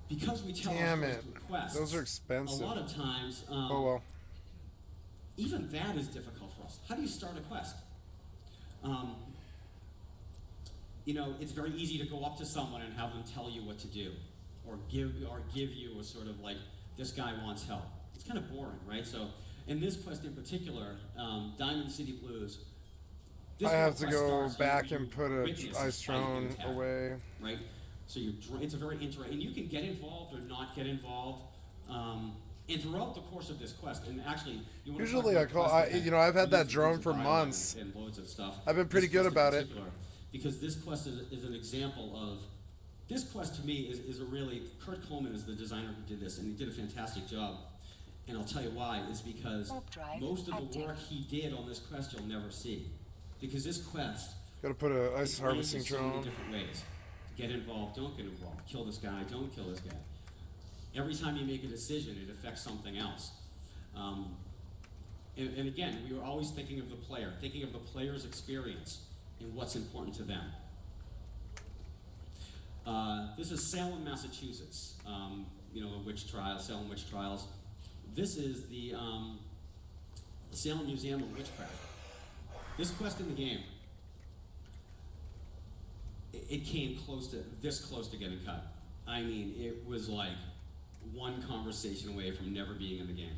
because we tell Damn our stories it. through quests, Those are a expensive. lot of times, Oh well. even that is difficult for us. How do you start a quest? Um, you know, it's very easy to go up to someone and have them tell you what to do, or give you a sort of like, this guy wants help. It's kind of boring, right? So in this quest in particular, Diamond City Blues, this I have to quest go starts, back you and put a witness ice fight in drone a tavern, away. right? So it's a very interesting, and you can get involved or not get involved. And throughout the course of this quest, and actually, you want to talk Usually about you know, I've had that use drone things for of dialogue months. and loads of stuff. I've been pretty This good quest about in it. particular, because this quest is an example of, this quest to me is a really, Kurt Coleman is the designer who did this, and he did a fantastic job. And I'll tell you why, is because most of the work he did on this quest you'll never see. Because this quest, Gotta put a ice it's harvesting in so many drone. different ways. Get involved, don't get involved. Kill this guy, don't kill this guy. Every time you make a decision, it affects something else. And again, we were always thinking of the player, thinking of the player's experience and what's important to them. This is Salem, Massachusetts. You know, the witch trials, Salem witch trials. This is the Salem Museum of Witchcraft. This quest in the game, it came this close to getting cut. I mean, it was like one conversation away from never being in the game.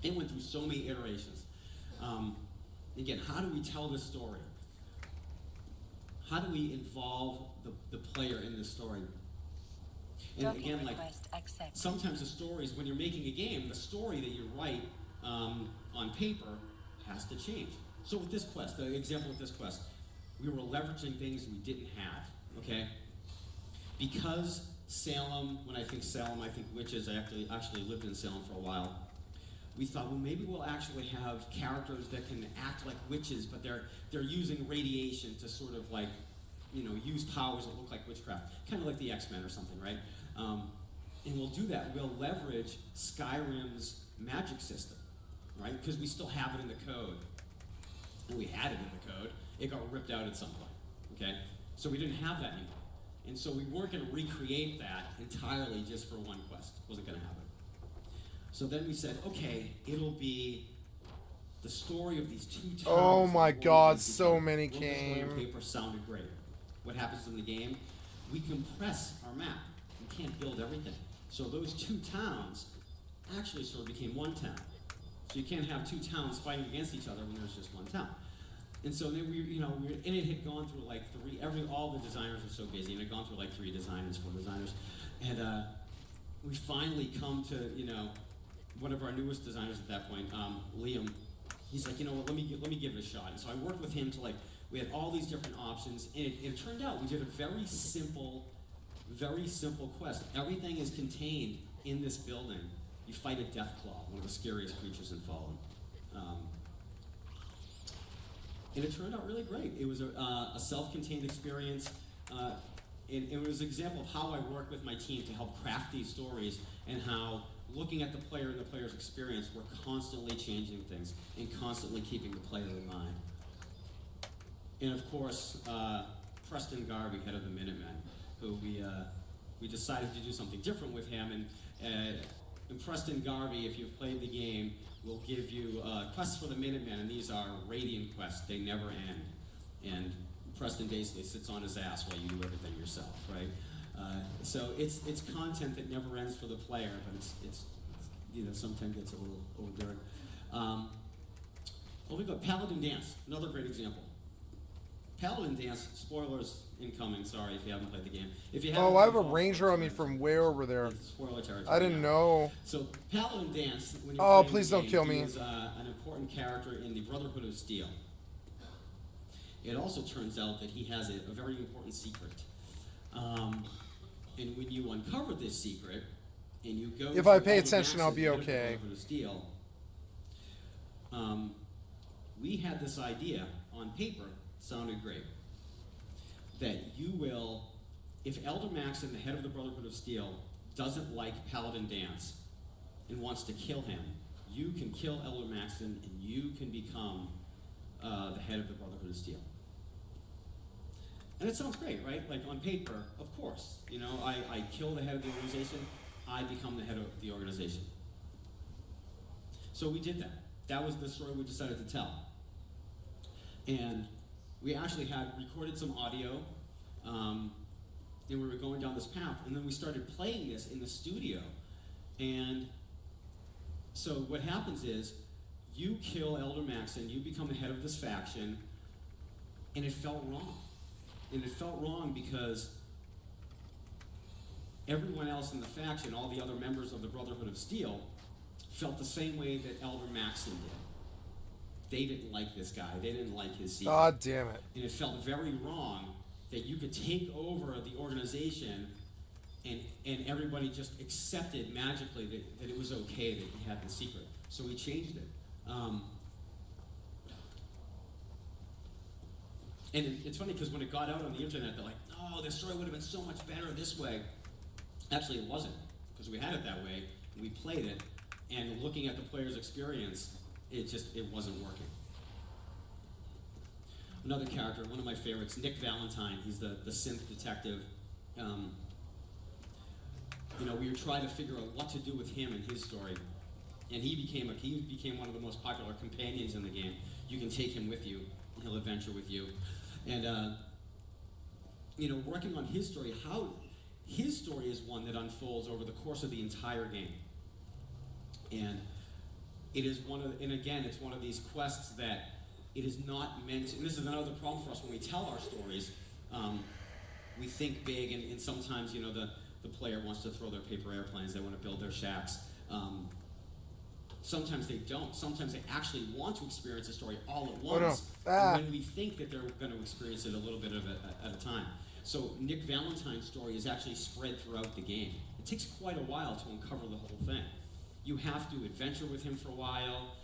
It went through so many iterations. Again, how do we tell this story? How do we involve the player in this story? And again, like, sometimes the stories, when you're making a game, the story that you write on paper has to change. So with this quest, the example with this quest, we were leveraging things we didn't have, okay? Because Salem, when I think Salem, I think witches. I actually lived in Salem for a while. We thought, well, maybe we'll actually have characters that can act like witches, but they're using radiation to sort of like, you know, use powers that look like witchcraft, kind of like the X-Men or something, right? And we'll do that. We'll leverage Skyrim's magic system, right? Because we still have it in the code, and we had it in the code. It got ripped out at some point, okay? So we didn't have that anymore. And so we weren't going to recreate that entirely just for one quest. It wasn't going to happen. So then we said, okay, it'll be the story of these two towns. Oh my god, so other. many Wrote the story on came. paper, sounded great. What happens in the game? We compress our map. We can't build everything. So those two towns actually sort of became one town. So you can't have two towns fighting against each other when there's just one town. And so then and it had gone through like all the designers were so busy, and it had gone through like 4 designers, and we finally come to, one of our newest designers at that point, Liam. He's like, you know what, let me give it a shot. And so I worked with him to we had all these different options, and it turned out we did a very simple quest. Everything is contained in this building. You fight a Deathclaw, one of the scariest creatures in Fallen. And it turned out really great. It was a self-contained experience. And it was an example of how I work with my team to help craft these stories, and how, looking at the player and the player's experience, we're constantly changing things and constantly keeping the player in mind. And of course, Preston Garvey, head of the Minutemen, who we decided to do something different with him. And Preston Garvey, if you've played the game, will give you quests for the Minutemen, and these are radiant quests. They never end. And Preston basically sits on his ass while you do everything yourself, right? So it's content that never ends for the player, but it's sometimes gets a little overdone. Well, we've got Paladin Dance, another great example. Paladin Dance, spoilers incoming, sorry if you haven't played the game. If you haven't, Oh, I have a ranger on me from way over there. It's spoiler territory. I didn't know. So Paladin Dance, when you're playing please the don't game, kill he me. is an important character in the Brotherhood of Steel. It also turns out that he has a very important secret. And when you uncover this secret, and you go If I to pay all the attention, I'll maxes be of the okay. Brotherhood of Steel, we had this idea on paper, sounded great, that you will, if Elder Maxon, the head of the Brotherhood of Steel, doesn't like Paladin Dance and wants to kill him, you can kill Elder Maxon and you can become the head of the Brotherhood of Steel. And it sounds great, right? Like on paper, of course. You know, I kill the head of the organization, I become the head of the organization. So we did that. That was the story we decided to tell. And we actually had recorded some audio, and we were going down this path, and then we started playing this in the studio. And so what happens is, you kill Elder Maxon, you become the head of this faction, and it felt wrong. And it felt wrong because everyone else in the faction, all the other members of the Brotherhood of Steel, felt the same way that Elder Maxon did. They didn't like this guy. They didn't like his secret. God damn it. And it felt very wrong that you could take over the organization and everybody just accepted magically that it was okay that he had the secret. So we changed it. And it's funny because when it got out on the internet, they're like, "Oh, this story would have been so much better this way." Actually, it wasn't, because we had it that way, and we played it, and looking at the player's experience, it wasn't working. Another character, one of my favorites, Nick Valentine. He's the synth detective. You know, we were trying to figure out what to do with him and his story, and he became one of the most popular companions in the game. You can take him with you; he'll adventure with you. And you know, working on his story, his story is one that unfolds over the course of the entire game, and it is it's one of these quests that it is not meant to, and this is another problem for us when we tell our stories. We think big, and sometimes, you know, the player wants to throw their paper airplanes, they want to build their shacks. Sometimes they don't. Sometimes they actually want to experience a story all at once. And when we think that they're going to experience it a little bit at a time. So Nick Valentine's story is actually spread throughout the game. It takes quite a while to uncover the whole thing. You have to adventure with him for a while,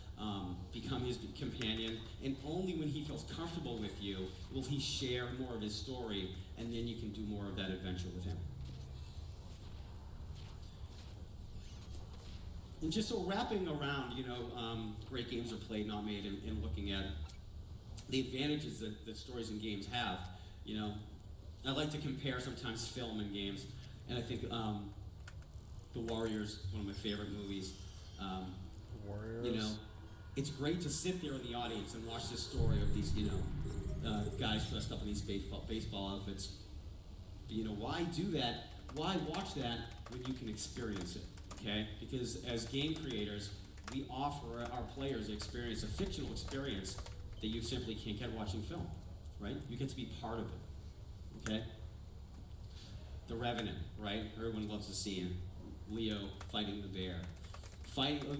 become his companion, and only when he feels comfortable with you will he share more of his story, and then you can do more of that adventure with him. And just so wrapping around, you know, great games are played, not made, and looking at the advantages that stories and games have. You know, I like to compare sometimes film and games, and I think The Warriors, one of my favorite movies. Warriors. You know, it's great to sit there in the audience and watch this story of these, you know, guys dressed up in these baseball outfits. But, you know, why do that? Why watch that when you can experience it? Okay? Because as game creators, we offer our players a fictional experience that you simply can't get watching film, right? You get to be part of it, okay? The Revenant, right? Everyone loves the scene. Leo fighting the bear.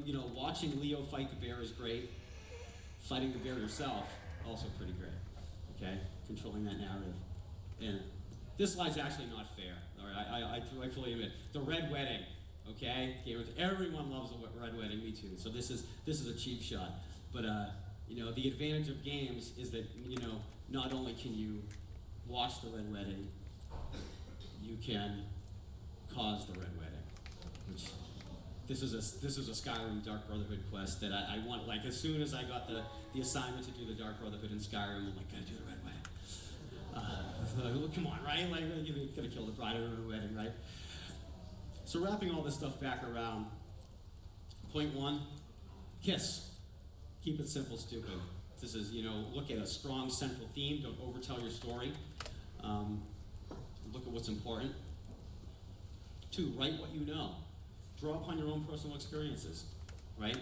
You know, watching Leo fight the bear is great. Fighting the bear yourself, also pretty great, okay? Controlling that narrative. And this slide's actually not fair, all right? I fully admit. The Red Wedding. Okay, everyone loves a Red Wedding, me too. So this is a cheap shot, but you know, the advantage of games is that, you know, not only can you watch the Red Wedding, you can cause the Red Wedding. Which this is a Skyrim Dark Brotherhood quest that I want. Like, as soon as I got the assignment to do the Dark Brotherhood in Skyrim, I'm like, gotta do the Red Wedding. Come on, right? Like, you gotta kill the bride at the wedding, right? So wrapping all this stuff back around, point one, kiss. Keep it simple, stupid. This is, you know, look at a strong central theme. Don't overtell your story. Look at what's important. Two, write what you know. Draw upon your own personal experiences, right?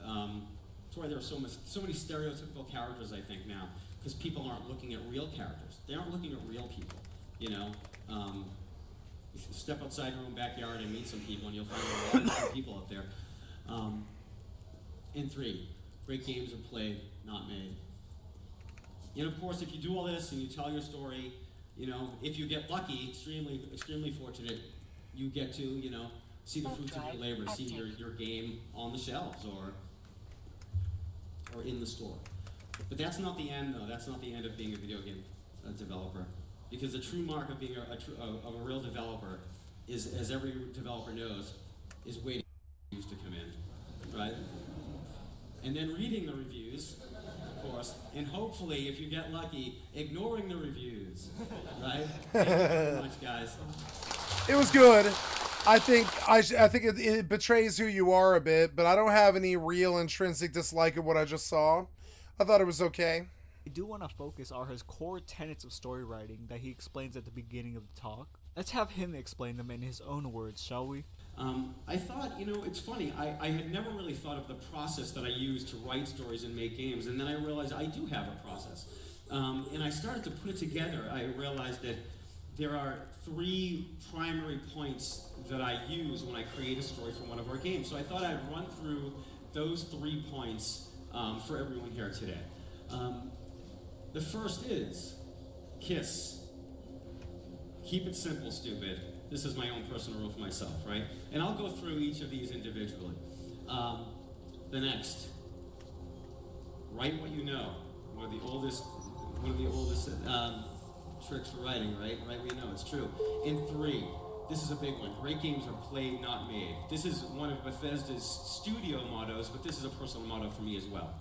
That's why there are so many stereotypical characters, I think, now, because people aren't looking at real characters. They aren't looking at real people, you know? You should step outside your own backyard and meet some people, and you'll find a lot of different people out there. And three, great games are played, not made. And of course, if you do all this and you tell your story, you know, if you get lucky, extremely fortunate, you get to, you know, see the fruits of your labor, see your game on the shelves or in the store. But that's not the end, though. That's not the end of being a video game developer. Because the true mark of being of a real developer is, as every developer knows, is waiting for reviews to come in, right? And then reading the reviews, course, and hopefully, if you get lucky, ignoring the reviews, right? Thank you very much, guys. It was good. I think it betrays who you are a bit, but I don't have any real intrinsic dislike of what I just saw. I thought it was okay. I do want to focus on his core tenets of story writing that he explains at the beginning of the talk. Let's have him explain them in his own words, shall we? I thought, it's funny, I had never really thought of the process that I use to write stories and make games, and then I realized I do have a process. And I started to put it together. I realized that there are 3 primary points that I use when I create a story for one of our games. So I thought I'd run through those 3 points for everyone here today. The first is KISS. Keep it simple, stupid. This is my own personal rule for myself, right? And I'll go through each of these individually. The next, write what you know. One of the oldest tricks for writing, right? Write what you know, it's true. And 3, this is a big one. Great games are played, not made. This is one of Bethesda's studio mottos, but this is a personal motto for me as well.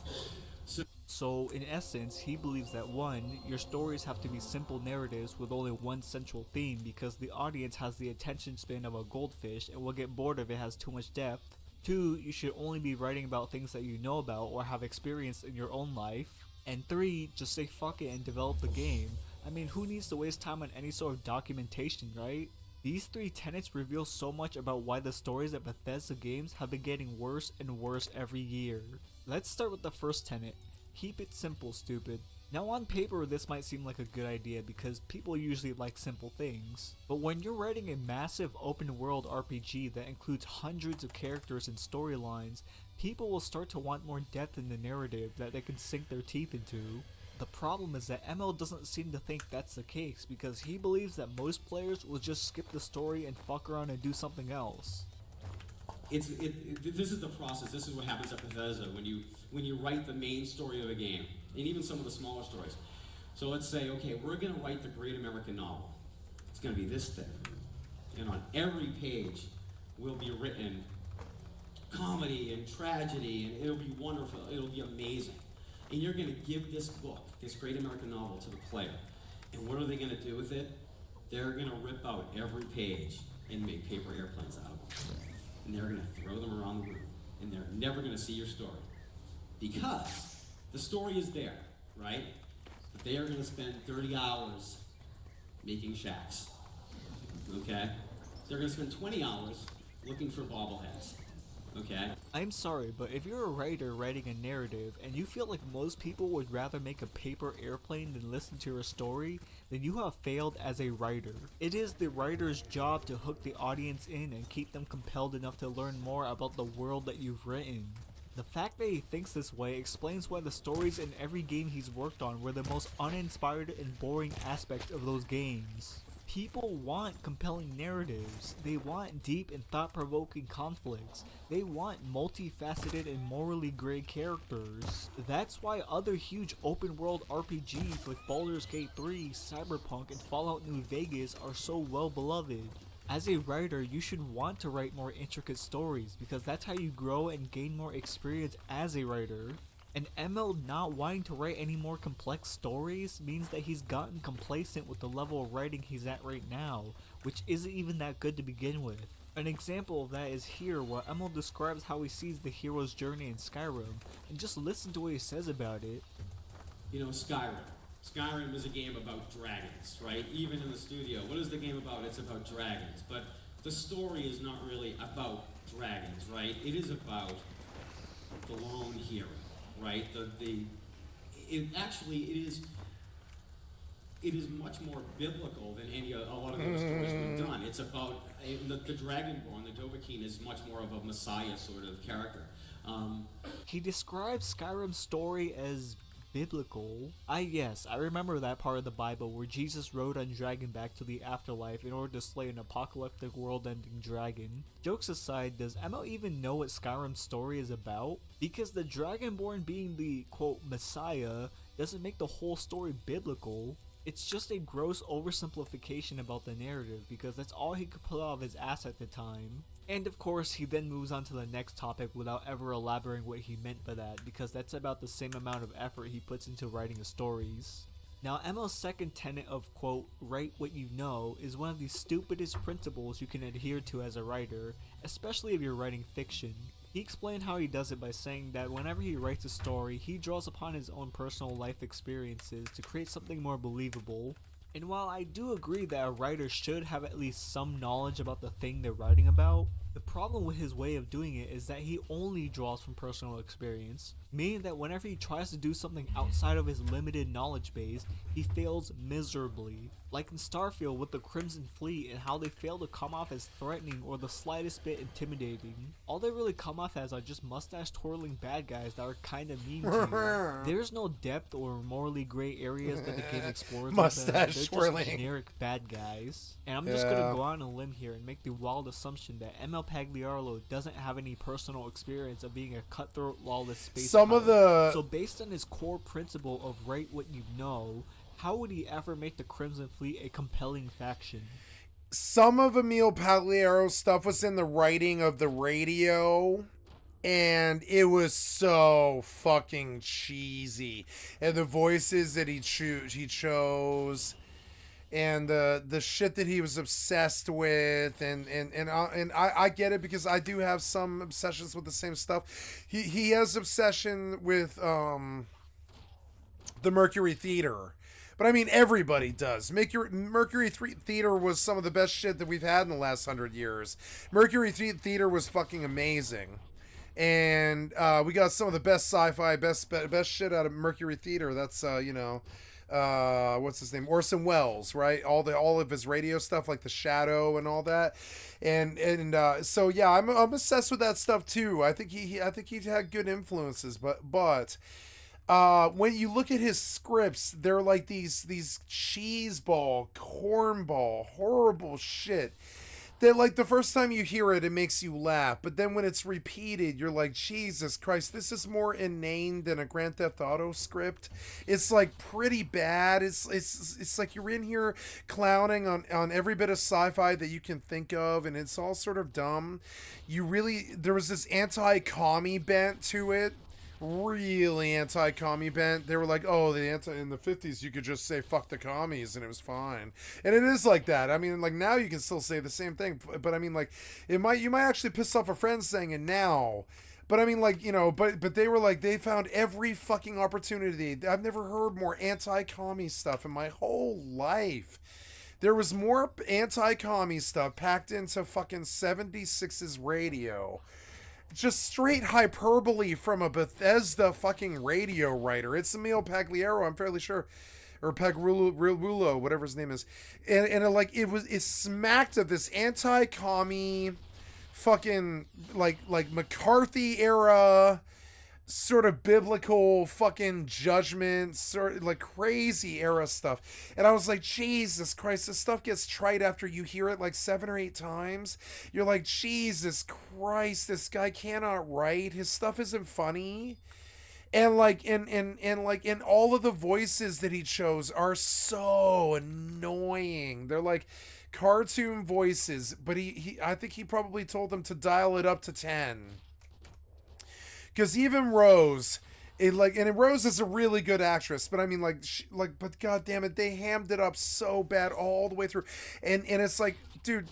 So, in essence, he believes that 1, your stories have to be simple narratives with only one central theme because the audience has the attention span of a goldfish and will get bored if it has too much depth. 2, you should only be writing about things that you know about or have experienced in your own life. And 3, just say fuck it and develop the game. I mean, who needs to waste time on any sort of documentation, right? These 3 tenets reveal so much about why the stories at Bethesda games have been getting worse and worse every year. Let's start with the first tenet. Keep it simple, stupid. Now on paper this might seem like a good idea because people usually like simple things, but when you're writing a massive open world RPG that includes hundreds of characters and storylines, people will start to want more depth in the narrative that they can sink their teeth into. The problem is that ML doesn't seem to think that's the case because he believes that most players will just skip the story and fuck around and do something else. This is the process. This is what happens at Bethesda when you write the main story of a game, and even some of the smaller stories. So let's say, okay, we're going to write the great American novel. It's going to be this thick, and on every page will be written comedy and tragedy, and it'll be wonderful. It'll be amazing. And you're going to give this book, this great American novel, to the player. And what are they going to do with it? They're going to rip out every page and make paper airplanes out of them. And they're going to throw them around the room. And they're never going to see your story. Because the story is there, right? But they are going to spend 30 hours making shacks. Okay? They're going to spend 20 hours looking for bobbleheads. Okay? I'm sorry, but if you're a writer writing a narrative and you feel like most people would rather make a paper airplane than listen to your story, then you have failed as a writer. It is the writer's job to hook the audience in and keep them compelled enough to learn more about the world that you've written. The fact that he thinks this way explains why the stories in every game he's worked on were the most uninspired and boring aspect of those games. People want compelling narratives. They want deep and thought-provoking conflicts. They want multifaceted and morally gray characters. That's why other huge open-world RPGs like Baldur's Gate 3, Cyberpunk, and Fallout New Vegas are so well beloved. As a writer, you should want to write more intricate stories because that's how you grow and gain more experience as a writer. And ML not wanting to write any more complex stories means that he's gotten complacent with the level of writing he's at right now, which isn't even that good to begin with. An example of that is here where ML describes how he sees the hero's journey in Skyrim, and just listen to what he says about it. You know, Skyrim. Skyrim is a game about dragons, right? Even in the studio. What is the game about? It's about dragons. But the story is not really about dragons, right? It is about the lone hero. Right? It is much more biblical than a lot of those stories we've done. It's about the Dragonborn, the Dovahkiin, is much more of a messiah sort of character. He describes Skyrim's story as biblical. I remember that part of the Bible where Jesus rode on dragon back to the afterlife in order to slay an apocalyptic world-ending dragon. Jokes aside, does ML even know what Skyrim's story is about? Because the Dragonborn being the, quote, messiah doesn't make the whole story biblical. It's just a gross oversimplification about the narrative because that's all he could pull out of his ass at the time. And of course, he then moves on to the next topic without ever elaborating what he meant by that, because that's about the same amount of effort he puts into writing his stories. Now, ML's second tenet of, quote, write what you know is one of the stupidest principles you can adhere to as a writer, especially if you're writing fiction. He explained how he does it by saying that whenever he writes a story, he draws upon his own personal life experiences to create something more believable. And while I do agree that a writer should have at least some knowledge about the thing they're writing about, the problem with his way of doing it is that he only draws from personal experience, meaning that whenever he tries to do something outside of his limited knowledge base, he fails miserably. Like in Starfield with the Crimson Fleet and how they fail to come off as threatening or the slightest bit intimidating. All they really come off as are just mustache twirling bad guys that are kinda mean to you. There's no depth or morally gray areas that the game explores. Mustache They're twirling. just generic bad guys. And I'm just gonna go on a limb here and make the wild assumption that ML Pagliarolo doesn't have any personal experience of being a cutthroat, lawless space pirate. So based on his core principle of write what you know, how would he ever make the Crimson Fleet a compelling faction? Some of Emil Pagliaro's stuff was in the writing of the radio, and it was so fucking cheesy. And the voices that he chose, and the shit that he was obsessed with, and I get it because I do have some obsessions with the same stuff. He has obsession with the Mercury Theater. But I mean, everybody does. Mercury Theater was some of the best shit that we've had in the last 100 years. Mercury Theater was fucking amazing. And we got some of the best sci-fi, best shit out of Mercury Theater. That's, what's his name? Orson Welles, right? All of his radio stuff, like The Shadow and all that. And so, yeah, I'm obsessed with that stuff, too. I think he had good influences, but when you look at his scripts, they're like these cheeseball, cornball, horrible shit. That like the first time you hear it, it makes you laugh, but then when it's repeated, you're like, Jesus Christ, this is more inane than a Grand Theft Auto script. It's like pretty bad. It's like you're in here clowning on every bit of sci-fi that you can think of, and it's all sort of dumb. There was this anti-commie bent to it. Really anti-commie bent. They were like, oh, in the 50s you could just say fuck the commies and it was fine. And it is like that. I mean, like now you can still say the same thing, but I mean, like you might actually piss off a friend saying it now. But I mean, like, you know, but they were like, they found every fucking opportunity. I've never heard more anti-commie stuff in my whole life. There was more anti-commie stuff packed into fucking 76's radio. Just straight hyperbole from a Bethesda fucking radio writer. It's Emil Pagliaro, I'm fairly sure, or Pagliarulo, whatever his name is, and it smacked of this anti-commie, fucking like McCarthy era, sort of biblical fucking judgment, sort of like crazy era stuff. And I was like, Jesus Christ, this stuff gets trite after you hear it like 7 or 8 times. You're like, Jesus Christ, this guy cannot write. His stuff isn't funny. And like and all of the voices that he chose are so annoying. They're like cartoon voices, but I think he probably told them to dial it up to 10. Because even Rose, Rose is a really good actress, but I mean, but God damn it, they hammed it up so bad all the way through, and it's like, dude,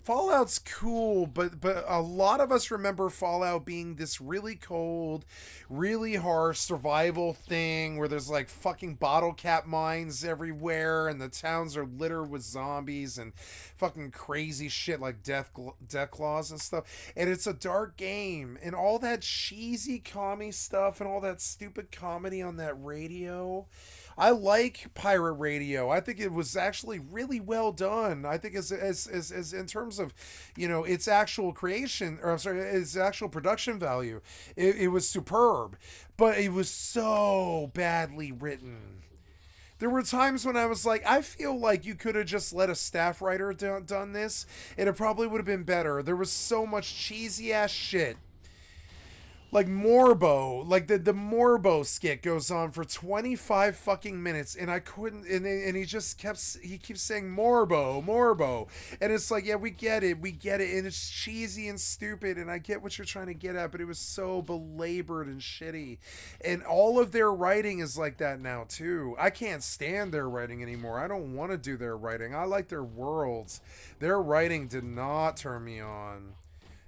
Fallout's cool, but a lot of us remember Fallout being this really cold, really harsh survival thing where there's like fucking bottle cap mines everywhere and the towns are littered with zombies and fucking crazy shit like death claws and stuff. And it's a dark game, and all that cheesy commie stuff and all that stupid comedy on that radio. I like pirate radio. I think it was actually really well done. I think as in terms of, you know, its actual creation, or I'm sorry, its actual production value, it was superb. But it was so badly written. There were times when I was like, I feel like you could have just let a staff writer done this, and it probably would have been better. There was so much cheesy ass shit. like Morbo, like the Morbo skit goes on for 25 fucking minutes, and I couldn't, and he keeps saying Morbo, and it's like, yeah, we get it, and it's cheesy and stupid, and I get what you're trying to get at, but it was so belabored and shitty, and all of their writing is like that now too. I can't stand their writing anymore. I don't want to do their writing. I like their worlds. Their writing did not turn me on.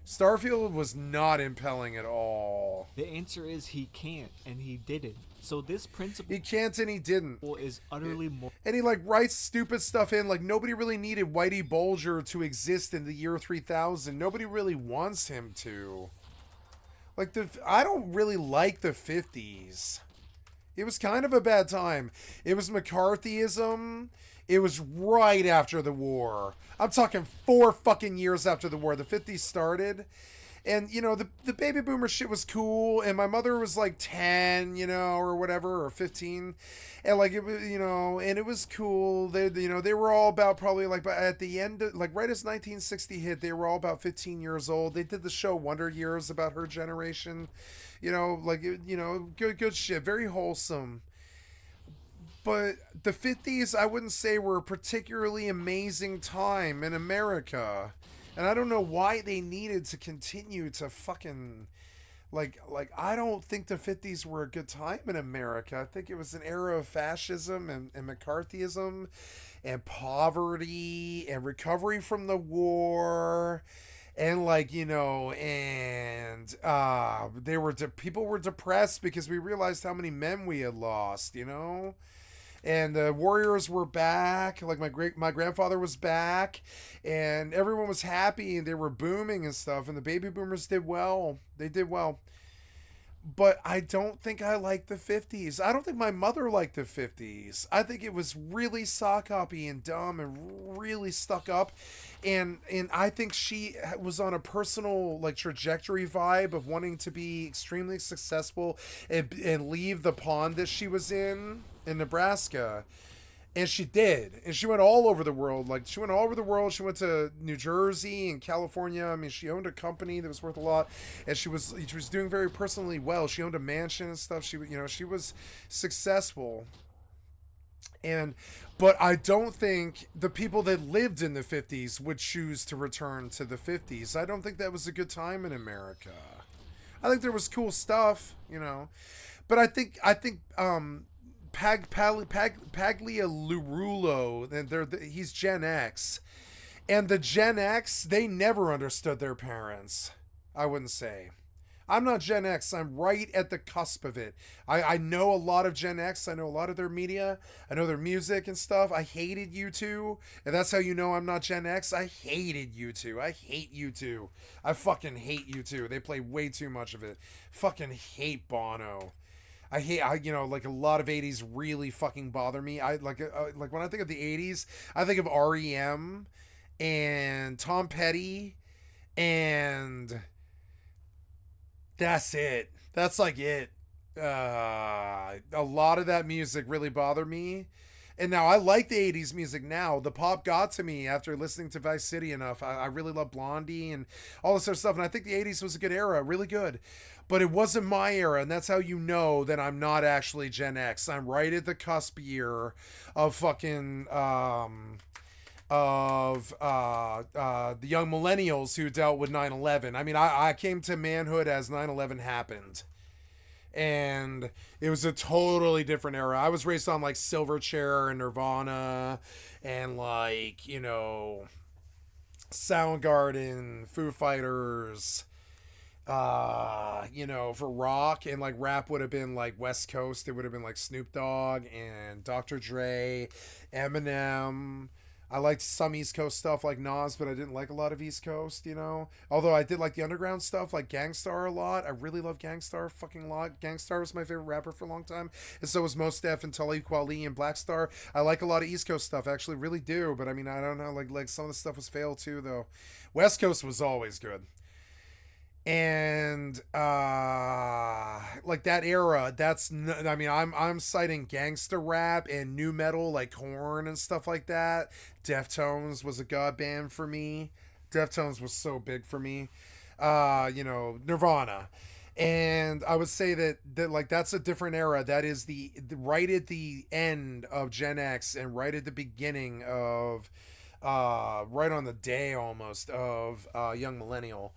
Starfield was not impelling at all. The answer is he can't, and he didn't. So this principle He can't and he didn't. is utterly more. And he like writes stupid stuff in. Like nobody really needed Whitey Bulger to exist in the year 3000. Nobody really wants him to. Like I don't really like the 50s. It was kind of a bad time. It was McCarthyism. It was right after the war. I'm talking 4 fucking years after the war. The 50s started. And, you know, the baby boomer shit was cool. And my mother was like 10, you know, or whatever, or 15. And like, it was, you know, and it was cool. They, you know, they were all about probably like at the end, like right as 1960 hit, they were all about 15 years old. They did the show Wonder Years about her generation. You know, like, you know, good shit. Very wholesome. But the 50s, I wouldn't say were a particularly amazing time in America. And I don't know why they needed to continue to fucking... Like I don't think the 50s were a good time in America. I think it was an era of fascism and McCarthyism and poverty and recovery from the war. And like, you know, and people were depressed because we realized how many men we had lost, you know? And the Warriors were back. Like my grandfather was back, and everyone was happy, and they were booming and stuff. And the baby boomers did well. They did well. But I don't think I like the 50s. I don't think my mother liked the 50s. I think it was really sock hoppy and dumb and really stuck up. And I think she was on a personal like trajectory vibe of wanting to be extremely successful and leave the pond that she was in Nebraska. And she did. And she went all over the world. Like, she went all over the world. She went to New Jersey and California. I mean, she owned a company that was worth a lot. And she was doing very personally well. She owned a mansion and stuff. She was successful. But I don't think the people that lived in the 50s would choose to return to the 50s. I don't think that was a good time in America. I think there was cool stuff, you know. But I think Pagliarulo, he's Gen X. And the Gen X, they never understood their parents, I wouldn't say. I'm not Gen X. I'm right at the cusp of it. I know a lot of Gen X. I know a lot of their media. I know their music and stuff. I hated U2. And that's how you know I'm not Gen X. I hated U2. I hate U2. I fucking hate U2. They play way too much of it. Fucking hate Bono. You know, like a lot of 80s really fucking bother me. Like when I think of the 80s, I think of REM and Tom Petty, and that's it. That's like it. A lot of that music really bothered me. And now I like the 80s music now. The pop got to me after listening to Vice City enough. I really love Blondie and all this sort of stuff. And I think the 80s was a good era, really good. But it wasn't my era, and that's how you know that I'm not actually Gen X. I'm right at the cusp year of fucking the young millennials who dealt with 9/11. I mean, I came to manhood as 9/11 happened. And it was a totally different era. I was raised on like Silverchair and Nirvana and like, you know, Soundgarden, Foo Fighters, you know, for rock. And like rap would have been like West Coast. It would have been like Snoop Dogg and Dr. Dre, Eminem. I liked some East Coast stuff like Nas, but I didn't like a lot of East Coast, you know? Although I did like the underground stuff, like Gangstar a lot. I really love Gangstar fucking lot. Gangstar was my favorite rapper for a long time. And so was Mos Def and Talib Kweli and Black Star. I like a lot of East Coast stuff. I actually really do. But I mean, I don't know. Like some of the stuff was failed too, though. West Coast was always good. And like that era, I mean, I'm citing gangster rap and new metal like Korn and stuff like that. Deftones was a god band for me. Deftones was so big for me. You know, Nirvana. And I would say that like that's a different era. That is the right at the end of Gen X and right at the beginning of right on the day almost of young millennial.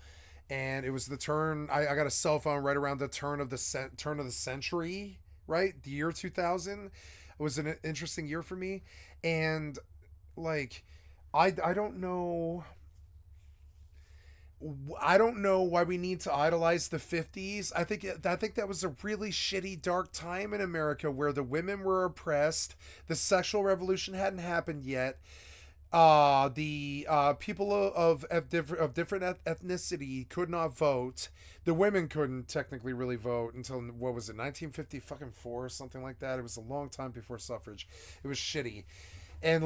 And it was the turn. I got a cell phone right around the turn of the century, right? The year 2000 was an interesting year for me, and like I don't know. I don't know why we need to idolize the 50s. I think that was a really shitty dark time in America where the women were oppressed, the sexual revolution hadn't happened yet. The people of different ethnicity could not vote. The women couldn't technically really vote until what was it, 1950 fucking 4 or something like that. It was a long time before suffrage. It was shitty. And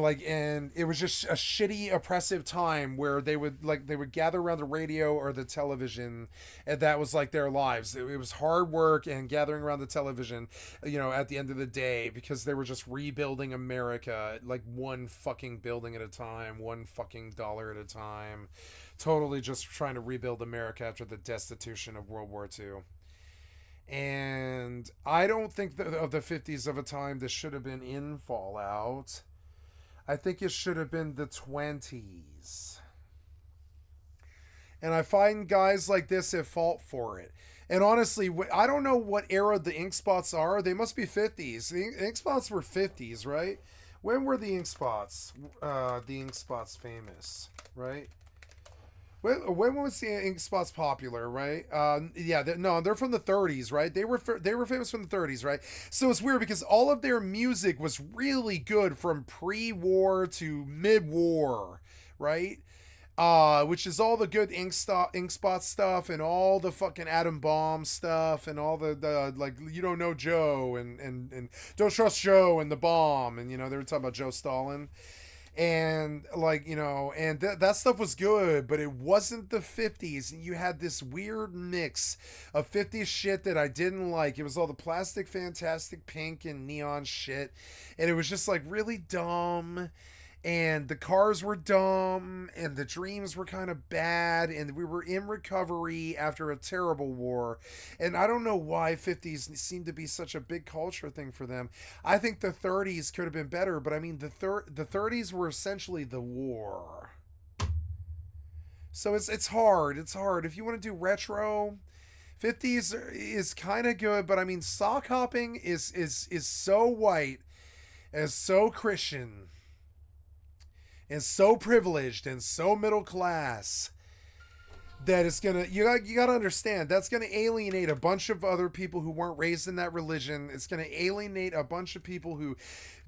it was just a shitty oppressive time where they would gather around the radio or the television, and that was like their lives. It was hard work and gathering around the television, at the end of the day, because they were just rebuilding America, like one fucking building at a time, one fucking dollar at a time, totally just trying to rebuild America after the destitution of World War II. And I don't think that of the 50s of a time this should have been in Fallout. I think it should have been the 20s. And I find guys like this at fault for it. And honestly, I don't know what era the ink spots are. They must be 50s. The ink spots were 50s, right? When were the ink spots? The ink spots famous, right? When was the ink spots popular, right? Yeah, they're from the 30s, right? They were famous from the 30s, right? So it's weird because all of their music was really good from pre-war to mid-war, right? Which is all the good ink spot stuff and all the fucking atom bomb stuff and all the like you don't know Joe and don't trust Joe and the bomb, and they were talking about Joe Stalin. And and that stuff was good, but it wasn't the 50s, and you had this weird mix of 50s shit that I didn't like. It was all the plastic fantastic pink and neon shit, and it was just like really dumb, and the cars were dumb, and the dreams were kind of bad, and we were in recovery after a terrible war. And I don't know why 50s seemed to be such a big culture thing for them. I think the 30s could have been better, but I mean the 30s were essentially the war. So it's hard. It's hard. If you want to do retro, 50s is kind of good, but I mean sock hopping is so white, and so Christian, and so privileged and so middle class that it's gonna you gotta understand that's gonna alienate a bunch of other people who weren't raised in that religion. It's gonna alienate a bunch of people who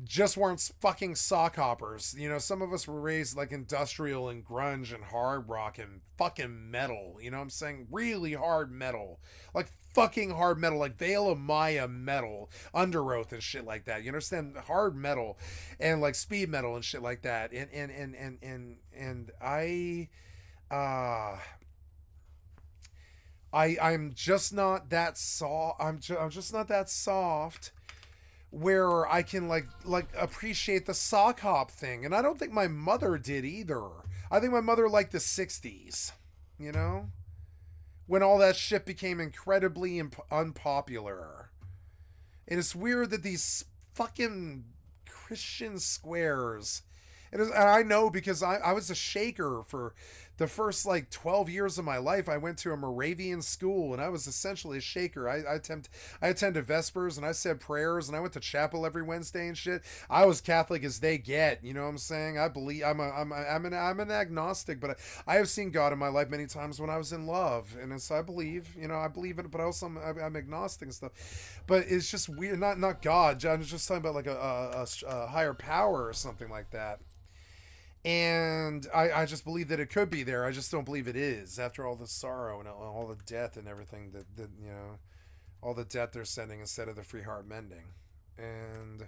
just weren't fucking sock hoppers. Some of us were raised like industrial and grunge and hard rock and fucking metal. You know what I'm saying? Really hard metal. Like fucking hard metal, like Veil of Maya metal, Under Oath and shit like that. You understand? Hard metal and like speed metal and shit like that. And I'm just not that soft. I'm just not that soft where I can like appreciate the sock hop thing. And I don't think my mother did either. I think my mother liked the 60s, when all that shit became incredibly unpopular. And it's weird that these fucking Christian squares, and I know because I was a shaker for the first like 12 years of my life. I went to a Moravian school and I was essentially a shaker. I attended Vespers and I said prayers and I went to chapel every Wednesday and shit. I was Catholic as they get. You know what I'm saying? I believe I'm an agnostic, but I have seen God in my life many times when I was in love, and so I believe in it, but also I'm agnostic and stuff. But it's just weird. Not God. I'm just talking about like a higher power or something like that. And I just believe that it could be there. I just don't believe it is, after all the sorrow and all the death and everything that all the death they're sending instead of the free heart mending. And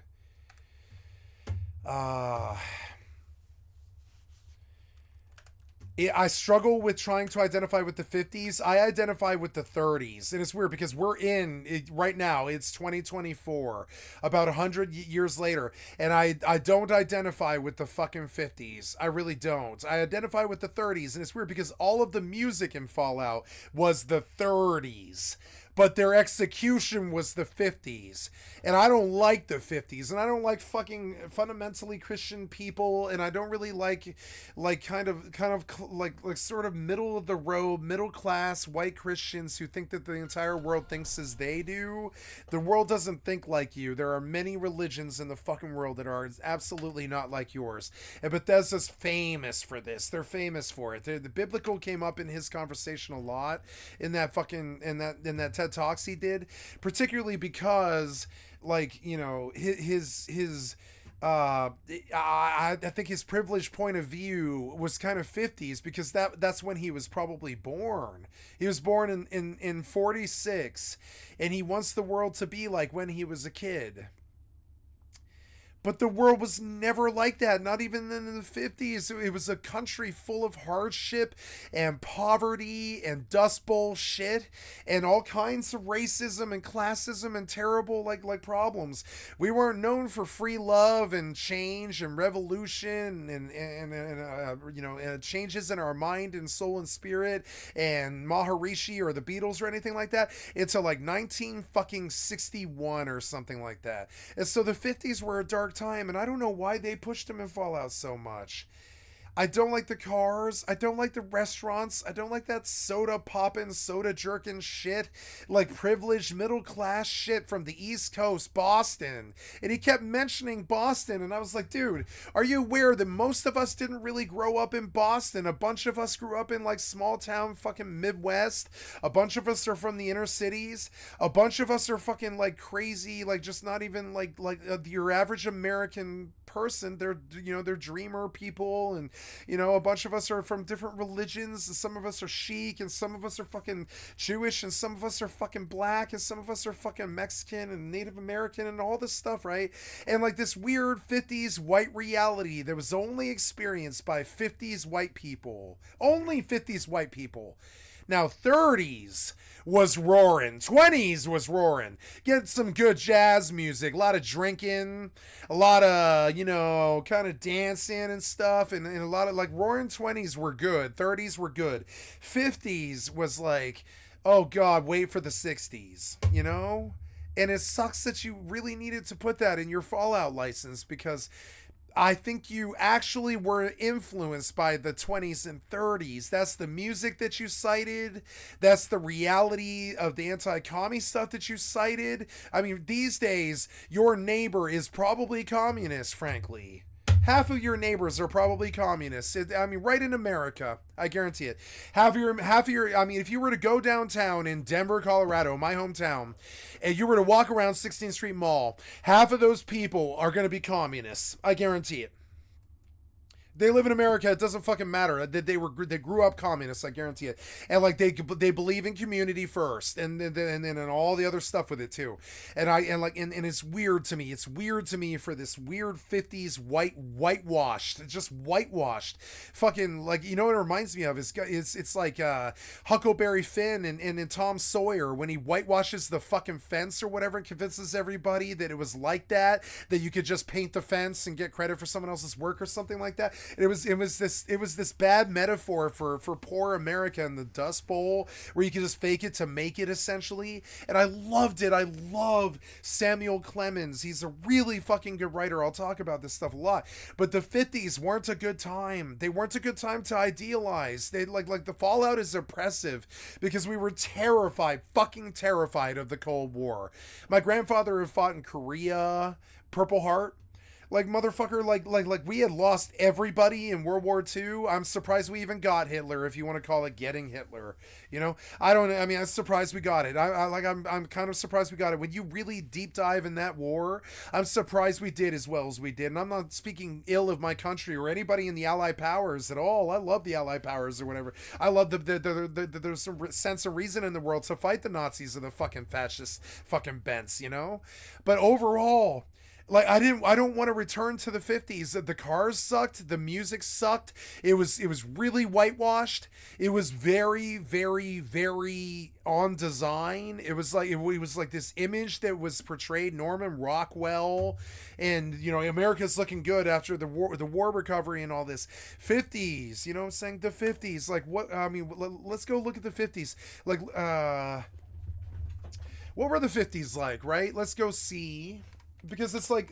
I struggle with trying to identify with the 50s. I identify with the 30s. And it's weird because we're in it right now. It's 2024, about 100 years later. And I don't identify with the fucking 50s. I really don't. I identify with the 30s. And it's weird because all of the music in Fallout was the 30s. but their execution was the 50s. And I don't like the 50s, and I don't like fucking fundamentally Christian people, and I don't really like kind of sort of middle of the road, middle class white Christians who think that the entire world thinks as they do. The world doesn't think like you. There are many religions in the fucking world that are absolutely not like yours. And Bethesda's famous for this. They're famous for it. The biblical came up in his conversation a lot in that fucking in that TED Talks he did, particularly because like, you know, his I think his privileged point of view was kind of 50s, because that's when he was probably born. He was born in 46, and he wants the world to be like when he was a kid. But the world was never like that, not even in the 50s. It was a country full of hardship and poverty and Dust Bowl shit and all kinds of racism and classism and terrible like problems. We weren't known for free love and change and revolution and you know, changes in our mind and soul and spirit and Maharishi or the Beatles or anything like that until like 1961 or something like that. And so the 50s were a dark time, and I don't know why they pushed him in Fallout so much. I don't like the cars. I don't like the restaurants. I don't like that soda poppin', soda jerkin' shit. Like privileged middle class shit from the East Coast, Boston. And he kept mentioning Boston. And I was like, dude, are you aware that most of us didn't really grow up in Boston? A bunch of us grew up in like small town fucking Midwest. A bunch of us are from the inner cities. A bunch of us are fucking like crazy, like just not even like your average American person. They're, you know, they're dreamer people, and you know, a bunch of us are from different religions, and some of us are Sikh, and some of us are fucking Jewish, and some of us are fucking black, and some of us are fucking Mexican and Native American and all this stuff, right? And like this weird 50s white reality that was only experienced by 50s white people. Only 50s white people. Now 30s was roaring, 20s was roaring. Get some good jazz music, a lot of drinking, a lot of, you know, kind of dancing and stuff, and a lot of like roaring 20s were good, 30s were good. 50s was like, oh god, wait for the 60s, you know? And it sucks that you really needed to put that in your Fallout license, because I think you actually were influenced by the 20s and 30s. That's the music that you cited. That's the reality of the anti-commie stuff that you cited. I mean, these days, your neighbor is probably communist, frankly. Half of your neighbors are probably communists. I mean, right in America, I guarantee it. Half of your, I mean, if you were to go downtown in Denver, Colorado, my hometown, and you were to walk around 16th Street Mall, half of those people are going to be communists. I guarantee it. They live in America. It doesn't fucking matter. They grew up communists. I guarantee it. And like they believe in community first, and then all the other stuff with it too. And it's weird to me. It's weird to me for this weird 50s whitewashed, fucking, like, you know what it reminds me of? It's like Huckleberry Finn and Tom Sawyer when he whitewashes the fucking fence or whatever and convinces everybody that it was like that you could just paint the fence and get credit for someone else's work or something like that. It was this bad metaphor for poor America and the Dust Bowl, where you could just fake it to make it, essentially. And I loved it. I love Samuel Clemens. He's a really fucking good writer. I'll talk about this stuff a lot. But the 50s weren't a good time. They weren't a good time to idealize. They like the Fallout is oppressive because we were fucking terrified of the Cold War. My grandfather had fought in Korea, Purple Heart. Like, motherfucker, like we had lost everybody in World War II. I'm surprised we even got Hitler, if you want to call it getting Hitler. You know, I'm surprised we got it. I'm kind of surprised we got it. When you really deep dive in that war, I'm surprised we did as well as we did. And I'm not speaking ill of my country or anybody in the Allied powers at all. I love the Allied powers or whatever. I love there's some sense of reason in the world to fight the Nazis or the fucking fascist fucking bents, you know? But overall, like, I don't want to return to the 50s. The cars sucked. The music sucked. It was really whitewashed. It was very, very, very on design. It was like this image that was portrayed Norman Rockwell, and, you know, America's looking good after the war recovery and all this. 50s, you know what I'm saying? The 50s. Like, what, I mean, let's go look at the 50s. Like, What were the 50s like, right? Let's go see. Because it's like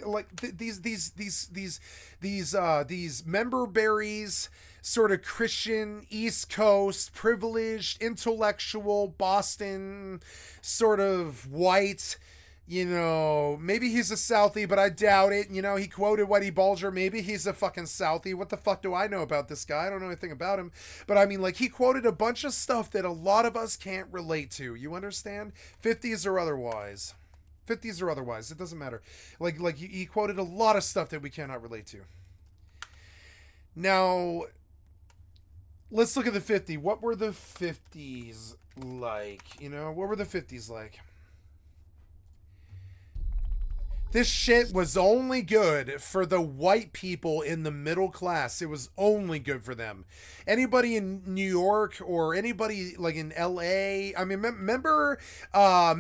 these member berries, sort of Christian, East Coast, privileged, intellectual, Boston, sort of white. You know, maybe he's a Southie, but I doubt it. You know, he quoted Whitey Bulger. Maybe he's a fucking Southie. What the fuck do I know about this guy? I don't know anything about him. But I mean, like, he quoted a bunch of stuff that a lot of us can't relate to. You understand? 50s or otherwise. 50s or otherwise. It doesn't matter. Like he quoted a lot of stuff that we cannot relate to. Now, let's look at the 50. What were the 50s like? You know, what were the 50s like? This shit was only good for the white people in the middle class. It was only good for them. Anybody in New York or anybody like in LA, I mean, remember LA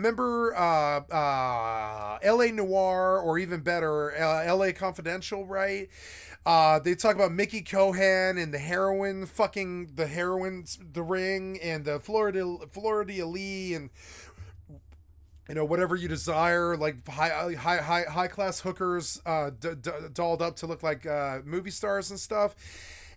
Noir, or even better, LA Confidential, right? They talk about Mickey Cohen and the heroin, the ring, and the Florida Lee, and you know, whatever you desire, like high class hookers dolled up to look like movie stars and stuff.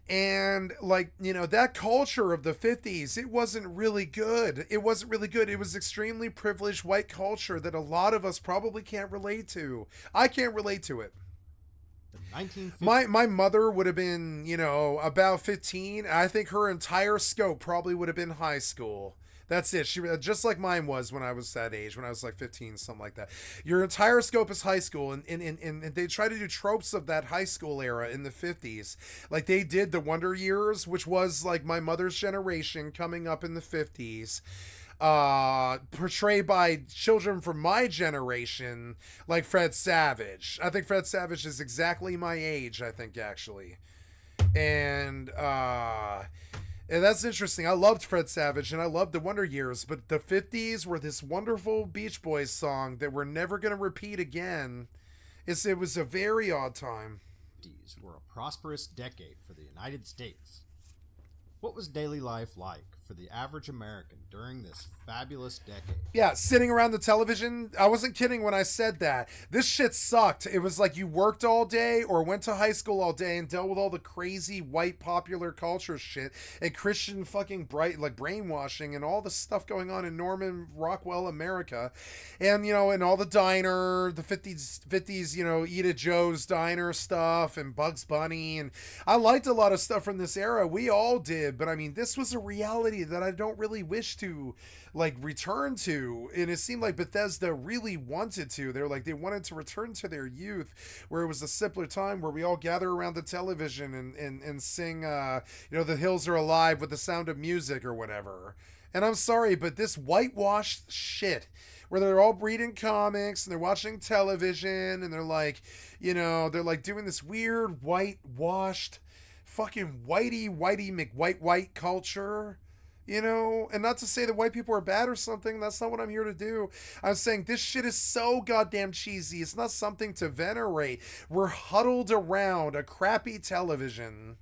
And like, you know, that culture of the 50s, it wasn't really good. It wasn't really good. It was extremely privileged white culture that a lot of us probably can't relate to. I can't relate to it. My mother would have been, you know, about 15. I think her entire scope probably would have been high school. That's it. She just like mine was when I was that age, when I was like 15, something like that. Your entire scope is high school, and they try to do tropes of that high school era in the 50s. Like they did the Wonder Years, which was like my mother's generation coming up in the 50s. Portrayed by children from my generation, like Fred Savage. I think Fred Savage is exactly my age, I think, actually. And that's interesting. I loved Fred Savage and I loved the Wonder Years, but the 50s were this wonderful Beach Boys song that we're never going to repeat again. It was a very odd time. The 50s were a prosperous decade for the United States. What was daily life like for the average American during this fabulous decade? Yeah, sitting around the television. I wasn't kidding when I said that. This shit sucked. It was like you worked all day or went to high school all day and dealt with all the crazy white popular culture shit and Christian fucking brainwashing and all the stuff going on in Norman Rockwell, America. And, you know, and all the diner, the 50s, you know, Eat at Joe's Diner stuff and Bugs Bunny. And I liked a lot of stuff from this era. We all did. But I mean, this was a reality that I don't really wish to like return to, and it seemed like Bethesda really wanted to. They wanted to return to their youth, where it was a simpler time where we all gather around the television and sing you know, The Hills Are Alive with the sound of music or whatever. And I'm sorry, but this whitewashed shit where they're all reading comics and they're watching television and they're like, you know, they're like doing this weird whitewashed fucking whitey McWhite culture, you know. And not to say that white people are bad or something, that's not what I'm here to do. I'm saying this shit is so goddamn cheesy. It's not something to venerate. We're huddled around a crappy television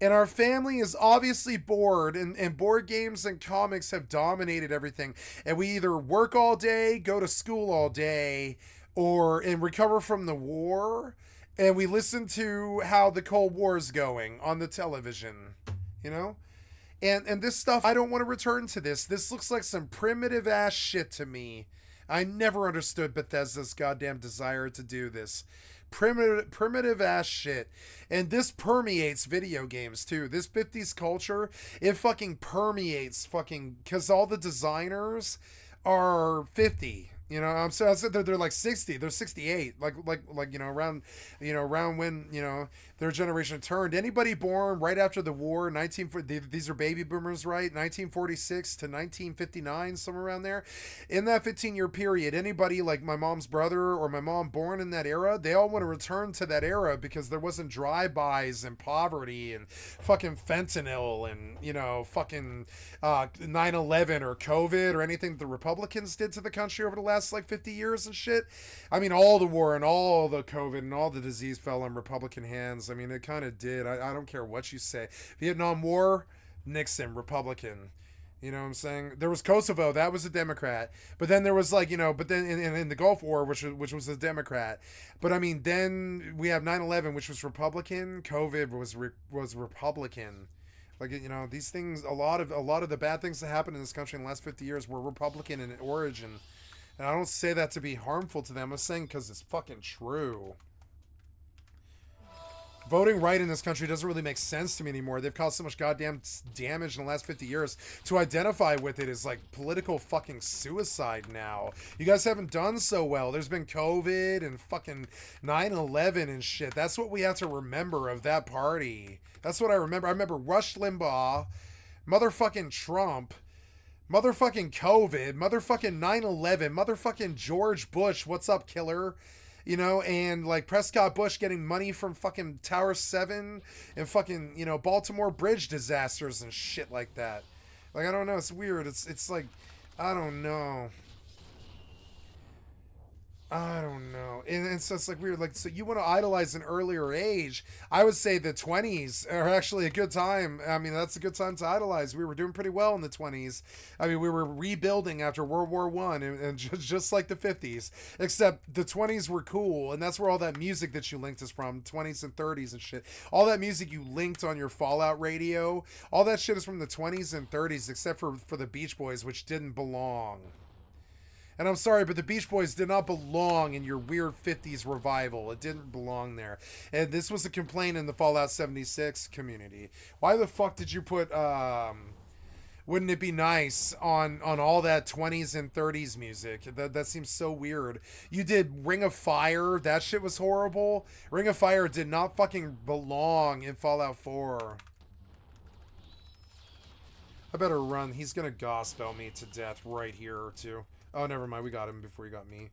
and our family is obviously bored, and board games and comics have dominated everything, and we either work all day, go to school all day, and recover from the war, and we listen to how the Cold War is going on the television, you know? And this stuff, I don't want to return to this. This looks like some primitive ass shit to me. I never understood Bethesda's goddamn desire to do this. Primitive ass shit. And this permeates video games too. This 50s culture, it fucking permeates because all the designers are 50. You know, I said they're like 60. They're 68. Like you know, around when, you know, their generation turned. Anybody born right after the war, these are baby boomers, right? 1946 to 1959, somewhere around there. In that 15-year period, anybody like my mom's brother or my mom born in that era, they all want to return to that era because there wasn't drive-bys and poverty and fucking fentanyl and, you know, fucking 9/11 or COVID or anything the Republicans did to the country over the last like 50 years and shit. I mean, all the war and all the COVID and all the disease fell in Republican hands. I mean, it kind of did. I don't care what you say. Vietnam War, Nixon, Republican. You know what I'm saying? There was Kosovo, that was a Democrat. But then there was like, but then in the Gulf War, which was a Democrat. But I mean, then we have 9/11, which was Republican. COVID was Republican. Like, these things, a lot of the bad things that happened in this country in the last 50 years were Republican in origin. And I don't say that to be harmful to them. I'm saying because it's fucking true. Voting right in this country doesn't really make sense to me anymore. They've caused so much goddamn damage in the last 50 years. To identify with it is like political fucking suicide now. You guys haven't done so well. There's been COVID and fucking 9/11 and shit. That's what we have to remember of that party. That's what I remember. I remember Rush Limbaugh, motherfucking Trump, motherfucking COVID, motherfucking 9/11, motherfucking George Bush, what's up, killer? And like Prescott Bush getting money from fucking Tower 7 and fucking, Baltimore Bridge disasters and shit like that. Like, I don't know. It's weird. It's like, I don't know. And so it's like weird. Like, so you want to idolize an earlier age. I would say the 20s are actually a good time. I mean, that's a good time to idolize. We were doing pretty well in the 20s. I mean, we were rebuilding after World War I and just like the 50s, except the 20s were cool. And that's where all that music that you linked is from, 20s and 30s and shit. All that music you linked on your Fallout radio, all that shit is from the 20s and 30s, except for the Beach Boys, which didn't belong. And I'm sorry, but the Beach Boys did not belong in your weird 50s revival. It didn't belong there. And this was a complaint in the Fallout 76 community. Why the fuck did you put, Wouldn't It Be Nice on all that 20s and 30s music? That seems so weird. You did Ring of Fire. That shit was horrible. Ring of Fire did not fucking belong in Fallout 4. I better run. He's gonna gospel me to death right here or two. Oh, never mind. We got him before he got me.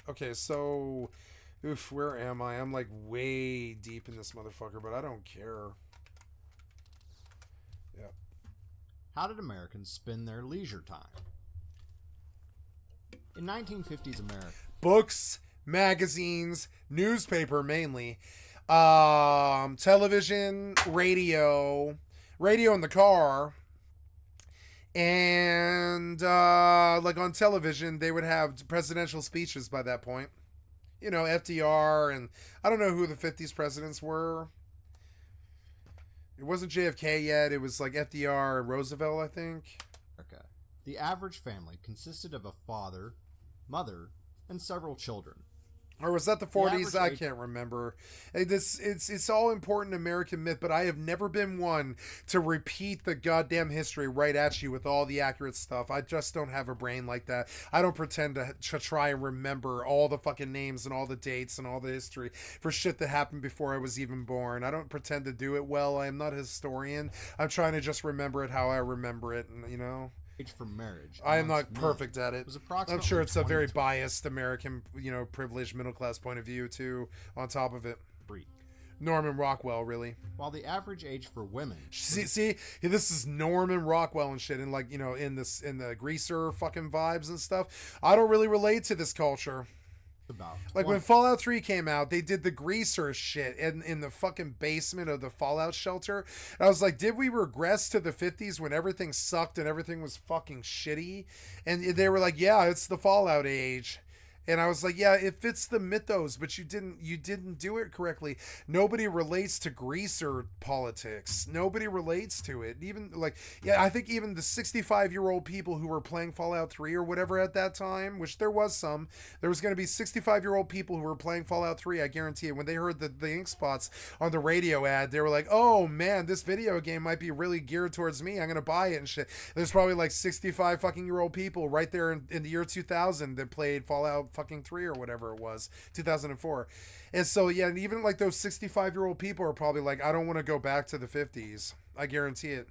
Okay, so... Oof, where am I? I'm like way deep in this motherfucker, but I don't care. Yeah. How did Americans spend their leisure time? In 1950s America, Books, magazines, newspaper mainly, television, radio in the car, and like on television, they would have presidential speeches by that point. FDR, and I don't know who the 50s presidents were. It wasn't JFK yet. It was like FDR and Roosevelt, I think. okay. The average family consisted of a father, mother, and several children. Or was that the 40s? I average age- can't remember. It's all important American myth, but I have never been one to repeat the goddamn history right at you with all the accurate stuff. I just don't have a brain like that. I don't pretend to try and remember all the fucking names and all the dates and all the history for shit that happened before I was even born. I don't pretend to do it well. I am not a historian. I'm trying to just remember it how I remember it, and Age for marriage. I am amongst not men perfect at it. was approximately I'm sure it's a very 22. biased American, privileged middle class point of view too. On top of it, Breed. Norman Rockwell, really. While the average age for women See, this is Norman Rockwell and shit, and like in the greaser fucking vibes and stuff. I don't really relate to this culture. about Like 20. when Fallout 3 came out, they did the greaser shit in the fucking basement of the Fallout shelter. And I was like, did we regress to the 50s when everything sucked and everything was fucking shitty? And they were like, yeah, it's the Fallout age. And I was like, yeah, it fits the mythos, but you didn't do it correctly. Nobody relates to greaser politics. Nobody relates to it. Even I think even the 65-year-old people who were playing Fallout 3 or whatever at that time, which there was going to be 65-year-old people who were playing Fallout 3, I guarantee it. When they heard the ink spots on the radio ad, they were like, oh man, this video game might be really geared towards me. I'm going to buy it and shit. There's probably like 65 fucking year old people right there in the year 2000 that played Fallout fucking 3 or whatever it was, 2004. And so yeah, and even like those 65-year-old people are probably like, I don't want to go back to the 50s. I guarantee it.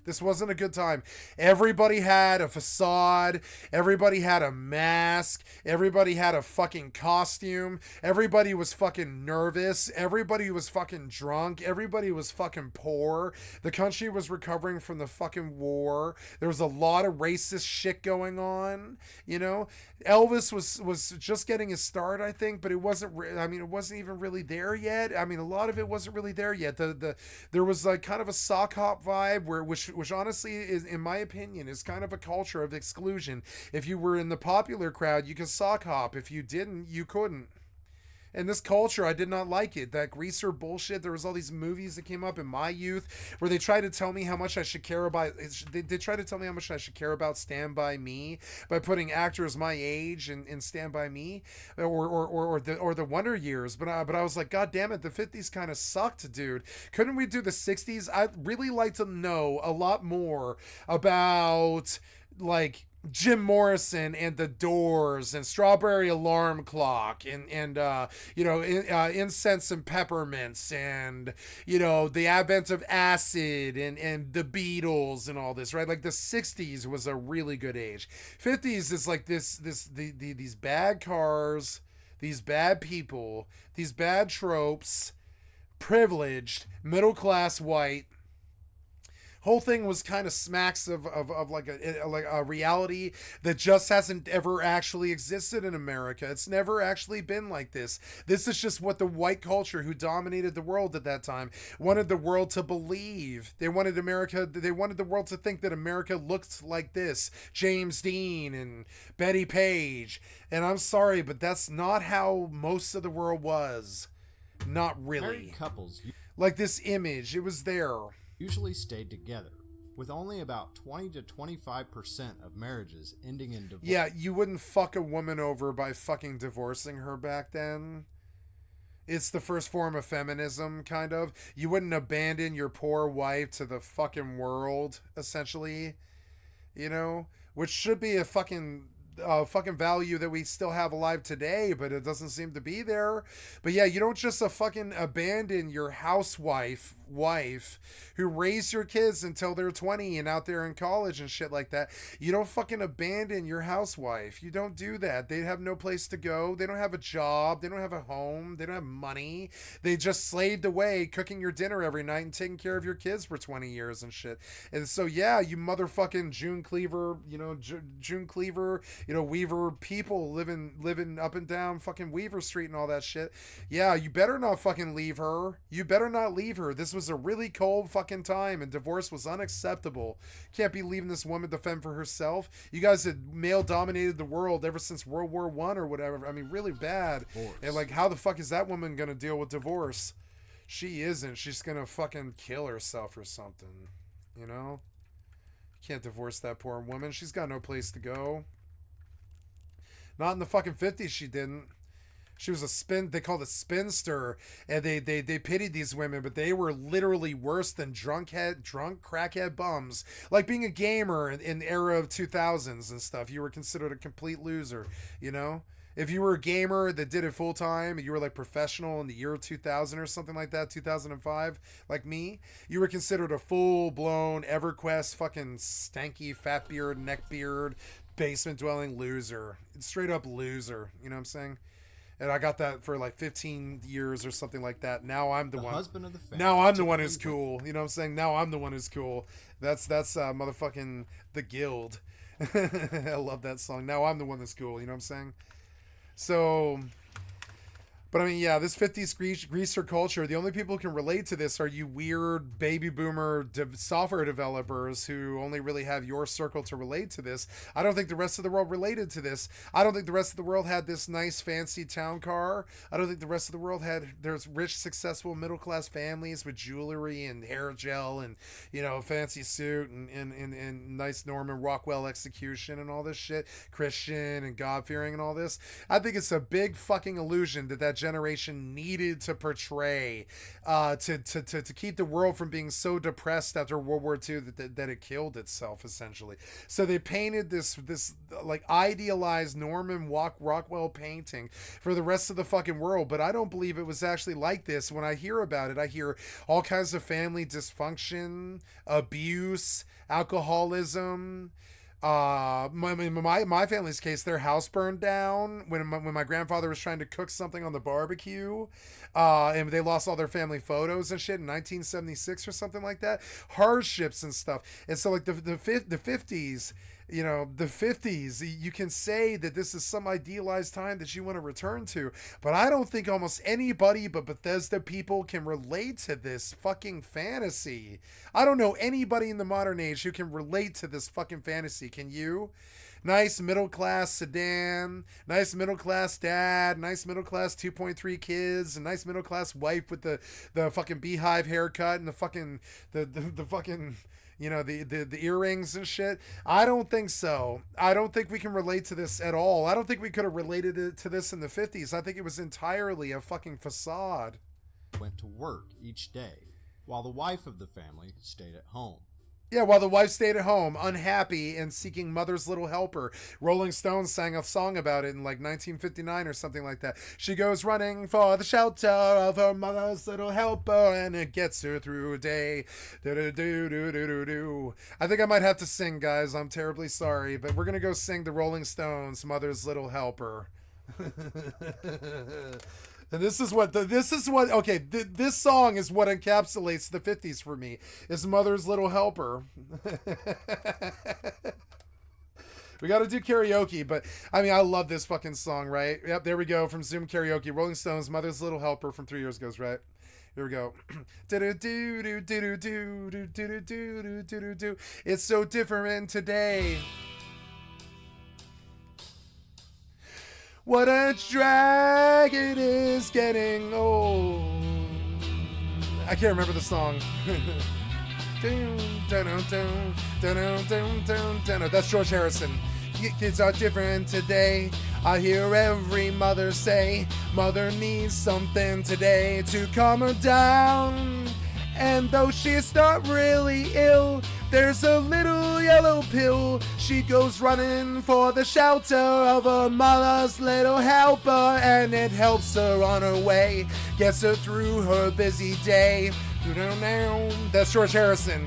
This wasn't a good time. Everybody had a facade. Everybody had a mask. Everybody had a fucking costume. Everybody was fucking nervous. Everybody was fucking drunk. Everybody was fucking poor. The country was recovering from the fucking war. There was a lot of racist shit going on. Elvis was just getting his start, I think, but it wasn't. It wasn't even really there yet. A lot of it wasn't really there yet. There was like kind of a sock hop vibe which which honestly is, in my opinion, is kind of a culture of exclusion. If you were in the popular crowd, you could sock hop. If you didn't, you couldn't. And this culture, I did not like it. That greaser bullshit. There was all these movies that came up in my youth where they tried to tell me how much I should care about. They tried to tell me how much I should care about Stand By Me by putting actors my age in Stand By Me, or the Wonder Years. But I was like, God damn it, the 50s kind of sucked, dude. Couldn't we do the 60s? I'd really like to know a lot more about like Jim Morrison and the Doors and Strawberry Alarm Clock and Incense and Peppermints and the advent of acid and the Beatles and all this, right? Like the 60s was a really good age. 50s is like these bad cars, these bad people, these bad tropes, privileged, middle class white. Whole thing was kind of smacks of like a reality that just hasn't ever actually existed in America. It's never actually been like this. This is just what the white culture who dominated the world at that time wanted the world to believe. They wanted the world to think that America looked like this. James Dean and Betty Page. And I'm sorry, but that's not how most of the world was. Not really. Married couples Like this image, it was there. usually stayed together, with only about 20 to 25% of marriages ending in divorce. Yeah, you wouldn't fuck a woman over by fucking divorcing her back then. It's the first form of feminism, kind of. You wouldn't abandon your poor wife to the fucking world, essentially. Which should be a fucking value that we still have alive today, but it doesn't seem to be there. But yeah, you don't just fucking abandon your housewife who raised your kids until they're 20 and out there in college and shit like that. You don't fucking abandon your housewife. You don't do that. They have no place to go. They don't have a job. They don't have a home. They don't have money. They just slaved away cooking your dinner every night and taking care of your kids for 20 years and shit. And so yeah, you motherfucking June Cleaver, Weaver people living up and down fucking Weaver Street and all that shit. Yeah, you better not fucking leave her. You better not leave her. This was a really cold fucking time and divorce was unacceptable. Can't be leaving this woman to fend for herself. You guys had male dominated the world ever since World War I or whatever. I mean, really bad. Divorce. And like, how the fuck is that woman gonna deal with divorce? She isn't. She's gonna fucking kill herself or something. You can't divorce that poor woman. She's got no place to go. Not in the fucking 50s, she didn't. She was they called it spinster, and they pitied these women, but they were literally worse than drunk crackhead bums. Like being a gamer in the era of 2000s and stuff, you were considered a complete loser, If you were a gamer that did it full time, and you were like professional in the year 2000 or something like that, 2005, like me, you were considered a full-blown EverQuest fucking stanky fat beard, neck beard, basement dwelling loser. Straight up loser, you know what I'm saying? And I got that for like 15 years or something like that. Now I'm the one. Husband of the family. Now I'm the one who's cool. You know what I'm saying? Now I'm the one who's cool. That's motherfucking The Guild. I love that song. Now I'm the one that's cool. You know what I'm saying? So, but I mean, yeah, this 50s greaser culture, the only people who can relate to this are you weird baby boomer software developers who only really have your circle to relate to this. I don't think the rest of the world related to this. I don't think the rest of the world had this nice fancy town car. I don't think the rest of the world there's rich, successful middle class families with jewelry and hair gel and, fancy suit and nice Norman Rockwell execution and all this shit, Christian and God-fearing and all this. I think it's a big fucking illusion that generation needed to portray to keep the world from being so depressed after World War II that it killed itself, essentially. So they painted this like idealized Norman Rockwell painting for the rest of the fucking world, but I don't believe it was actually like this. When I hear about it, I hear all kinds of family dysfunction, abuse, alcoholism. My family's case, their house burned down when my grandfather was trying to cook something on the barbecue, and they lost all their family photos and shit in 1976 or something like that. Hardships and stuff. And so like the 50s, you know, the 50s. You can say that this is some idealized time that you want to return to, but I don't think almost anybody but Bethesda people can relate to this fucking fantasy. I don't know anybody in the modern age who can relate to this fucking fantasy. Can you? Nice middle class sedan, nice middle class dad, nice middle class 2.3 kids, a nice middle class wife with the fucking beehive haircut and the fucking the fucking, you know, the earrings and shit. I don't think so. I don't think we can relate to this at all. I don't think we could have related it to this in the 50s. I think it was entirely a fucking facade. Went to work each day, while the wife of the family stayed at home. Yeah, while the wife stayed at home, unhappy and seeking mother's little helper. Rolling Stones sang a song about it in like 1959 or something like that. She goes running for the shelter of her mother's little helper, and it gets her through a day. Do-do-do-do-do-do-do. I think I might have to sing, guys. I'm terribly sorry, but we're going to go sing the Rolling Stones, Mother's Little Helper. And this is what this song is what encapsulates the 50s for me, is Mother's Little Helper. We got to do karaoke, but I mean, I love this fucking song, right? Yep, there we go, from Zoom Karaoke. Rolling Stones, Mother's Little Helper from 3 years ago, right? Here we go. It's so different today. What a drag it is getting old. I can't remember the song. That's George Harrison. Kids are different today. I hear every mother say, mother needs something today to calm her down. And though she's not really ill, there's a little yellow pill. She goes running for the shelter of her mother's little helper, and it helps her on her way, gets her through her busy day. That's George Harrison.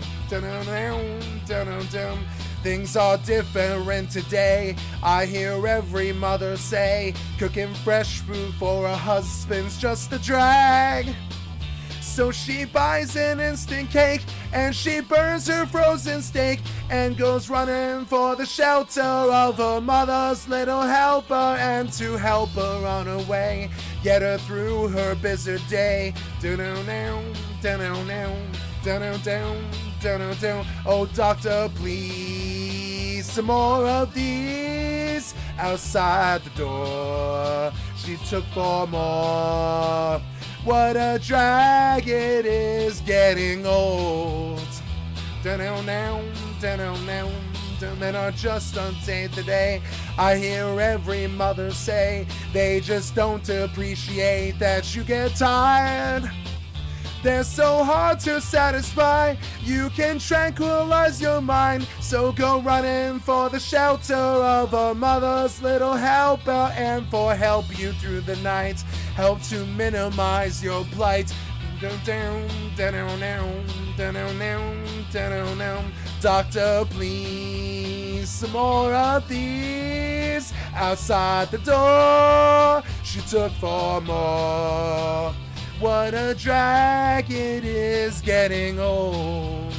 Things are different today. I hear every mother say, cooking fresh food for her husband's just a drag. So she buys an instant cake, and she burns her frozen steak, and goes running for the shelter of her mother's little helper, and to help her on her way, get her through her busy day. Oh, doctor, please, some more of these outside the door. She took 4 more. What a drag it is getting old. Men are just unsafe today. I hear every mother say they just don't appreciate that you get tired. They're so hard to satisfy. You can tranquilize your mind. So go running for the shelter of a mother's little helper, and for help you through the night, help to minimize your plight. Doctor, please, some more of these outside the door. She took 4 more. What a drag it is getting old.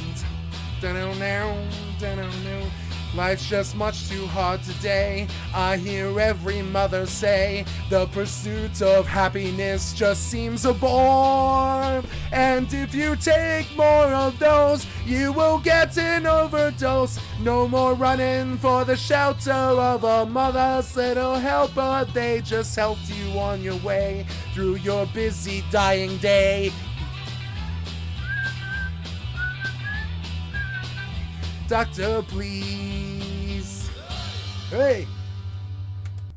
Life's just much too hard today. I hear every mother say the pursuit of happiness just seems a bore. And if you take more of those, you will get an overdose. No more running for the shelter of a mother's little helper. They just helped you on your way through your busy dying day. Doctor, please. Hey.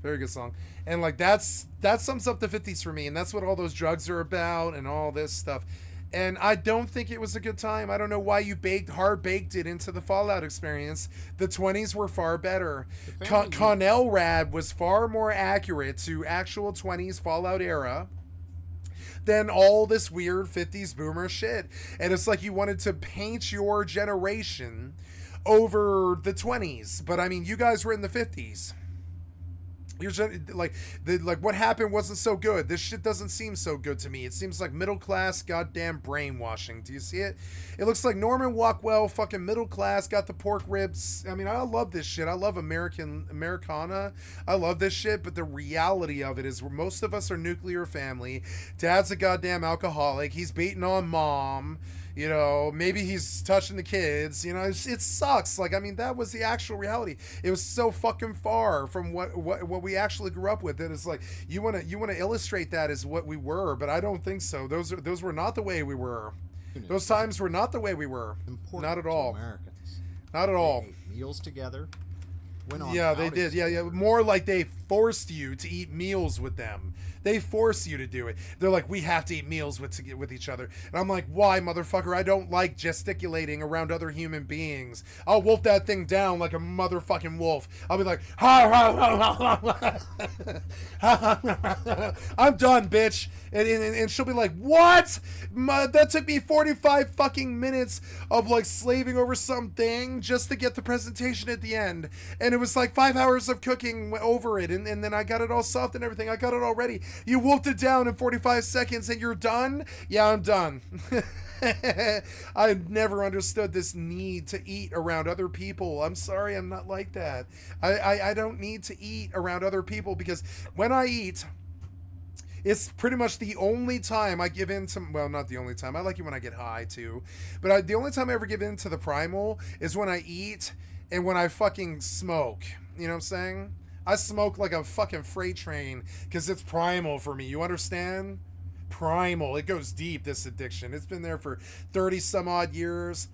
Very good song. And like that sums up the 50s for me, and that's what all those drugs are about and all this stuff. And I don't think it was a good time. I don't know why you hard baked it into the Fallout experience. The 20s were far better. Connell Rad was far more accurate to actual 20s Fallout era than all this weird 50s boomer shit. And it's like you wanted to paint your generation over the 20s. But I mean, you guys were in the 50s. like what happened wasn't so good. This shit doesn't seem so good to me. It seems like middle class goddamn brainwashing. Do you see it? It looks like Norman Rockwell, fucking middle class, got the pork ribs. I mean, I love this shit. I love Americana. I love this shit, but the reality of it is where most of us are nuclear family. Dad's a goddamn alcoholic. He's beating on mom. You know, maybe he's touching the kids. You know, it sucks. Like, I mean, that was the actual reality. It was so fucking far from what we actually grew up with. That it's like you want to illustrate that as what we were, but I don't think so. Those were not the way we were. Those times were not the way we were. Important not at all. To Americans. Not at all. They ate meals together. Went on Yeah, they outings did. Yeah. More like they forced you to eat meals with them. They force you to do it. They're like, we have to eat meals with each other. And I'm like, why, motherfucker? I don't like gesticulating around other human beings. I'll wolf that thing down like a motherfucking wolf. I'll be like, ha, ha, ha, ha, ha. I'm done, bitch. And she'll be like, what? That took me 45 fucking minutes of like slaving over something just to get the presentation at the end. And it was like 5 hours of cooking over it. And then I got it all soft and everything. I got it all ready. You wolfed it down in 45 seconds and you're done? Yeah, I'm done. I've never understood this need to eat around other people. I'm sorry, I'm not like that. I don't need to eat around other people because when I eat, it's pretty much the only time I give in to, well, not the only time. I like it when I get high too. But the only time I ever give in to the primal is when I eat and when I fucking smoke. You know what I'm saying? I smoke like a fucking freight train because it's primal for me. You understand? Primal. It goes deep, this addiction. It's been there for 30 some odd years.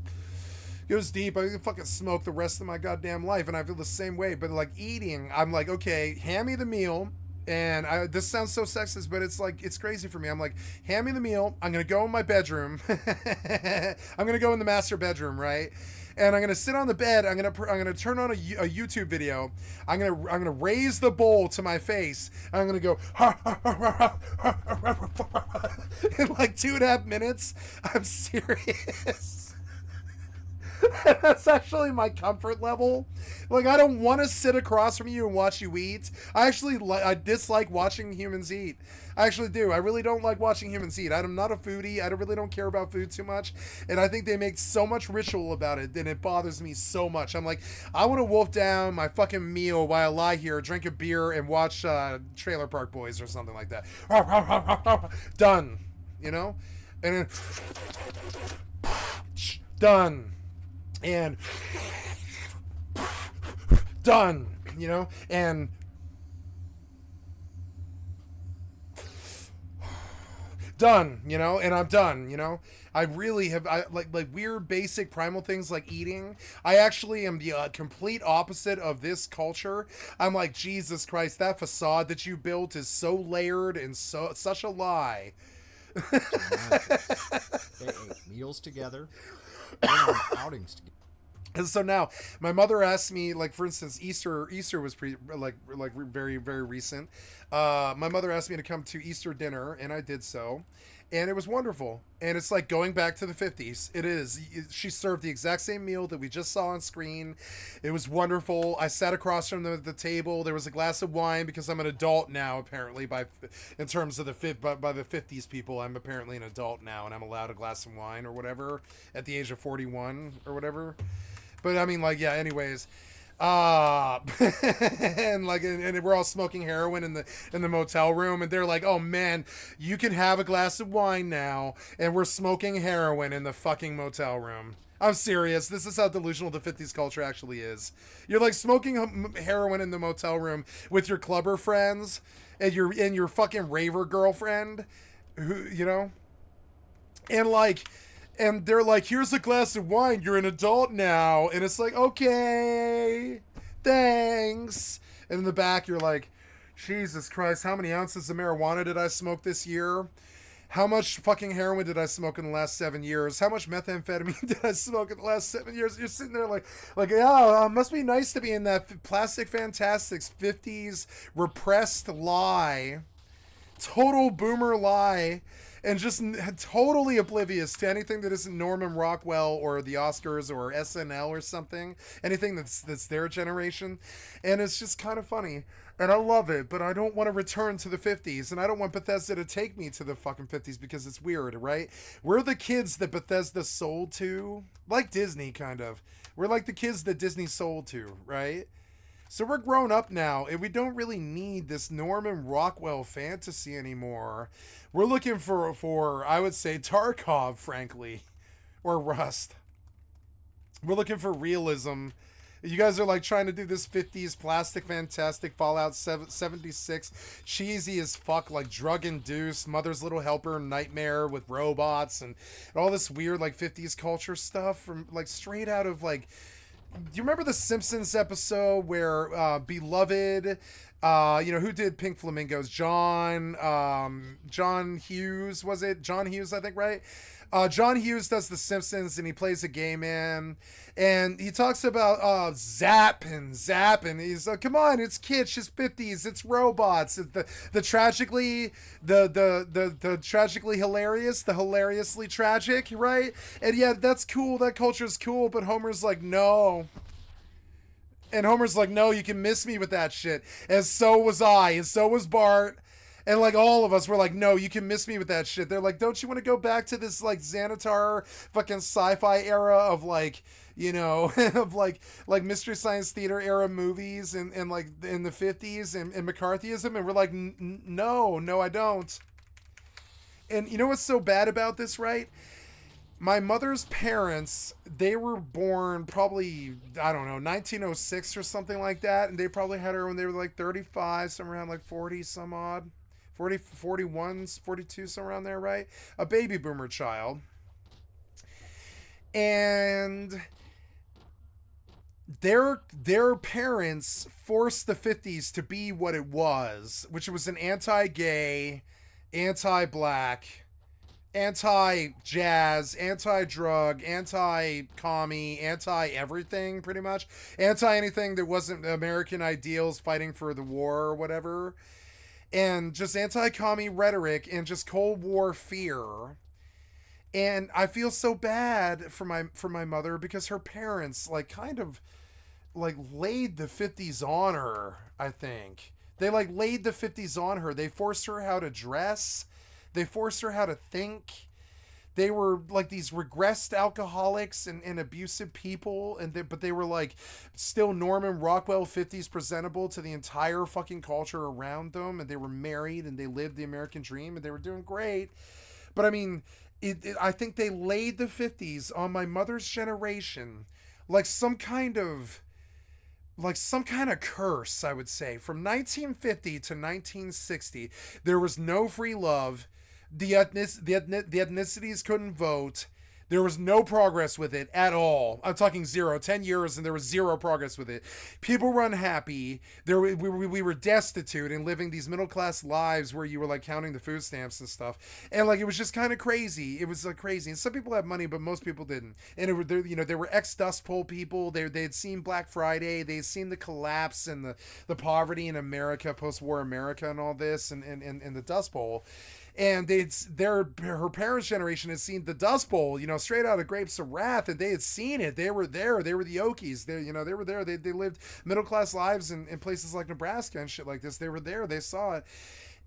It goes deep. I can fucking smoke the rest of my goddamn life, and I feel the same way. But like eating, I'm like, okay, hand me the meal. And this sounds so sexist, but it's like, it's crazy for me. I'm like, hand me the meal. I'm going to go in my bedroom. I'm going to go in the master bedroom, right? And I'm gonna sit on the bed. I'm gonna turn on a YouTube video. I'm gonna raise the bowl to my face. And I'm gonna go in like 2.5 minutes. I'm serious. That's actually my comfort level. Like, I don't want to sit across from you and watch you eat. I dislike watching humans eat. I actually do. I really don't like watching humans eat. I'm not a foodie. I really don't care about food too much. And I think they make so much ritual about it, and it bothers me so much. I'm like, I want to wolf down my fucking meal while I lie here, drink a beer, and watch Trailer Park Boys or something like that. Done. You know? And then done. And done, you know, and done, you know, and I'm done, you know. I really have, like weird basic primal things like eating. I actually am the complete opposite of this culture. I'm like, Jesus Christ, that facade that you built is so layered and such a lie. They ate meals together, went on outings together. And so now my mother asked me, like, for instance, Easter was very, very recent. My mother asked me to come to Easter dinner, and I did so. And it was wonderful. And it's like going back to the 50s. It is. She served the exact same meal that we just saw on screen. It was wonderful. I sat across from the table. There was a glass of wine because I'm an adult now, apparently, in terms of by the 50s people. I'm apparently an adult now, and I'm allowed a glass of wine or whatever at the age of 41 or whatever. But I mean, like, yeah, anyways. And like, and we're all smoking heroin in the motel room, and they're like, oh man, you can have a glass of wine now, and we're smoking heroin in the fucking motel room. I'm serious. This is how delusional the 50s culture actually is. You're like smoking heroin in the motel room with your clubber friends and your fucking raver girlfriend, who, you know, and they're like, here's a glass of wine. You're an adult now. And it's like, okay, thanks. And in the back, you're like, Jesus Christ, how many ounces of marijuana did I smoke this year? How much fucking heroin did I smoke in the last 7 years? How much methamphetamine did I smoke in the last 7 years? You're sitting there like, yeah, must be nice to be in that Plastic Fantastics 50s repressed lie. Total boomer lie. and just totally oblivious to anything that isn't Norman Rockwell or the Oscars or SNL or something, anything that's their generation. And it's just kind of funny. And I love it, but I don't want to return to the 50s, and I don't want Bethesda to take me to the fucking 50s because it's weird, right? We're the kids that Bethesda sold to, like Disney, kind of. We're like the kids that Disney sold to, right? So we're grown up now, and we don't really need this Norman Rockwell fantasy anymore. We're looking for I would say, Tarkov, frankly, or Rust. We're looking for realism. You guys are like trying to do this 50s plastic fantastic Fallout 76 cheesy as fuck, like drug induced Mother's Little Helper nightmare with robots and all this weird like 50s culture stuff from like straight out of like, do you remember the Simpsons episode where Beloved, who did Pink Flamingos? John Hughes, was it? John Hughes, I think, right? John Hughes does The Simpsons, and he plays a gay man, and he talks about Zap. He's like, come on, it's kitsch, it's 50s, it's robots, it's the tragically hilarious, the hilariously tragic, right? And yeah, that's cool, that culture's cool, but Homer's like, no. And Homer's like, no, you can miss me with that shit. And so was I, and so was Bart. And like all of us were like, no, you can miss me with that shit. They're like, don't you want to go back to this like Xanatar fucking sci-fi era of like, of like Mystery Science Theater era movies and like in the 50s and McCarthyism? And we're like, no, I don't. And you know what's so bad about this, right? My mother's parents, they were born probably, I don't know, 1906 or something like that. And they probably had her when they were like 35, somewhere around like 40 some odd. 40, 41, 42, somewhere around there, right? A baby boomer child. And their parents forced the 50s to be what it was, which was an anti-gay, anti-black, anti-jazz, anti-drug, anti-commie, anti-everything, pretty much. Anti-anything that wasn't American ideals fighting for the war or whatever. And just anti-commie rhetoric and just Cold War fear. And I feel so bad for my mother because her parents like kind of like laid the 50s on her, I think. They like laid the 50s on her. They forced her how to dress. They forced her how to think. They were like these regressed alcoholics and abusive people, but they were like still Norman Rockwell 50s presentable to the entire fucking culture around them, and they were married and they lived the American dream and they were doing great. But I mean, I think they laid the 50s on my mother's generation like some kind of curse, I would say. From 1950 to 1960, there was no free love. The ethnicities couldn't vote. There was no progress with it at all. I'm talking 10 years, and there was zero progress with it. People were unhappy. We were destitute and living these middle-class lives where you were like counting the food stamps and stuff. And like, it was just kind of crazy. It was like crazy. And some people had money, but most people didn't. And there were ex-Dust Bowl people. They had seen Black Friday. They had seen the collapse and the poverty in America, post-war America and all this and the Dust Bowl. And her parents' generation had seen the Dust Bowl, straight out of Grapes of Wrath, and they had seen it. They were there. They were the Okies. They were there. They lived middle class lives in places like Nebraska and shit like this. They were there. They saw it,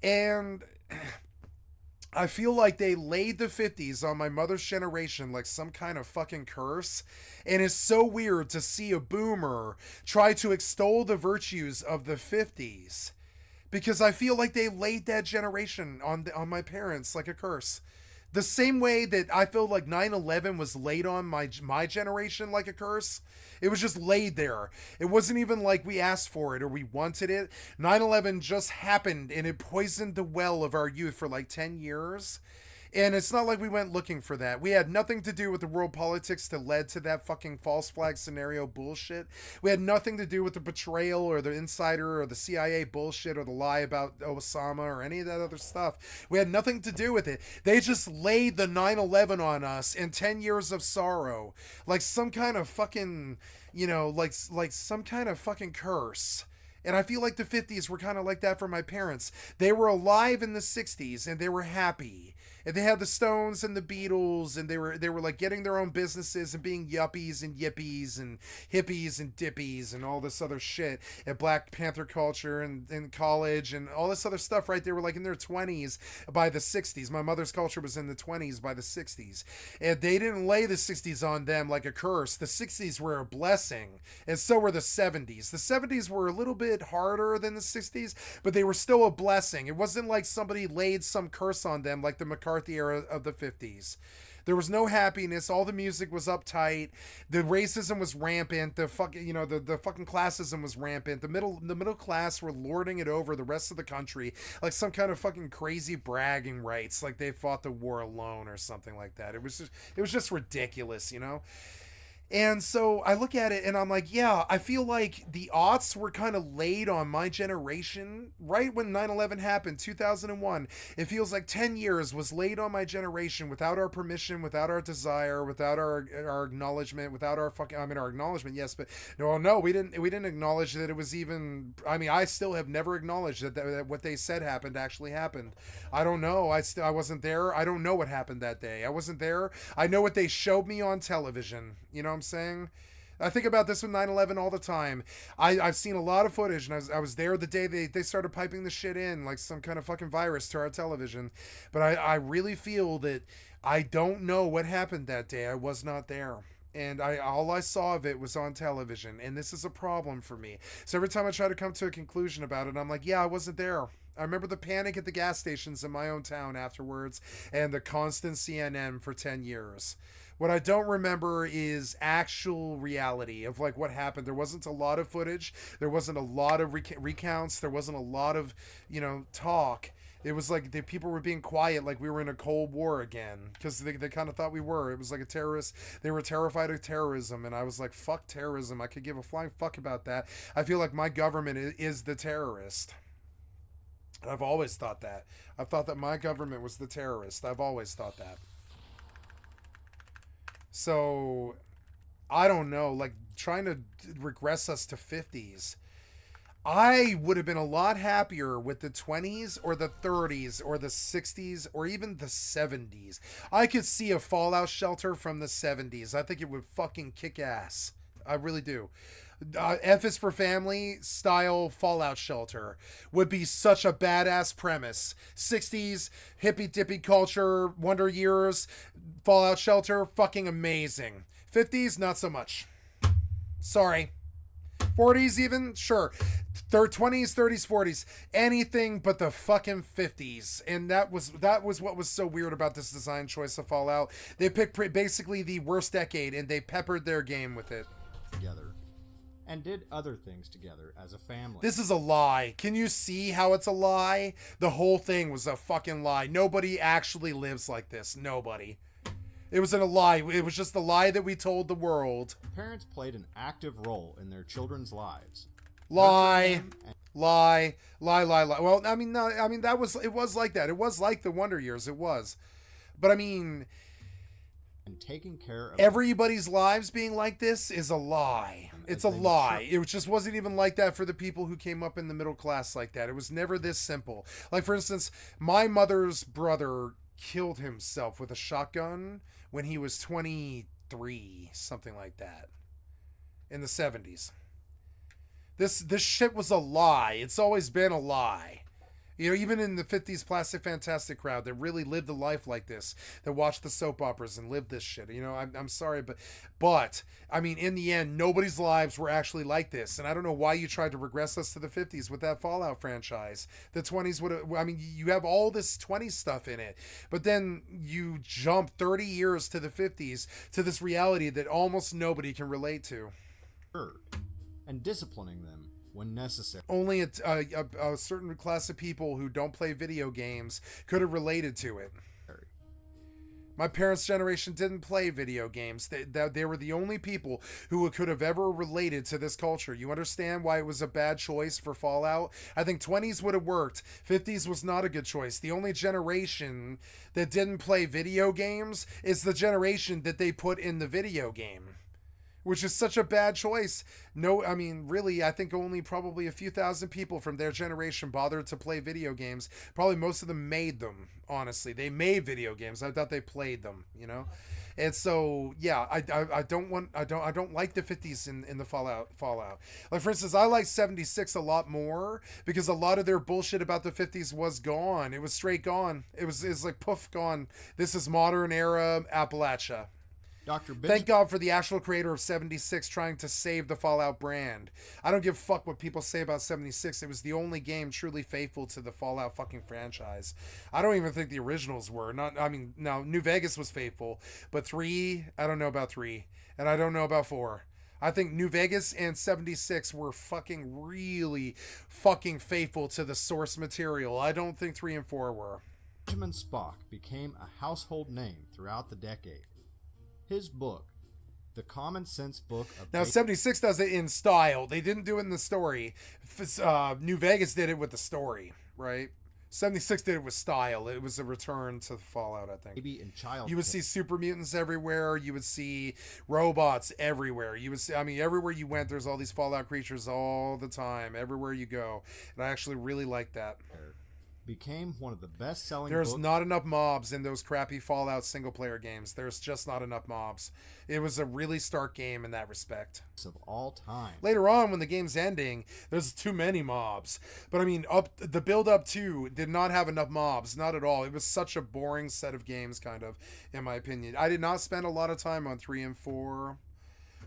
and I feel like they laid the 50s on my mother's generation like some kind of fucking curse. And it's so weird to see a boomer try to extol the virtues of the 50s. Because I feel like they laid that generation on my parents like a curse. The same way that I feel like 9/11 was laid on my generation like a curse. It was just laid there. It wasn't even like we asked for it or we wanted it. 9/11 just happened and it poisoned the well of our youth for like 10 years. And it's not like we went looking for that. We had nothing to do with the world politics that led to that fucking false flag scenario bullshit. We had nothing to do with the betrayal or the insider or the CIA bullshit or the lie about Osama or any of that other stuff. We had nothing to do with it. They just laid the 9/11 on us and 10 years of sorrow. Like some kind of fucking, like some kind of fucking curse. And I feel like the 50s were kind of like that for my parents. They were alive in the 60s and they were happy. And they had the Stones and the Beatles, and they were like getting their own businesses and being yuppies and yippies and hippies and dippies and all this other shit, and Black Panther culture and in college and all this other stuff, right? They were like in their 20s by the 60s. My mother's culture was in the 20s by the 60s. And they didn't lay the 60s on them like a curse. The 60s were a blessing, and so were the 70s. The 70s were a little bit harder than the 60s, but they were still a blessing. It wasn't like somebody laid some curse on them like the McCarthy era of the 50s. There was no happiness. All the music was uptight. The racism was rampant. The fucking, the fucking classism was rampant. The middle class were lording it over the rest of the country like some kind of fucking crazy bragging rights, like they fought the war alone or something like that. It was just ridiculous, you know? And so I look at it and I'm like, yeah, I feel like the aughts were kind of laid on my generation right when 9/11 happened, 2001. It feels like 10 years was laid on my generation without our permission, without our desire, without our acknowledgement, without our fucking, I mean, our acknowledgement, yes, but no, we didn't acknowledge that it was even, I mean, I still have never acknowledged that what they said happened actually happened. I don't know. I wasn't there. I don't know what happened that day. I wasn't there. I know what they showed me on television. You know what I'm saying? I think about this with 9/11 all the time. I've seen a lot of footage, and I was there the day they started piping the shit in like some kind of fucking virus to our television. But I really feel that I don't know what happened that day. I was not there. And all I saw of it was on television, and this is a problem for me. So every time I try to come to a conclusion about it, I'm like, yeah, I wasn't there. I remember the panic at the gas stations in my own town afterwards, and the constant CNN for 10 years. What I don't remember is actual reality of like what happened. There wasn't a lot of footage. There wasn't a lot of recounts. There wasn't a lot of, talk. It was like the people were being quiet, like we were in a Cold War again, because they kind of thought we were. It was like a terrorist. They were terrified of terrorism, and I was like, fuck terrorism. I could give a flying fuck about that. I feel like my government is the terrorist. I've always thought that. I've thought that my government was the terrorist. I've always thought that. So, I don't know, like trying to regress us to 50s. I would have been a lot happier with the 20s or the 30s or the 60s or even the 70s. I could see a fallout shelter from the 70s. I think it would fucking kick ass. I really do. F is for Family style fallout shelter would be such a badass premise. 60s hippie dippy culture, Wonder Years, fallout shelter, fucking amazing. 50s, not so much. Sorry. 40s even, sure. 20s, 30s, 40s, anything but the fucking 50s. And that was what was so weird about this design choice of Fallout. They picked basically the worst decade and they peppered their game with it. Together, and did other things together as a family. This is a lie. Can you see how it's a lie? The whole thing was a fucking lie. Nobody actually lives like this. Nobody. It wasn't a lie. It was just a lie that we told the world. Parents played an active role in their children's lives. Lie. Lie. Well, I mean, no, I mean, it was like that. It was like the Wonder Years. It was. But I mean, and taking care of everybody's lives being like this is a lie. It's a lie. It just wasn't even like that for the people who came up in the middle class like that. It was never this simple. Like, for instance, my mother's brother killed himself with a shotgun when he was 23, something like that, in the 70s. This shit was a lie. It's always been a lie. You know, even in the 50s Plastic Fantastic crowd that really lived a life like this, that watched the soap operas and lived this shit. You know, I'm sorry, but I mean, in the end, nobody's lives were actually like this. And I don't know why you tried to regress us to the 50s with that Fallout franchise. The 20s would have, I mean, you have all this 20s stuff in it, but then you jump 30 years to the 50s to this reality that almost nobody can relate to. And disciplining them when necessary. Only a certain class of people who don't play video games could have related to it. My parents' generation didn't play video games. They were the only people who could have ever related to this culture. You understand why it was a bad choice for Fallout? I think 20s would have worked. 50s was not a good choice. The only generation that didn't play video games is the generation that they put in the video game. which is such a bad choice. No, I mean, really, I think only probably a few thousand people from their generation bothered to play video games. Probably most of them made them, honestly. They made video games. I thought they played them, you know? And so, yeah, I don't like the 50s in the Fallout. Like, for instance, I like 76 a lot more because a lot of their bullshit about the 50s was gone. It was straight gone. It was like poof, gone. This is modern era Appalachia. Dr. Thank God for the actual creator of 76 trying to save the Fallout brand. I don't give a fuck what people say about 76. It was the only game truly faithful to the Fallout fucking franchise. I don't even think the originals were. No, New Vegas was faithful, but 3, I don't know about 3, and I don't know about 4. I think New Vegas and 76 were fucking really fucking faithful to the source material. I don't think 3 and 4 were. Benjamin Spock became a household name throughout the decade. His book, The Common Sense Book of... Now, 76 does it in style. They didn't do it in the story. New Vegas did it with the story, right? 76 did it with style. It was a return to Fallout, I think. Baby and child. You would see super mutants everywhere. You would see robots everywhere. You would see, I mean, everywhere you went, there's all these Fallout creatures all the time, everywhere you go. And I actually really like that. Became one of the best-selling There's books. not enough mobs in those crappy Fallout single-player games. There's just not enough mobs. It was a really stark game in that respect. Of all time. Later on, when the game's ending, there's too many mobs. But I mean, the build-up to did not have enough mobs. Not at all. It was such a boring set of games, kind of, in my opinion. I did not spend a lot of time on 3 and 4.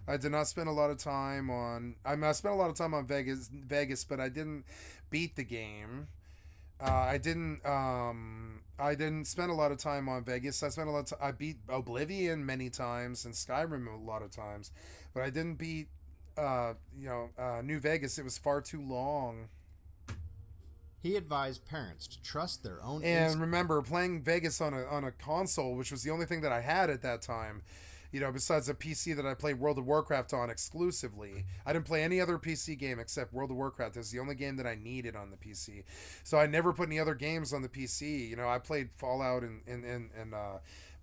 I did not spend a lot of time on... I spent a lot of time on Vegas, but I didn't beat the game. I didn't spend a lot of time on Vegas. I beat Oblivion many times and Skyrim a lot of times, but I didn't beat New Vegas. It was far too long. He advised parents to trust their own And remember, playing Vegas on a console, which was the only thing that I had at that time, you know, besides a PC that I played World of Warcraft on exclusively. I didn't play any other PC game except World of Warcraft. It was the only game that I needed on the PC. So I never put any other games on the PC. You know, I played Fallout and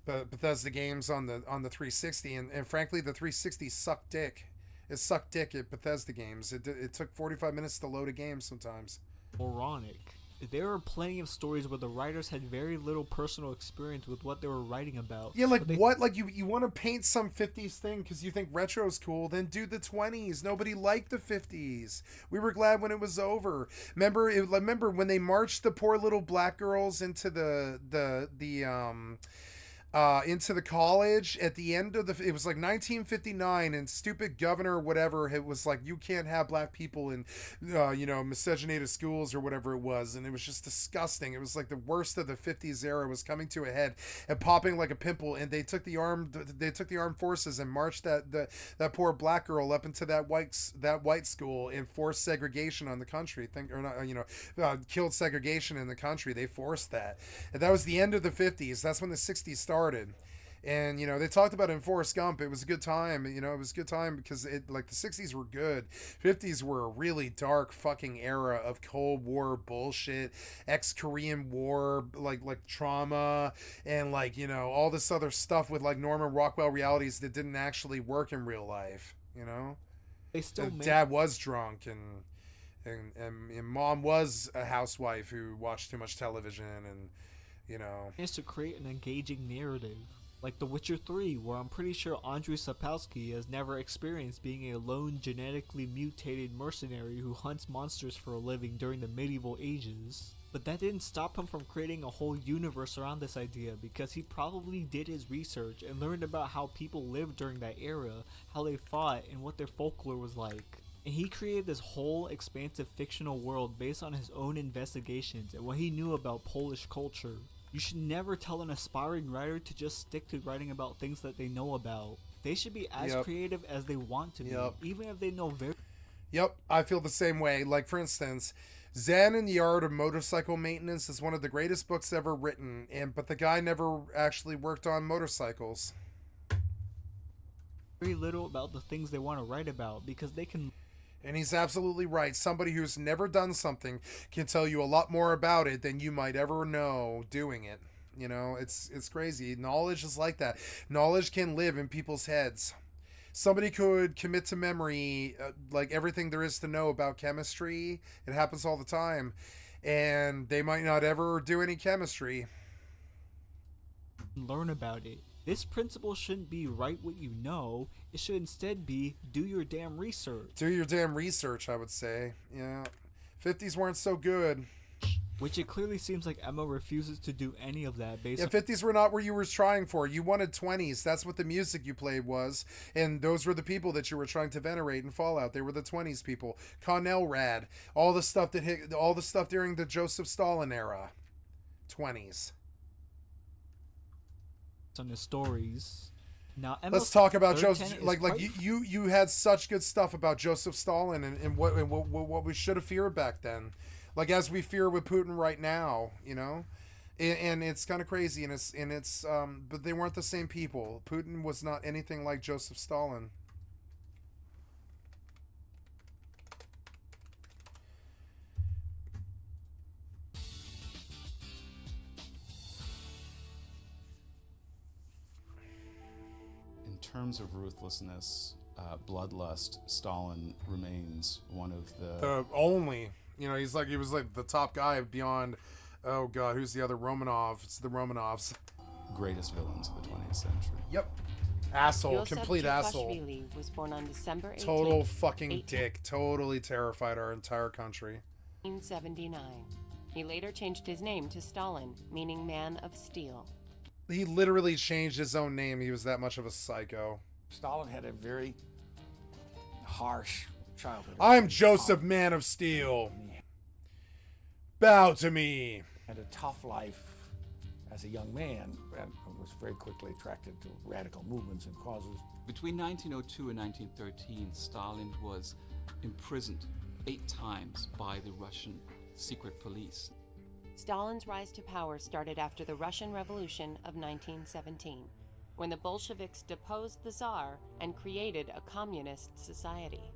Bethesda games on the 360, and frankly, the 360 sucked dick. It sucked dick at Bethesda games. It took 45 minutes to load a game sometimes. Moronic. There are plenty of stories where the writers had very little personal experience with what they were writing about. Yeah, like what? Like you want to paint some 50s thing because you think retro's cool, then do the 20s. Nobody liked the 50s. We were glad when it was over. Remember when they marched the poor little black girls into into the college at the end of it was like 1959, and stupid governor or whatever, it was like, you can't have black people in miscegenated schools or whatever it was, and it was just disgusting. It was like the worst of the 50s era was coming to a head and popping like a pimple, and they took the armed forces and marched that poor black girl up into that white school and forced segregation on the country. Killed segregation in the country. They forced that, and that was the end of the 50s. That's when the 60s started. And they talked about it in Forrest Gump. It was a good time. It was a good time because the 60s were good. 50s were a really dark fucking era of Cold War bullshit, ex-Korean War like trauma, and all this other stuff with Norman Rockwell realities that didn't actually work in real life. They still dad was drunk, and mom was a housewife who watched too much television, and is to create an engaging narrative, like The Witcher 3, where I'm pretty sure Andrzej Sapkowski has never experienced being a lone genetically mutated mercenary who hunts monsters for a living during the medieval ages. But that didn't stop him from creating a whole universe around this idea, because he probably did his research and learned about how people lived during that era, how they fought, and what their folklore was like. And he created this whole expansive fictional world based on his own investigations and what he knew about Polish culture. You should never tell an aspiring writer to just stick to writing about things that they know about. They should be as creative as they want to be, even if they know very... Yep, I feel the same way. Like, for instance, Zen and the Art of Motorcycle Maintenance is one of the greatest books ever written, but the guy never actually worked on motorcycles. Very little about the things they want to write about, because they can... And he's absolutely right. Somebody who's never done something can tell you a lot more about it than you might ever know doing it. It's crazy. Knowledge is like that. Knowledge can live in people's heads. somebody could commit to memory like everything there is to know about chemistry. It happens all the time, and they might not ever do any chemistry. Learn about it. This principle shouldn't be write what you know. It should instead be do your damn research. Do your damn research, I would say. Yeah. 50s weren't so good. Which it clearly seems like Emma refuses to do any of that based Yeah, 50s were not what you were trying for. You wanted 20s. That's what the music you played was. And those were the people that you were trying to venerate in Fallout. They were the 20s people. Connell Rad. All the stuff that hit, all the stuff during the Joseph Stalin era. 20s. on the stories. Now, let's talk about Joseph. Like you had such good stuff about Joseph Stalin and what we should have feared back then, like as we fear with Putin right now, you know, and it's kind of crazy, and it's but they weren't the same people. Putin was not anything like Joseph Stalin. In terms of ruthlessness, bloodlust, Stalin remains one of the only, you know, he was like the top guy beyond, oh god, who's the other Romanov? It's the Romanovs. Greatest villains of the 20th century. Yep. Asshole, Yosef complete asshole. Jukashvili was born on December 18th, Total fucking dick. Totally terrified our entire country. 1979. He later changed his name to Stalin, meaning man of steel. He literally changed his own name. He was that much of a psycho. Stalin had a very harsh childhood. I'm Joseph, man of steel. Bow to me. Had a tough life as a young man and was very quickly attracted to radical movements and causes. Between 1902 and 1913, Stalin was imprisoned 8 times by the Russian secret police. Stalin's rise to power started after the Russian Revolution of 1917, when the Bolsheviks deposed the Tsar and created a communist society.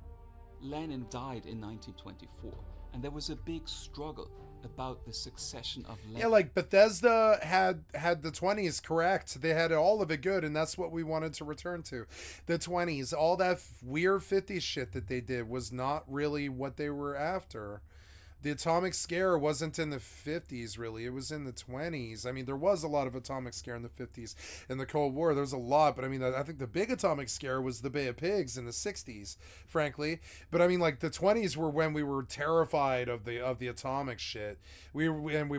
Lenin died in 1924, and there was a big struggle about the succession of Lenin. Yeah, like Bethesda had the 20s correct. They had all of it good, and that's what we wanted to return to. The 20s, all that weird 50s shit that they did was not really what they were after. The atomic scare wasn't in the 50s, really. It was in the 20s. I mean, there was a lot of atomic scare in the 50s. In the Cold War, there was a lot. But, I mean, I think the big atomic scare was the Bay of Pigs in the 60s, frankly. But, I mean, like, the 20s were when we were terrified of the atomic shit. We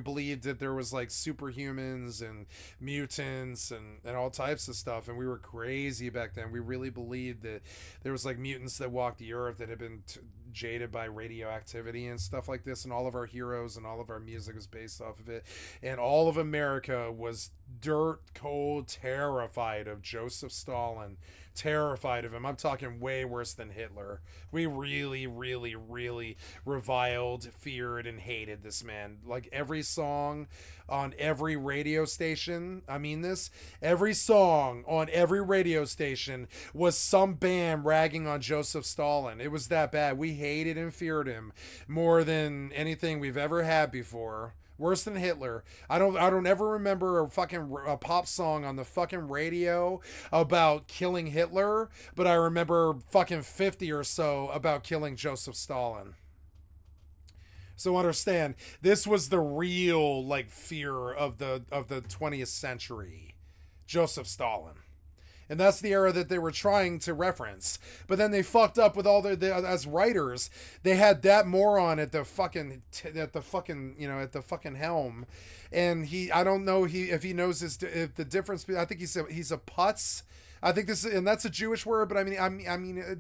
believed that there was, like, superhumans and mutants and all types of stuff. And we were crazy back then. We really believed that there was, like, mutants that walked the earth that had been jaded by radioactivity and stuff like this, and all of our heroes and all of our music was based off of it, and all of America was dirt cold terrified of Joseph Stalin, terrified of him. I'm talking way worse than Hitler. We really, really, really reviled, feared, and hated this man. Like every song on every radio station, I mean this, every song on every radio station was some band ragging on Joseph Stalin. It was that bad. We hated and feared him more than anything we've ever had before. Worse than Hitler. I don't ever remember a pop song on the fucking radio about killing Hitler, but I remember fucking 50 or so about killing Joseph Stalin. So understand, this was the real like fear of the 20th century. Joseph Stalin. And that's the era that they were trying to reference. But then they fucked up with all as writers. They had that moron at the fucking helm. And I don't know if he knows if the difference. I think he's a putz. I think and that's a Jewish word, but I mean,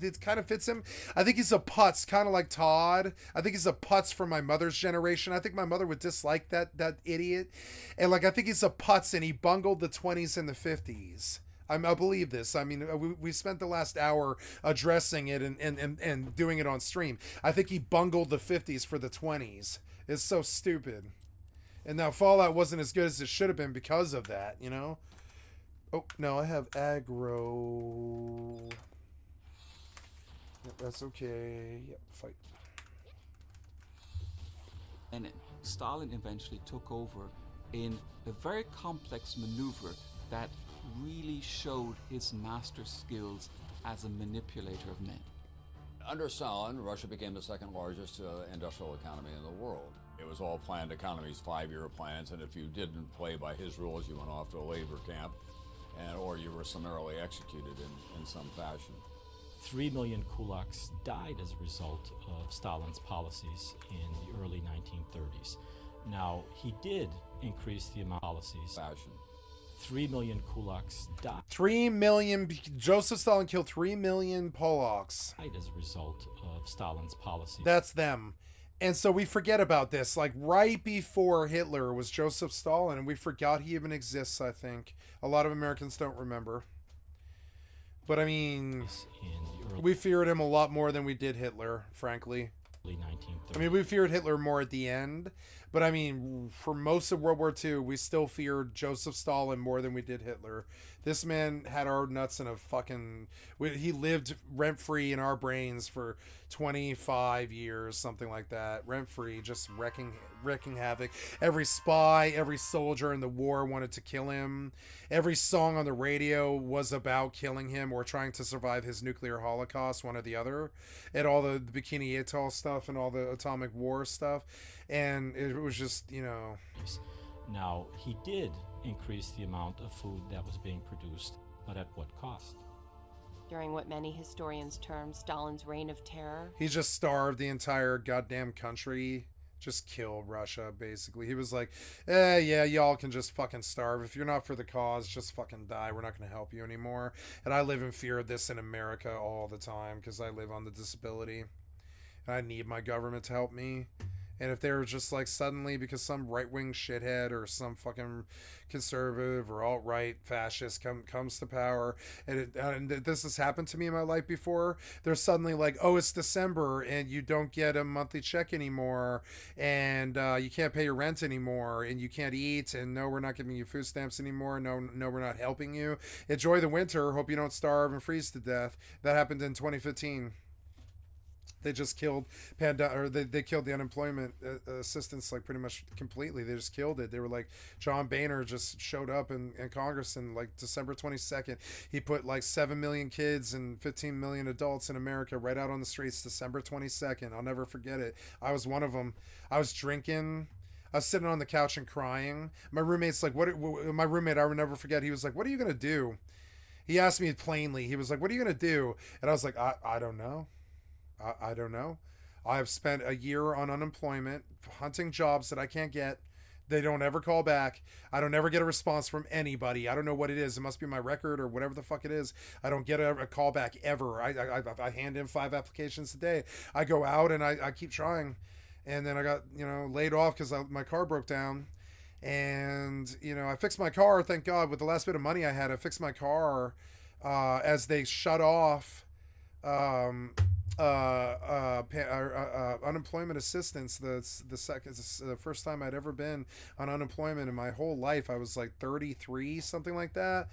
it kind of fits him. I think he's a putz, kind of like Todd. I think he's a putz from my mother's generation. I think my mother would dislike that idiot. And like, I think he's a putz, and he bungled the 20s and the 50s. I believe this. I mean, we spent the last hour addressing it and doing it on stream. I think he bungled the 50s for the 20s. It's so stupid. And now Fallout wasn't as good as it should have been because of that, you know? Oh, no, I have aggro. Yep, that's okay. Yep, fight. And Stalin eventually took over in a very complex maneuver that really showed his master skills as a manipulator of men. Under Stalin, Russia became the second largest industrial economy in the world. It was all planned economies, 5-year plans, and if you didn't play by his rules, you went off to a labor camp, or you were summarily executed in some fashion. 3 million kulaks died as a result of Stalin's policies in the early 1930s. Now, he did increase the amount of policies. Fashion. 3 million kulaks died 3 million. Joseph Stalin killed 3 million Polacks. as a result of Stalin's policies. That's them. And so we forget about this. Like right before Hitler was Joseph Stalin, and we forgot he even exists, I think. A lot of Americans don't remember. But I mean, we feared him a lot more than we did Hitler, frankly. Early 1930s. I mean, we feared Hitler more at the end, but I mean, for most of World War II, we still feared Joseph Stalin more than we did Hitler. This man had our nuts in a fucking... He lived rent-free in our brains for 25 years, something like that. Rent-free, just wrecking havoc. Every spy, every soldier in the war wanted to kill him. Every song on the radio was about killing him or trying to survive his nuclear holocaust, one or the other. And all the Bikini Atoll stuff and all the atomic war stuff. And it was just, you know... Now, he did increase the amount of food that was being produced, but at what cost? During what many historians term Stalin's reign of terror, He just starved the entire goddamn country. Just kill Russia, basically. He was like, yeah, y'all can just fucking starve. If you're not for the cause, just fucking die. We're not going to help you anymore. And I live in fear of this in America all the time because I live on the disability. And I need my government to help me. And if they're just like suddenly, because some right-wing shithead or some fucking conservative or alt-right fascist comes to power, and this has happened to me in my life before, they're suddenly like, oh, it's December and you don't get a monthly check anymore, and you can't pay your rent anymore, and you can't eat, and no, we're not giving you food stamps anymore, no, we're not helping you. Enjoy the winter, hope you don't starve and freeze to death. That happened in 2015. They just killed they killed the unemployment assistance like pretty much completely. They just killed it. They were like, John Boehner just showed up in Congress in like December 22nd. He put like 7 million kids and 15 million adults in America right out on the streets December 22nd. I'll never forget it. I was one of them. I was drinking. I was sitting on the couch and crying. My roommate's like, my roommate, I will never forget. He was like, what are you going to do? He asked me plainly. He was like, what are you going to do? And I was like, I don't know. I don't know. I've spent a year on unemployment, hunting jobs that I can't get. They don't ever call back. I don't ever get a response from anybody. I don't know what it is. It must be my record or whatever the fuck it is. I don't get a call back ever. I hand in 5 applications a day. I go out and I keep trying. And then I got, laid off because my car broke down. And, I fixed my car, thank God. With the last bit of money I had, I fixed my car as they shut off unemployment assistance. The first time I'd ever been on unemployment in my whole life. I was like 33, something like that,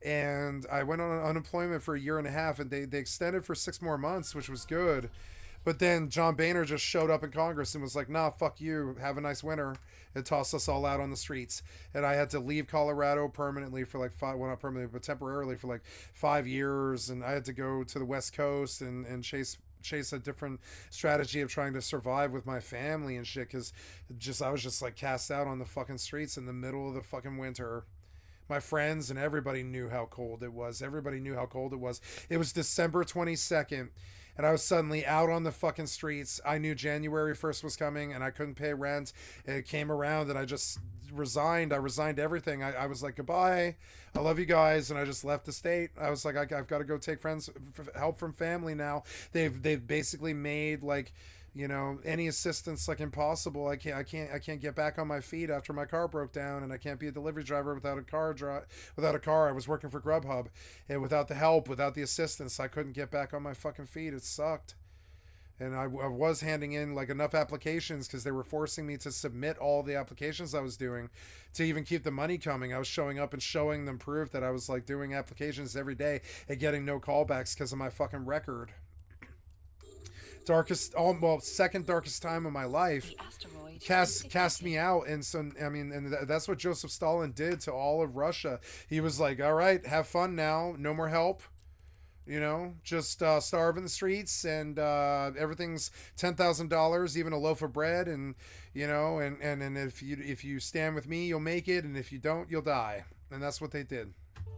and I went on unemployment for a year and a half, and they extended for 6 more months, which was good. But then John Boehner just showed up in Congress and was like, nah, fuck you, have a nice winter, and tossed us all out on the streets. And I had to leave Colorado permanently for like 5, well, not permanently, but temporarily for like 5 years. And I had to go to the West Coast and chase a different strategy of trying to survive with my family and shit, because I was just like cast out on the fucking streets in the middle of the fucking winter. My friends and everybody knew how cold it was. Everybody knew how cold it was. It was December 22nd. And I was suddenly out on the fucking streets. I knew January 1st was coming and I couldn't pay rent. And it came around and I just resigned. I resigned everything. I was like, goodbye. I love you guys. And I just left the state. I was like, I've got to go take help from family now. They've basically made like, any assistance like impossible. I can't get back on my feet after my car broke down, and I can't be a delivery driver without a car. I was working for Grubhub, and without the help, without the assistance, I couldn't get back on my fucking feet. It sucked. And I was handing in like enough applications because they were forcing me to submit all the applications I was doing to even keep the money coming. I was showing up and showing them proof that I was like doing applications every day and getting no callbacks because of my fucking record. Second darkest time of my life. cast me out. And so, I mean, and that's what Joseph Stalin did to all of Russia. He was like, all right, have fun now. No more help. You know, just starve in the streets, and everything's $10,000, even a loaf of bread. And, you know, and if you stand with me, you'll make it. And if you don't, you'll die. And that's what they did.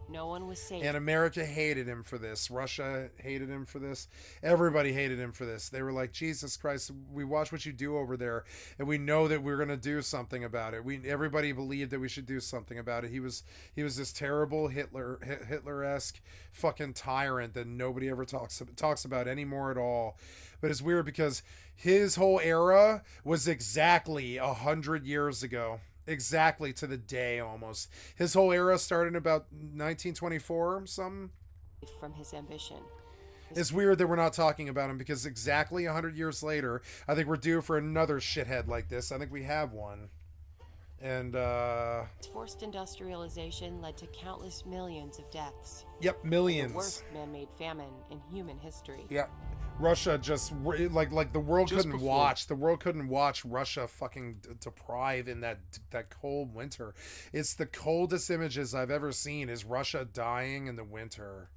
No one was safe. And America hated him for this. Russia hated him for this. Everybody hated him for this. They were like, Jesus Christ, we watch what you do over there, and we know that we're going to do something about it. Everybody believed that we should do something about it. He was this terrible Hitler-esque fucking tyrant that nobody ever talks about anymore at all. But it's weird because his whole era was exactly 100 years ago. Exactly to the day, almost. His whole era started in about 1924, something. From his ambition. It's weird that we're not talking about him, because exactly 100 years later, I think we're due for another shithead like this. I think we have one. And, Forced industrialization led to countless millions of deaths. Yep, millions. The worst man-made famine in human history. Yeah. Russia just, like the world Just couldn't before- watch. The world couldn't watch Russia fucking deprive in that cold winter. It's the coldest images I've ever seen is Russia dying in the winter.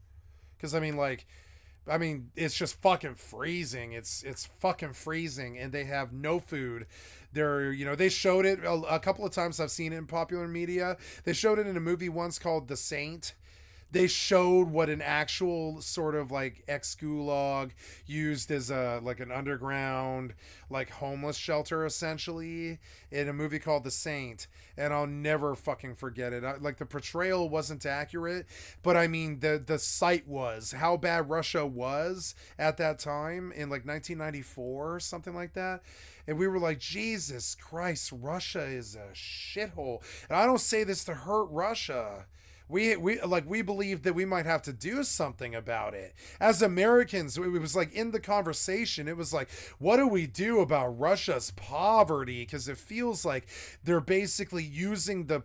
Because, I mean, it's just fucking freezing. It's fucking freezing, and they have no food. They showed it a couple of times. I've seen it in popular media. They showed it in a movie once called The Saint. They showed what an actual sort of like ex-gulag used as an underground like homeless shelter essentially in a movie called The Saint, and I'll never fucking forget it. The portrayal wasn't accurate, but I mean the sight was how bad Russia was at that time in like 1994 or something like that. And we were like, Jesus Christ, Russia is a shithole. And I don't say this to hurt Russia. We believed that we might have to do something about it. As Americans, it was like in the conversation, it was like, what do we do about Russia's poverty? Because it feels like they're basically using the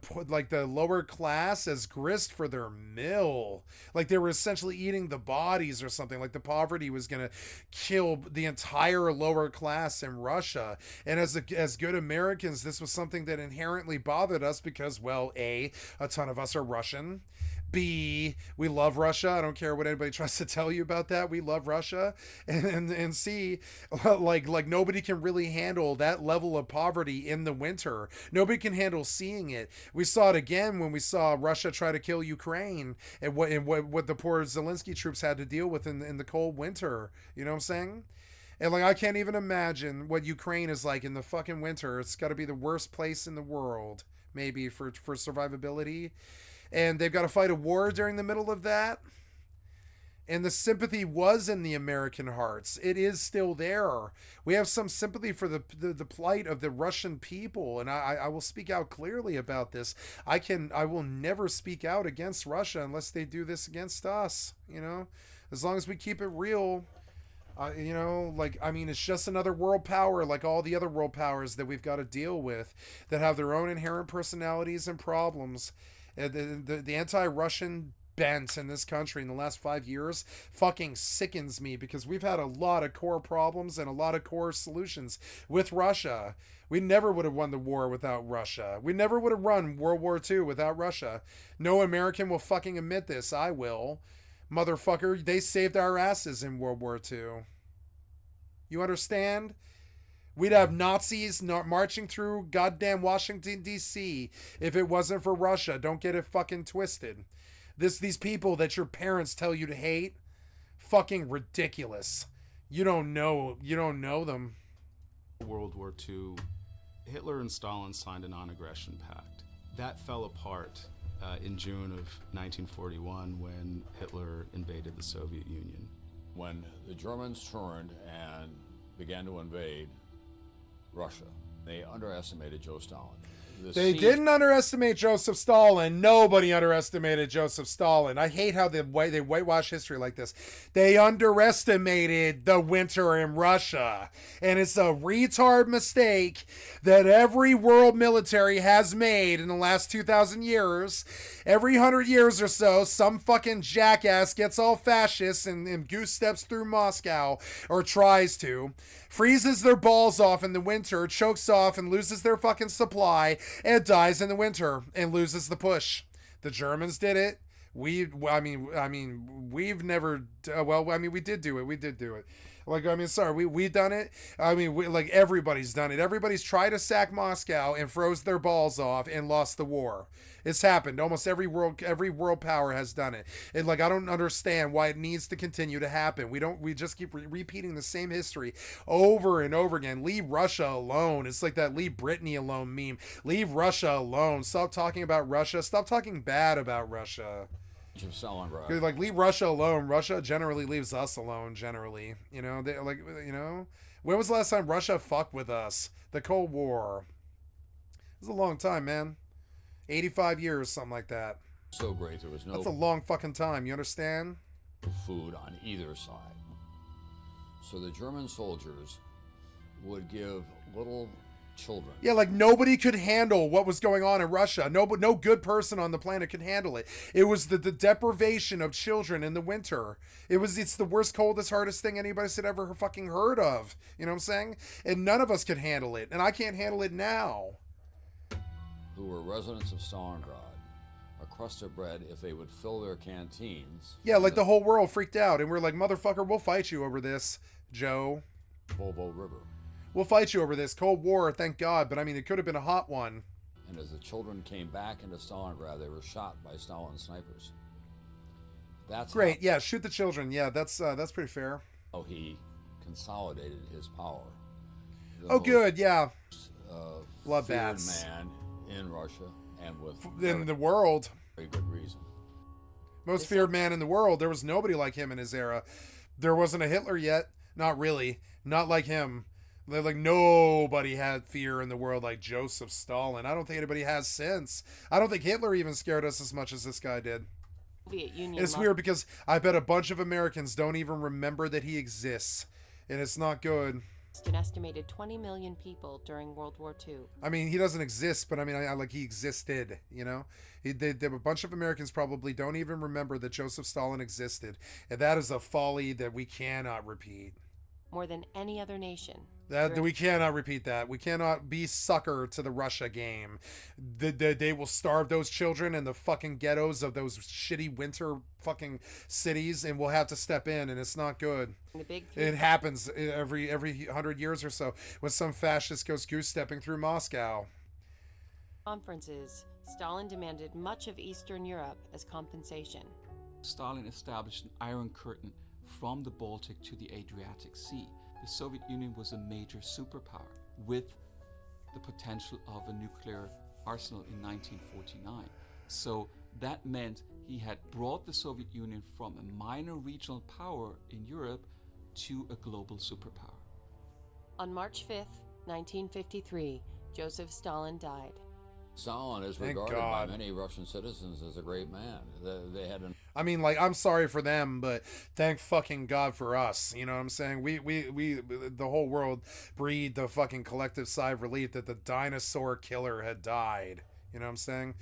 lower class as grist for their mill. Like they were essentially eating the bodies or something. Like the poverty was going to kill the entire lower class in Russia. And as good Americans, this was something that inherently bothered us because, well, A, a ton of us are Russian. B, we love Russia. I don't care what anybody tries to tell you about that. We love Russia. And C, like nobody can really handle that level of poverty in the winter. Nobody can handle seeing it. We saw it again when we saw Russia try to kill Ukraine and what the poor Zelensky troops had to deal with in the cold winter. You know what I'm saying? And like I can't even imagine what Ukraine is like in the fucking winter. It's got to be the worst place in the world, maybe for survivability. And they've got to fight a war during the middle of that. And the sympathy was in the American hearts. It is still there. We have some sympathy for the plight of the Russian people. And I will speak out clearly about this. I will never speak out against Russia unless they do this against us. You know, as long as we keep it real. It's just another world power like all the other world powers that we've got to deal with that have their own inherent personalities and problems. The anti-Russian bent in this country in the last 5 years fucking sickens me because we've had a lot of core problems and a lot of core solutions with Russia. We never would have won the war without Russia. We never would have run World War II without Russia. No American will fucking admit this. I will. Motherfucker, they saved our asses in World War II. You understand? We'd have Nazis marching through goddamn Washington, D.C. if it wasn't for Russia. Don't get it fucking twisted. These people that your parents tell you to hate, fucking ridiculous. You don't know them. World War II, Hitler and Stalin signed a non-aggression pact. That fell apart in June of 1941 when Hitler invaded the Soviet Union. When the Germans turned and began to invade Russia, they underestimated Joe Stalin. They siege- didn't underestimate Joseph Stalin. Nobody underestimated Joseph Stalin. I hate how they whitewash history like this. They underestimated the winter in Russia. And it's a retard mistake that every world military has made in the last 2,000 years. Every 100 years or so, some fucking jackass gets all fascist and goose steps through Moscow, or tries to, freezes their balls off in the winter, chokes off and loses their fucking supply, and dies in the winter and loses the push. The Germans did it. We've never. We did do it. We did do it. We done it. Everybody's done it. Everybody's tried to sack Moscow and froze their balls off and lost the war. It's happened. Almost every world power has done it. And I don't understand why it needs to continue to happen. We just keep repeating the same history over and over again. Leave Russia alone. It's like that leave Britney alone meme. Leave Russia alone. Stop talking about Russia. Stop talking bad about Russia. of Stalingrad. Leave Russia alone. Russia generally leaves us alone. Generally, when was the last time Russia fucked with us? The Cold War. It was a long time, man. 85 years, something like that. So great, there was no That's a long fucking time. You understand? food on either side. So the German soldiers would give little children. Yeah, nobody could handle what was going on in Russia. No good person on the planet could handle it. It was the deprivation of children in the winter. It's the worst, coldest, hardest thing anybody's had ever fucking heard of. You know what I'm saying? And none of us could handle it. And I can't handle it now. Who were residents of Stalingrad, a crust of bread if they would fill their canteens. Yeah, the whole world freaked out. And we're like, motherfucker, we'll fight you over this, Joe. Volvo River. We'll fight you over this. Cold War, thank God. But it could have been a hot one. And as the children came back into Stalingrad, they were shot by Stalin snipers. That's great. Yeah, shoot the children. Yeah, that's pretty fair. How he consolidated his power. Good. Yeah. Bloodbaths. Man in Russia and in the world. Very good reason. Most feared man in the world. There was nobody like him in his era. There wasn't a Hitler yet. Not really. Not like him. Nobody had fear in the world like Joseph Stalin. I don't think anybody has since. I don't think Hitler even scared us as much as this guy did. It's weird because I bet a bunch of Americans don't even remember that he exists. And it's not good. An estimated 20 million people during World War II. He doesn't exist, but he existed, a bunch of Americans probably don't even remember that Joseph Stalin existed. And that is a folly that we cannot repeat. More than any other nation. We cannot repeat that. We cannot be sucker to the Russia game. They will starve those children in the fucking ghettos of those shitty winter fucking cities, and we'll have to step in, and it's not good. It happens every 100 years or so when some fascist goes goose stepping through Moscow. Conferences, Stalin demanded much of Eastern Europe as compensation. Stalin established an Iron Curtain from the Baltic to the Adriatic Sea. The Soviet Union was a major superpower with the potential of a nuclear arsenal in 1949. So that meant he had brought the Soviet Union from a minor regional power in Europe to a global superpower. On March 5th, 1953, Joseph Stalin died. Stalin is regarded by many Russian citizens as a great man. They had an I'm sorry for them, but thank fucking God for us. You know what I'm saying? We the whole world breathed the fucking collective sigh of relief that the dinosaur killer had died. You know what I'm saying?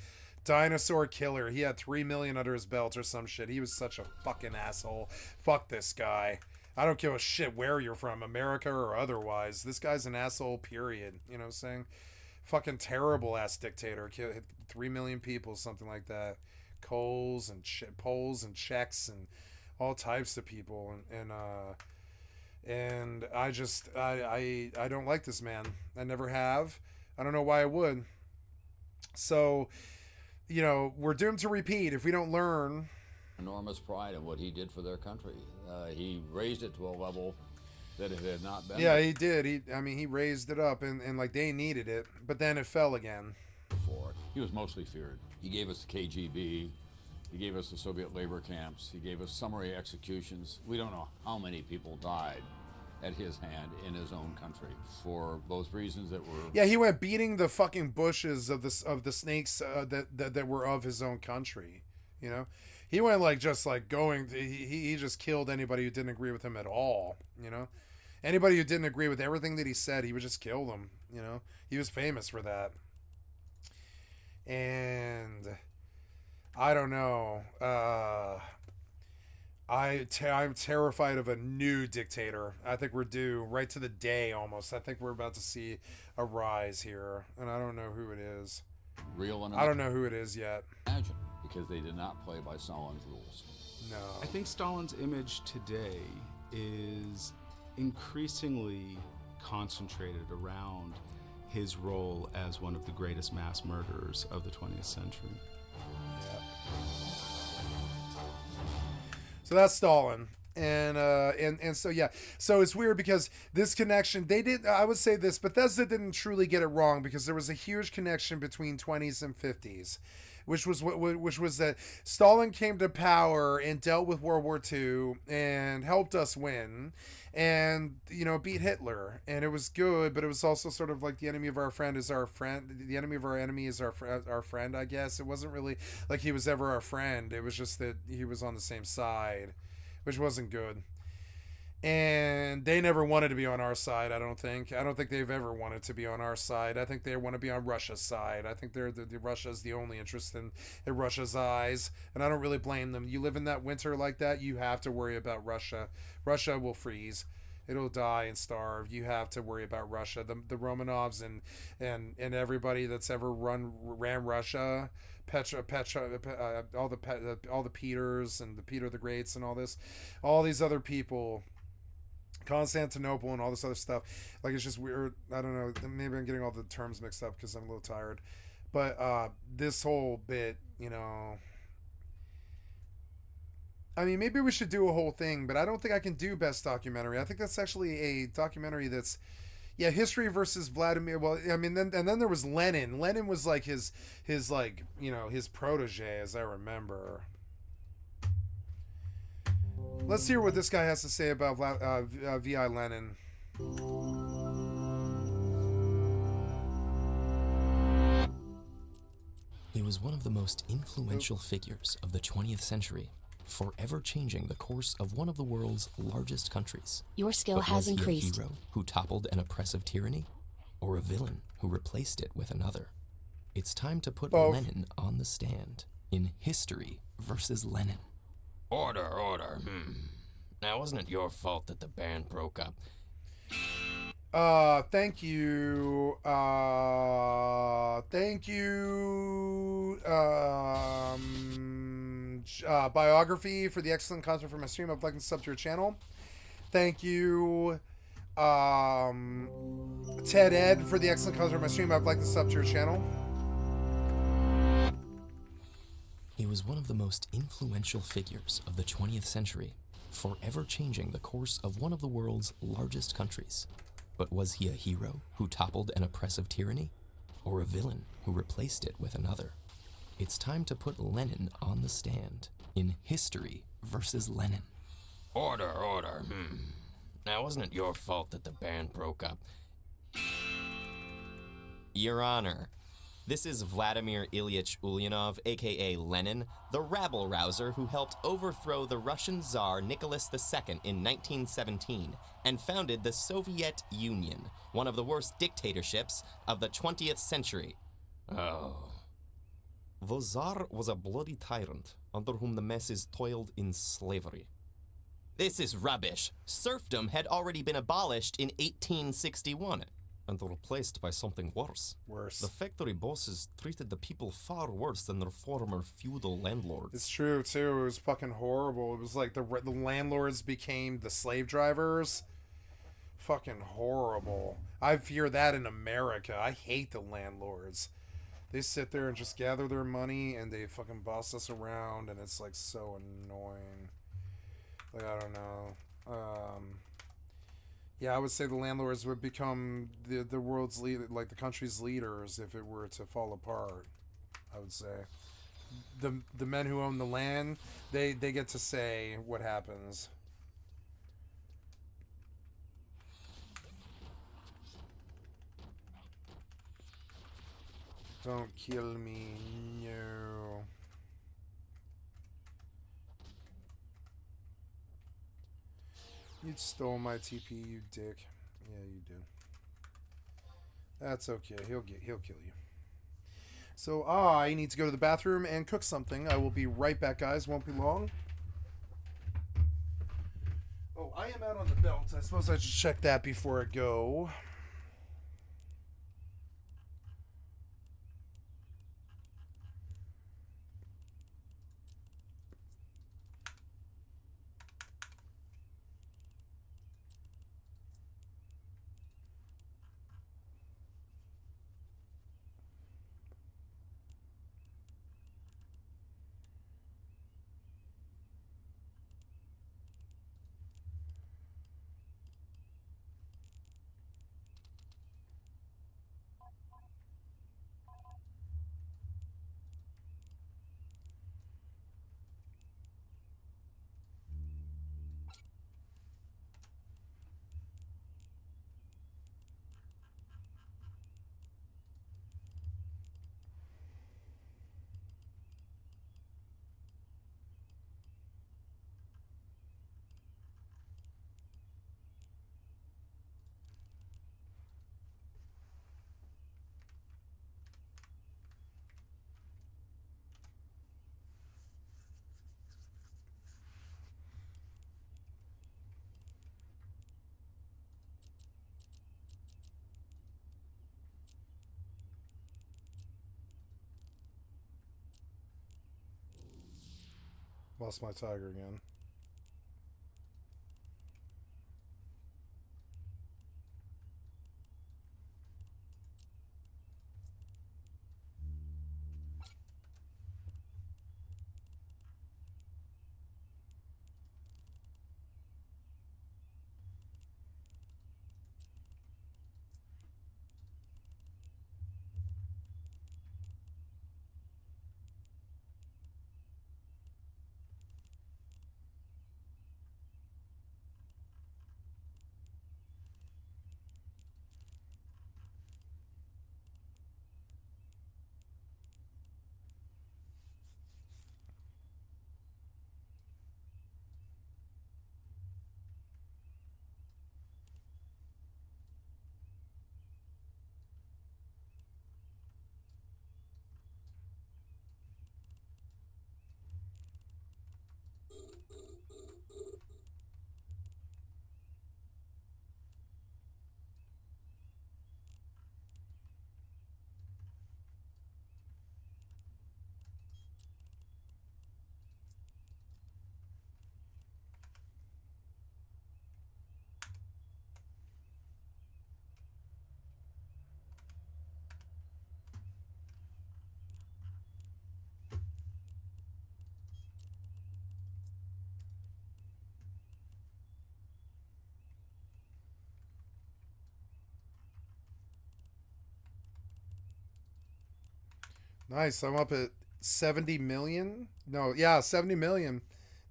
Dinosaur killer. He had 3 million under his belt or some shit. He was such a fucking asshole. Fuck this guy. I don't give a shit where you're from, America or otherwise. This guy's an asshole, period. You know what I'm saying? Fucking terrible ass dictator. Killed 3 million people, something like that. Poles and Czechs and all types of people, and I don't like this man. I never have. I don't know why I would. So, we're doomed to repeat if we don't learn. Enormous pride in what he did for their country. He raised it to a level that it had not been. Yeah, he did. He raised it up, and they needed it, but then it fell again. Before he was mostly feared. He gave us the KGB. He gave us the Soviet labor camps. He gave us summary executions. We don't know how many people died at his hand in his own country for both reasons that were. Yeah, he went beating the fucking bushes of the snakes that were of his own country. You know, he went like just like going. He just killed anybody who didn't agree with him at all. You know, anybody who didn't agree with everything that he said, he would just kill them. You know, he was famous for that. And I don't know. I'm terrified of a new dictator. I think we're due right to the day almost. I think we're about to see a rise here, and I don't know who it is. Real enough. I don't know who it is yet. Imagine, because they did not play by Stalin's rules. No. I think Stalin's image today is increasingly concentrated around his role as one of the greatest mass murderers of the 20th century. So that's Stalin. And so yeah, so it's weird because this connection, I would say this, Bethesda didn't truly get it wrong, because there was a huge connection between 20s and 50s, which was that Stalin came to power and dealt with World War II and helped us win, and beat Hitler, and it was good, but it was also sort of like the enemy of our friend is our friend, the enemy of our enemy is our friend. I guess it wasn't really like he was ever our friend. It was just that he was on the same side, which wasn't good. And they never wanted to be on our side. I don't think they've ever wanted to be on our side. I think they want to be on Russia's side. I think the Russia's the only interest in Russia's eyes, and I don't really blame them. You live in that winter like that, you have to worry about Russia. Russia will freeze. It'll die and starve. You have to worry about Russia. The Romanovs and everybody that's ever ran Russia, Petra, all the Peters and the Peter the Greats and all these other people, Constantinople and all this other stuff. Like, it's just weird. I don't know. Maybe I'm getting all the terms mixed up because I'm a little tired. But this whole bit, I mean, maybe we should do a whole thing, but I don't think I can do best documentary. I think that's actually a documentary that's, history versus Vladimir. Well, I mean, then there was Lenin. Lenin was like his like, his protege, as I remember. Let's hear what this guy has to say about V.I. Lenin. He was one of the most influential figures of the 20th century, forever changing the course of one of the world's largest countries. Your skill But has was increased. he a hero who toppled an oppressive tyranny, or a villain who replaced it with another? It's time to put Lenin on the stand in History versus Lenin. Order. Now, wasn't it your fault that the band broke up? Thank you. Biography for the excellent content for my stream. I'd like to sub to your channel. Thank you. Ted Ed for the excellent content for my stream. I'd like to sub to your channel. He was one of the most influential figures of the 20th century, forever changing the course of one of the world's largest countries. But was he a hero who toppled an oppressive tyranny, or a villain who replaced it with another? It's time to put Lenin on the stand in History versus Lenin. Order. Now, wasn't it your fault that the band broke up? Your Honor, this is Vladimir Ilyich Ulyanov, aka Lenin, the rabble-rouser who helped overthrow the Russian Tsar Nicholas II in 1917 and founded the Soviet Union, one of the worst dictatorships of the 20th century. Oh. The Tsar was a bloody tyrant under whom the masses toiled in slavery. This is rubbish. Serfdom had already been abolished in 1861. And replaced by something worse. The factory bosses treated the people far worse than their former feudal landlords. It's true, too. It was fucking horrible. It was like the landlords became the slave drivers. Fucking horrible. I fear that in America. I hate the landlords. They sit there and just gather their money and they fucking boss us around, and it's like so annoying. Like, I don't know. Yeah, I would say the landlords would become the world's leader, like the country's leaders, if it were to fall apart. I would say the men who own the land, they get to say what happens. Don't kill me. No. You stole my TP, you dick. Yeah, you did. That's okay. He'll kill you. So I need to go to the bathroom and cook something. I will be right back, guys. Won't be long. Oh, I am out on the belt. I suppose I should check that before I go. Lost my tiger again. Nice. I'm up at 70 million. No, yeah, 70 million.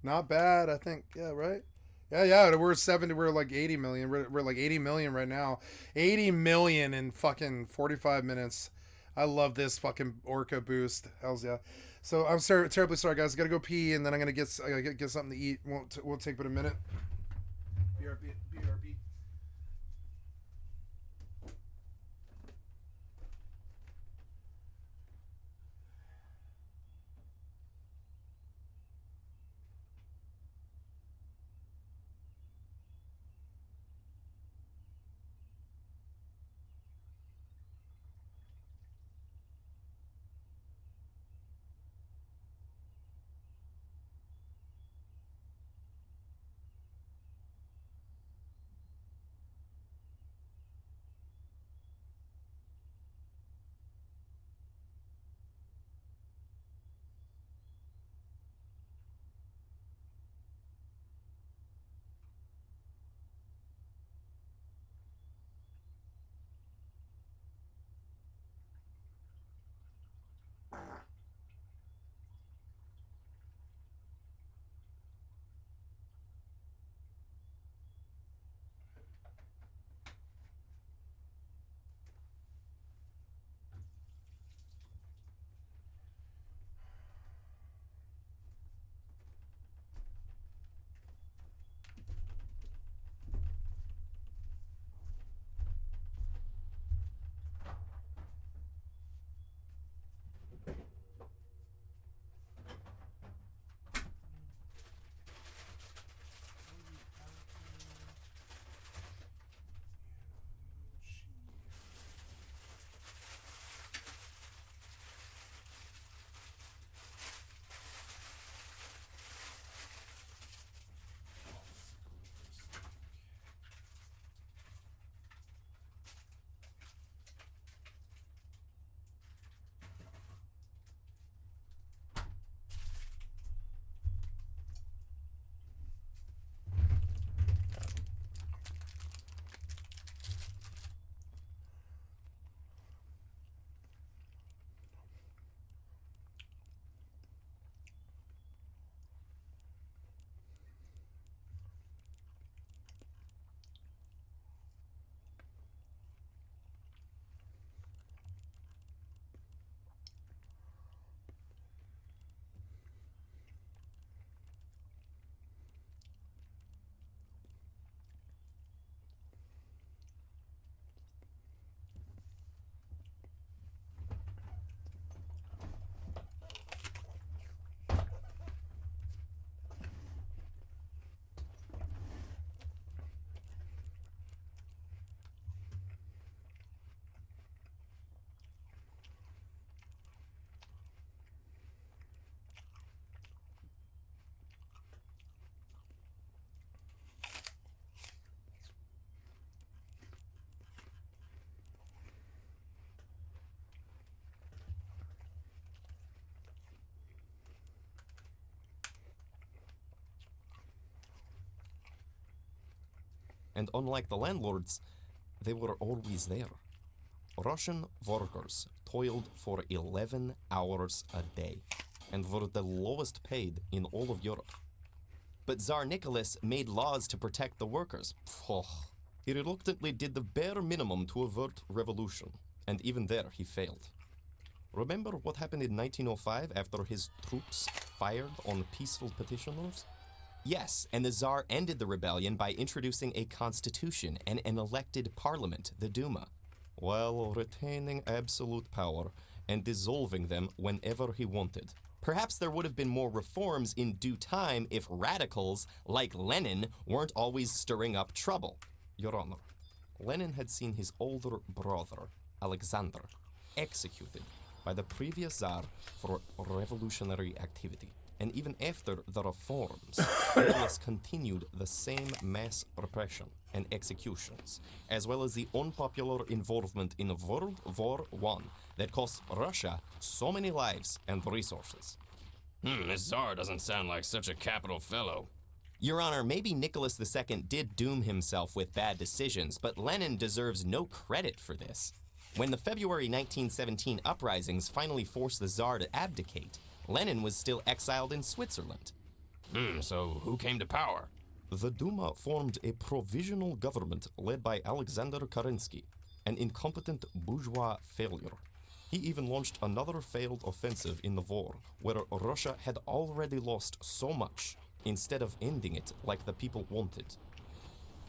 Not bad, I think. Yeah, right? Yeah. We're 70. We're like 80 million. We're like 80 million right now. 80 million in fucking 45 minutes. I love this fucking Orca boost. Hells yeah. So I'm sorry, terribly sorry, guys. I gotta go pee, and then I gotta get something to eat. Won't take but a minute. BRB. And unlike the landlords, they were always there. Russian workers toiled for 11 hours a day and were the lowest paid in all of Europe. But Tsar Nicholas made laws to protect the workers. He reluctantly did the bare minimum to avert revolution, and even there he failed. Remember what happened in 1905 after his troops fired on peaceful petitioners? Yes, and the Tsar ended the rebellion by introducing a constitution and an elected parliament, the Duma, while retaining absolute power and dissolving them whenever he wanted. Perhaps there would have been more reforms in due time if radicals like Lenin weren't always stirring up trouble. Your Honor, Lenin had seen his older brother, Alexander, executed by the previous Tsar for revolutionary activity. And even after the reforms, Nicholas continued the same mass repression and executions, as well as the unpopular involvement in World War I that cost Russia so many lives and resources. This Tsar doesn't sound like such a capital fellow. Your Honor, maybe Nicholas II did doom himself with bad decisions, but Lenin deserves no credit for this. When the February 1917 uprisings finally forced the Tsar to abdicate, Lenin was still exiled in Switzerland. So who came to power? The Duma formed a provisional government led by Alexander Kerensky, an incompetent bourgeois failure. He even launched another failed offensive in the war, where Russia had already lost so much, instead of ending it like the people wanted.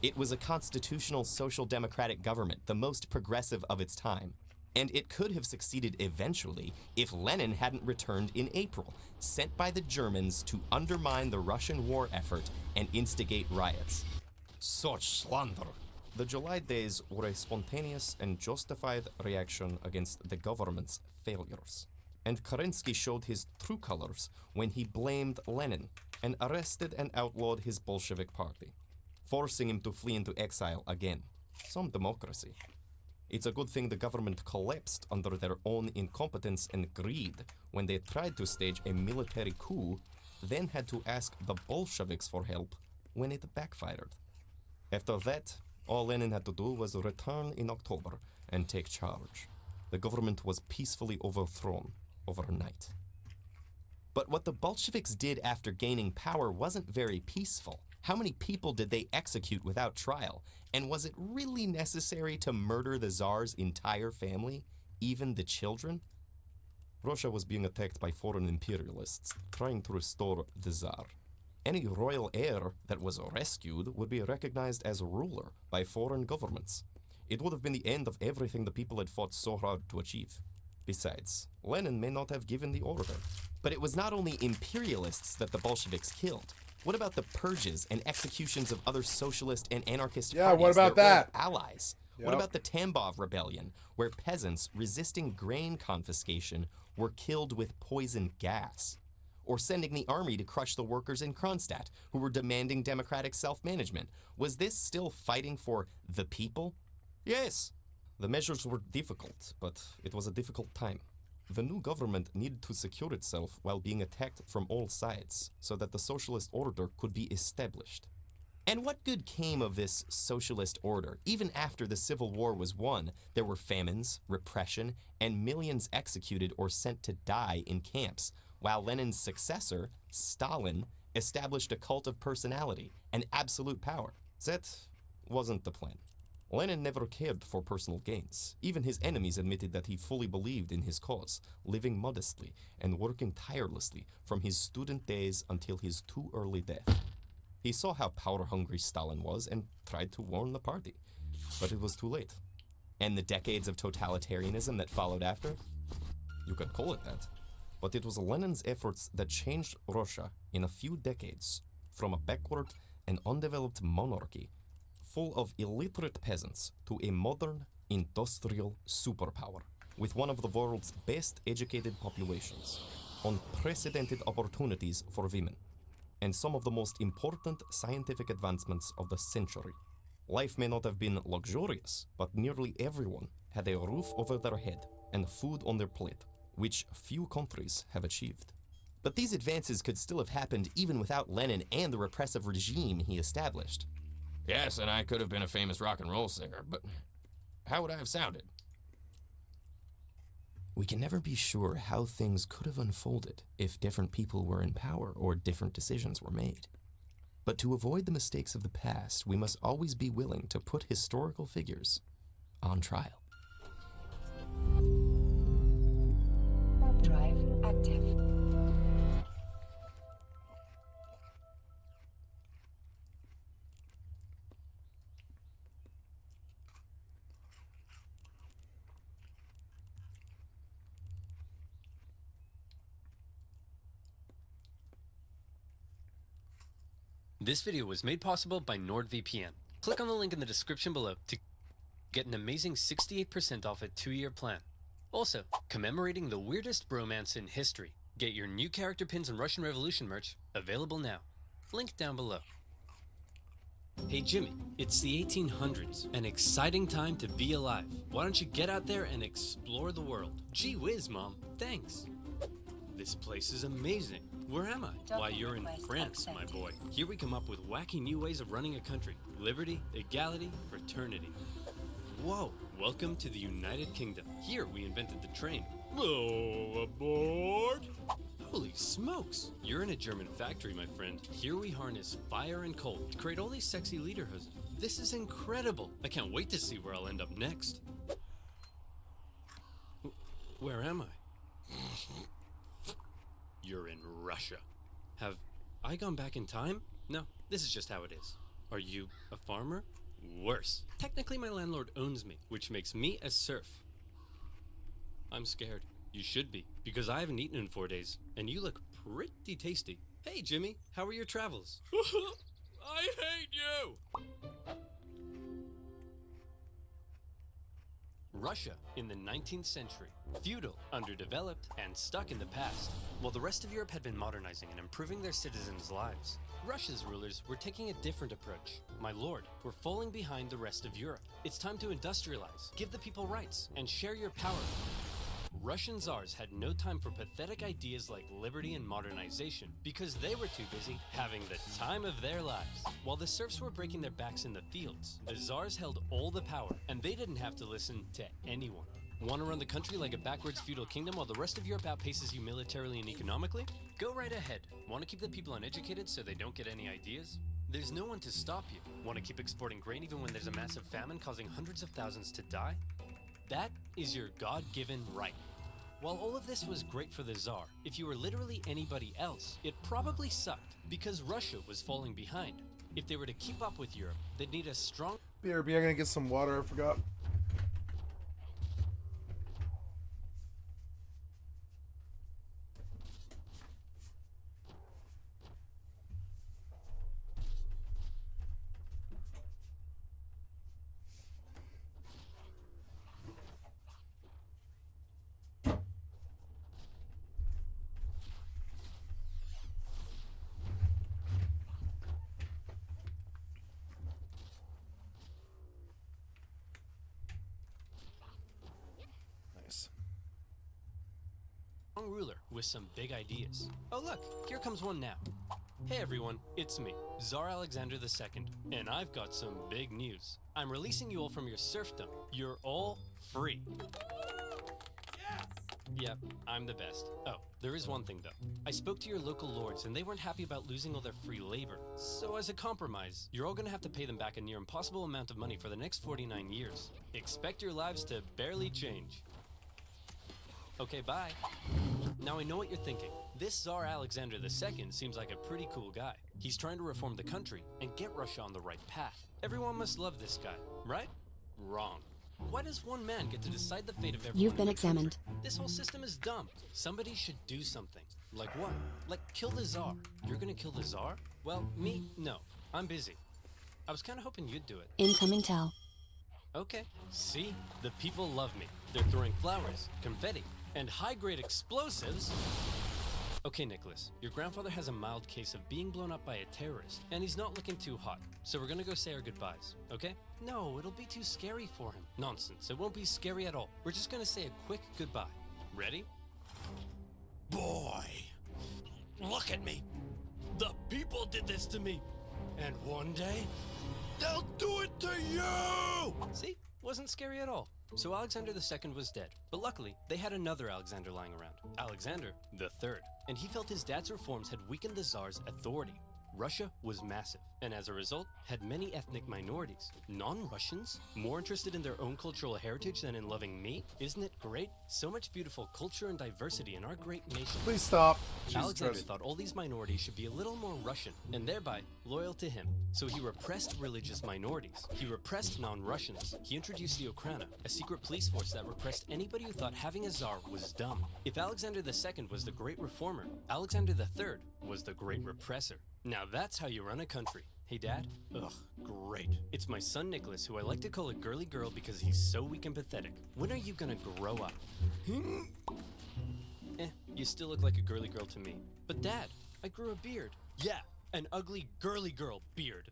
It was a constitutional social democratic government, the most progressive of its time. And it could have succeeded eventually if Lenin hadn't returned in April, sent by the Germans to undermine the Russian war effort and instigate riots. Such slander. The July days were a spontaneous and justified reaction against the government's failures. And Kerensky showed his true colors when he blamed Lenin and arrested and outlawed his Bolshevik party, forcing him to flee into exile again. Some democracy. It's a good thing the government collapsed under their own incompetence and greed when they tried to stage a military coup, then had to ask the Bolsheviks for help when it backfired. After that, all Lenin had to do was return in October and take charge. The government was peacefully overthrown overnight. But what the Bolsheviks did after gaining power wasn't very peaceful. How many people did they execute without trial? And was it really necessary to murder the Tsar's entire family, even the children? Russia was being attacked by foreign imperialists, trying to restore the Tsar. Any royal heir that was rescued would be recognized as ruler by foreign governments. It would have been the end of everything the people had fought so hard to achieve. Besides, Lenin may not have given the order. But it was not only imperialists that the Bolsheviks killed. What about the purges and executions of other socialist and anarchist parties what about that? were allies? Yep. What about the Tambov Rebellion, where peasants resisting grain confiscation were killed with poison gas? Or sending the army to crush the workers in Kronstadt, who were demanding democratic self-management? Was this still fighting for the people? Yes. The measures were difficult, but it was a difficult time. The new government needed to secure itself while being attacked from all sides, so that the socialist order could be established. And what good came of this socialist order? Even after the Civil War was won, there were famines, repression, and millions executed or sent to die in camps, while Lenin's successor, Stalin, established a cult of personality and absolute power. That wasn't the plan. Lenin never cared for personal gains. Even his enemies admitted that he fully believed in his cause, living modestly and working tirelessly from his student days until his too early death. He saw how power-hungry Stalin was and tried to warn the party, but it was too late. And the decades of totalitarianism that followed after? You could call it that. But it was Lenin's efforts that changed Russia in a few decades from a backward and undeveloped monarchy full of illiterate peasants to a modern, industrial superpower with one of the world's best educated populations, unprecedented opportunities for women, and some of the most important scientific advancements of the century. Life may not have been luxurious, but nearly everyone had a roof over their head and food on their plate, which few countries have achieved. But these advances could still have happened even without Lenin and the repressive regime he established. Yes, and I could have been a famous rock and roll singer, but how would I have sounded? We can never be sure how things could have unfolded if different people were in power or different decisions were made. But to avoid the mistakes of the past, we must always be willing to put historical figures on trial. Warp drive active. This video was made possible by NordVPN. Click on the link in the description below to get an amazing 68% off a 2-year plan. Also, commemorating the weirdest bromance in history. Get your new character pins and Russian Revolution merch available now. Link down below. Hey Jimmy, it's the 1800s, an exciting time to be alive. Why don't you get out there and explore the world? Gee whiz, Mom, thanks. This place is amazing. Where am I? Why, you're in France, my boy. Here we come up with wacky new ways of running a country. Liberty, equality, fraternity. Whoa, welcome to the United Kingdom. Here we invented the train. Oh, aboard! Holy smokes! You're in a German factory, my friend. Here we harness fire and coal to create all these sexy leaderhoods. This is incredible. I can't wait to see where I'll end up next. Where am I? You're in Russia. Have I gone back in time? No, this is just how it is. Are you a farmer? Worse. Technically, my landlord owns me, which makes me a serf. I'm scared. You should be, because I haven't eaten in 4 days, and you look pretty tasty. Hey, Jimmy, how are your travels? I hate you! Russia in the 19th century. Feudal, underdeveloped, and stuck in the past. While the rest of Europe had been modernizing and improving their citizens' lives, Russia's rulers were taking a different approach. My lord, we're falling behind the rest of Europe. It's time to industrialize, give the people rights, and share your power. Russian czars had no time for pathetic ideas like liberty and modernization because they were too busy having the time of their lives. While the serfs were breaking their backs in the fields, the czars held all the power, and they didn't have to listen to anyone. Want to run the country like a backwards feudal kingdom while the rest of Europe outpaces you militarily and economically? Go right ahead. Want to keep the people uneducated so they don't get any ideas? There's no one to stop you. Want to keep exporting grain even when there's a massive famine causing hundreds of thousands to die? That is your God-given right. While all of this was great for the Tsar, if you were literally anybody else, it probably sucked because Russia was falling behind. If they were to keep up with Europe, they'd need a strong... BRB, I'm gonna get some water, I forgot. ruler with some big ideas. Oh look, here comes one now. Hey everyone, it's me, Tsar Alexander II, and I've got some big news. I'm releasing you all from your serfdom. You're all free. Yes! Yep, I'm the best. Oh, there is one thing though. I spoke to your local lords and they weren't happy about losing all their free labor. So as a compromise, you're all gonna have to pay them back a near impossible amount of money for the next 49 years. Expect your lives to barely change. Okay, bye. Now I know what you're thinking. This Tsar Alexander II seems like a pretty cool guy. He's trying to reform the country and get Russia on the right path. Everyone must love this guy, right? Wrong. Why does one man get to decide the fate of everyone? You've been examined. This whole system is dumb. Somebody should do something. Like what? Like kill the Tsar. You're gonna kill the Tsar? Well, me? No. I'm busy. I was kinda hoping you'd do it. Incoming tell. Okay. See? The people love me. They're throwing flowers, confetti, and high-grade explosives. Okay, Nicholas, your grandfather has a mild case of being blown up by a terrorist, and he's not looking too hot, so we're gonna go say our goodbyes, okay? No, it'll be too scary for him. Nonsense, it won't be scary at all. We're just gonna say a quick goodbye. Ready? Boy, look at me. The people did this to me, and one day, They'll do it to you! See? Wasn't scary at all. So Alexander II was dead, but luckily they had another Alexander lying around, Alexander III, and he felt his dad's reforms had weakened the Tsar's authority. Russia was massive, and as a result, had many ethnic minorities. Non-Russians? More interested in their own cultural heritage than in loving me? Isn't it great? So much beautiful culture and diversity in our great nation. Please stop. Alexander thought all these minorities should be a little more Russian, and thereby loyal to him. So he repressed religious minorities. He repressed non-Russians. He introduced the Okhrana, a secret police force that repressed anybody who thought having a Tsar was dumb. If Alexander II was the great reformer, Alexander III was the great repressor. Now that's how you run a country. Hey Dad? Ugh, great. It's my son Nicholas, who I like to call a girly girl because he's so weak and pathetic. When are you gonna grow up? You still look like a girly girl to me. But Dad, I grew a beard. Yeah, an ugly girly girl beard.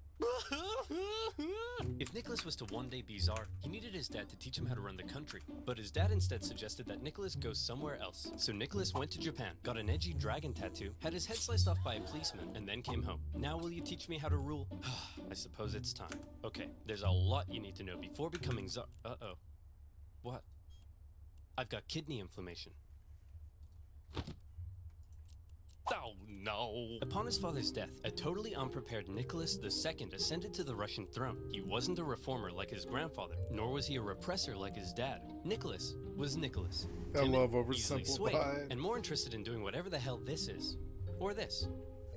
If Nicholas was to one day be Tsar, he needed his dad to teach him how to run the country. But his dad instead suggested that Nicholas go somewhere else. So Nicholas went to Japan, got an edgy dragon tattoo, had his head sliced off by a policeman, and then came home. Now will you teach me how to rule? I suppose it's time. Okay, there's a lot you need to know before becoming Tsar. Uh-oh. What? I've got kidney inflammation. Oh no! Upon his father's death, a totally unprepared Nicholas II ascended to the Russian throne. He wasn't a reformer like his grandfather, nor was he a repressor like his dad. Nicholas was Nicholas. I love easily swayed, oversimplified. and more interested in doing whatever the hell this is. Or this.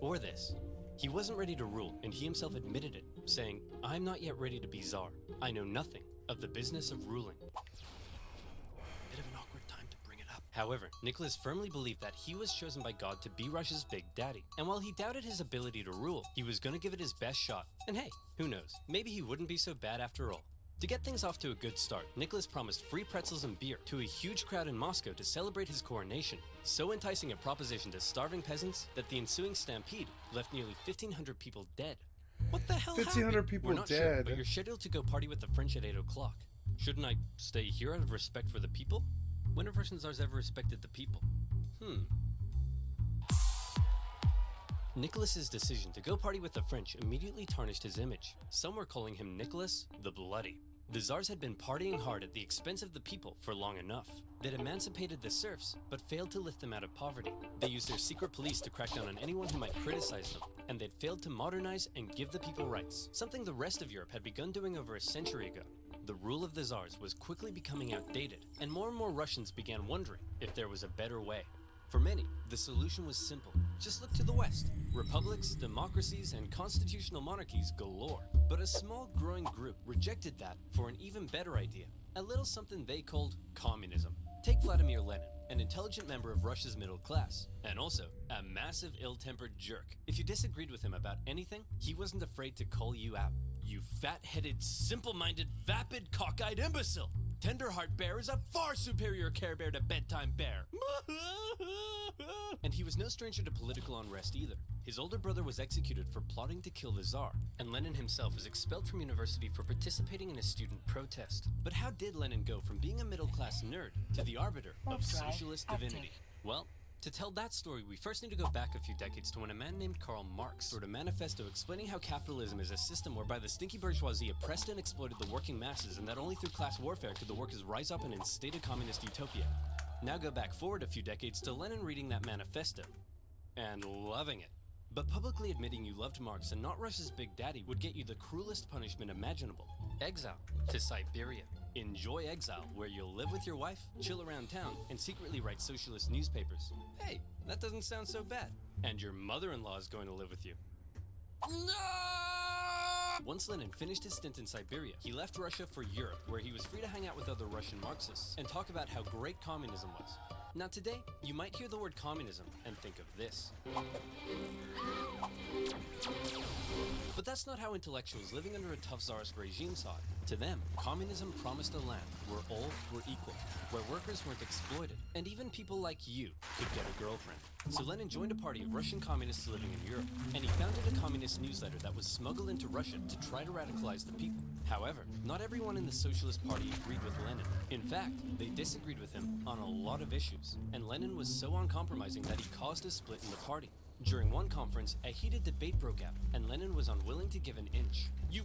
Or this. He wasn't ready to rule, and he himself admitted it, saying, "I'm not yet ready to be Tsar. I know nothing of the business of ruling." Bit of an awkward time to bring it up. However, Nicholas firmly believed that he was chosen by God to be Russia's big daddy. And while he doubted his ability to rule, he was gonna give it his best shot. And hey, who knows? Maybe he wouldn't be so bad after all. To get things off to a good start, Nicholas promised free pretzels and beer to a huge crowd in Moscow to celebrate his coronation. So enticing a proposition to starving peasants that the ensuing stampede left nearly 1,500 people dead. What the hell 1,500 happened? people We're not sure, dead. but you're scheduled to go party with the French at 8 o'clock. Shouldn't I stay here out of respect for the people? When have Russian Tsars ever respected the people? Nicholas's decision to go party with the French immediately tarnished his image. Some were calling him Nicholas the Bloody. The Tsars had been partying hard at the expense of the people for long enough. They'd emancipated the serfs, but failed to lift them out of poverty. They used their secret police to crack down on anyone who might criticize them, and they'd failed to modernize and give the people rights, something the rest of Europe had begun doing over a century ago. The rule of the Tsars was quickly becoming outdated, and more Russians began wondering if there was a better way. For many, the solution was simple. Just look to the West. Republics, democracies, and constitutional monarchies galore. But a small growing group rejected that for an even better idea. A little something they called communism. Take Vladimir Lenin, an intelligent member of Russia's middle class, and also a massive ill-tempered jerk. If you disagreed with him about anything, he wasn't afraid to call you out. You fat-headed, simple-minded, vapid, cockeyed imbecile! Tenderheart Bear is a far superior Care Bear to Bedtime Bear. And he was no stranger to political unrest either. His older brother was executed for plotting to kill the Tsar, and Lenin himself was expelled from university for participating in a student protest. But how did Lenin go from being a middle-class nerd to the arbiter of socialist divinity? Well, to tell that story, we first need to go back a few decades to when a man named Karl Marx wrote a manifesto explaining how capitalism is a system whereby the stinky bourgeoisie oppressed and exploited the working masses, and that only through class warfare could the workers rise up and instate a communist utopia. Now go back forward a few decades to Lenin reading that manifesto and loving it. But publicly admitting you loved Marx and not Russia's big daddy would get you the cruelest punishment imaginable: exile to Siberia. Enjoy exile, where you'll live with your wife, chill around town, and secretly write socialist newspapers. Hey, that doesn't sound so bad. And your mother-in-law is going to live with you. No! Once Lenin finished his stint in Siberia, he left Russia for Europe, where he was free to hang out with other Russian Marxists and talk about how great communism was. Now today, you might hear the word communism and think of this. But that's not how intellectuals living under a tough czarist regime saw it. To them, communism promised a land where all were equal, where workers weren't exploited, and even people like you could get a girlfriend. So Lenin joined a party of Russian communists living in Europe, and he founded a communist newsletter that was smuggled into Russia to try to radicalize the people. However, not everyone in the Socialist Party agreed with Lenin. In fact, they disagreed with him on a lot of issues, and Lenin was so uncompromising that he caused a split in the party. During one conference, a heated debate broke out, and Lenin was unwilling to give an inch. You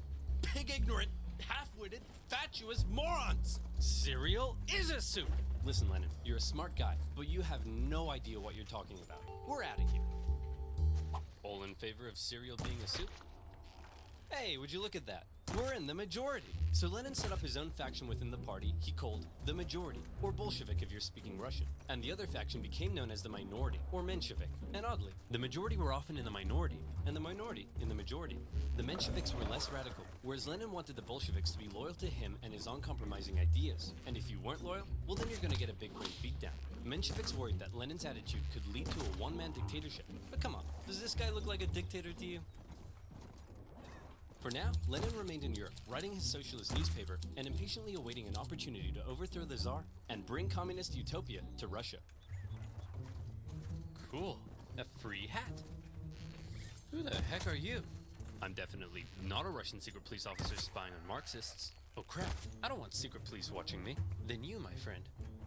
pig ignorant, half-witted, fatuous morons! Cereal is a soup! Listen, Lennon, you're a smart guy, but you have no idea what you're talking about. We're out of here. All in favor of cereal being a soup? Hey, would you look at that? We're in the majority. So Lenin set up his own faction within the party he called the Majority, or Bolshevik if you're speaking Russian. And the other faction became known as the Minority, or Menshevik. And oddly, the majority were often in the minority, and the minority in the majority. The Mensheviks were less radical, whereas Lenin wanted the Bolsheviks to be loyal to him and his uncompromising ideas. And if you weren't loyal, well then you're gonna get a big brain beatdown. Mensheviks worried that Lenin's attitude could lead to a one-man dictatorship. But come on, does this guy look like a dictator to you? For now, Lenin remained in Europe, writing his socialist newspaper and impatiently awaiting an opportunity to overthrow the Tsar and bring communist utopia to Russia. Cool. A free hat. Who the heck are you? I'm definitely not a Russian secret police officer spying on Marxists. Oh crap, I don't want secret police watching me. Then you, my friend,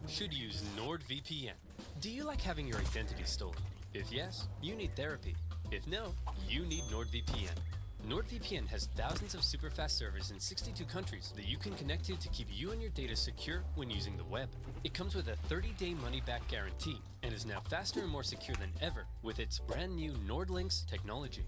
should use NordVPN. Do you like having your identity stolen? If yes, you need therapy. If no, you need NordVPN. NordVPN has thousands of super fast servers in 62 countries that you can connect to keep you and your data secure when using the web. It comes with a 30-day money-back guarantee and is now faster and more secure than ever with its brand new NordLynx technology.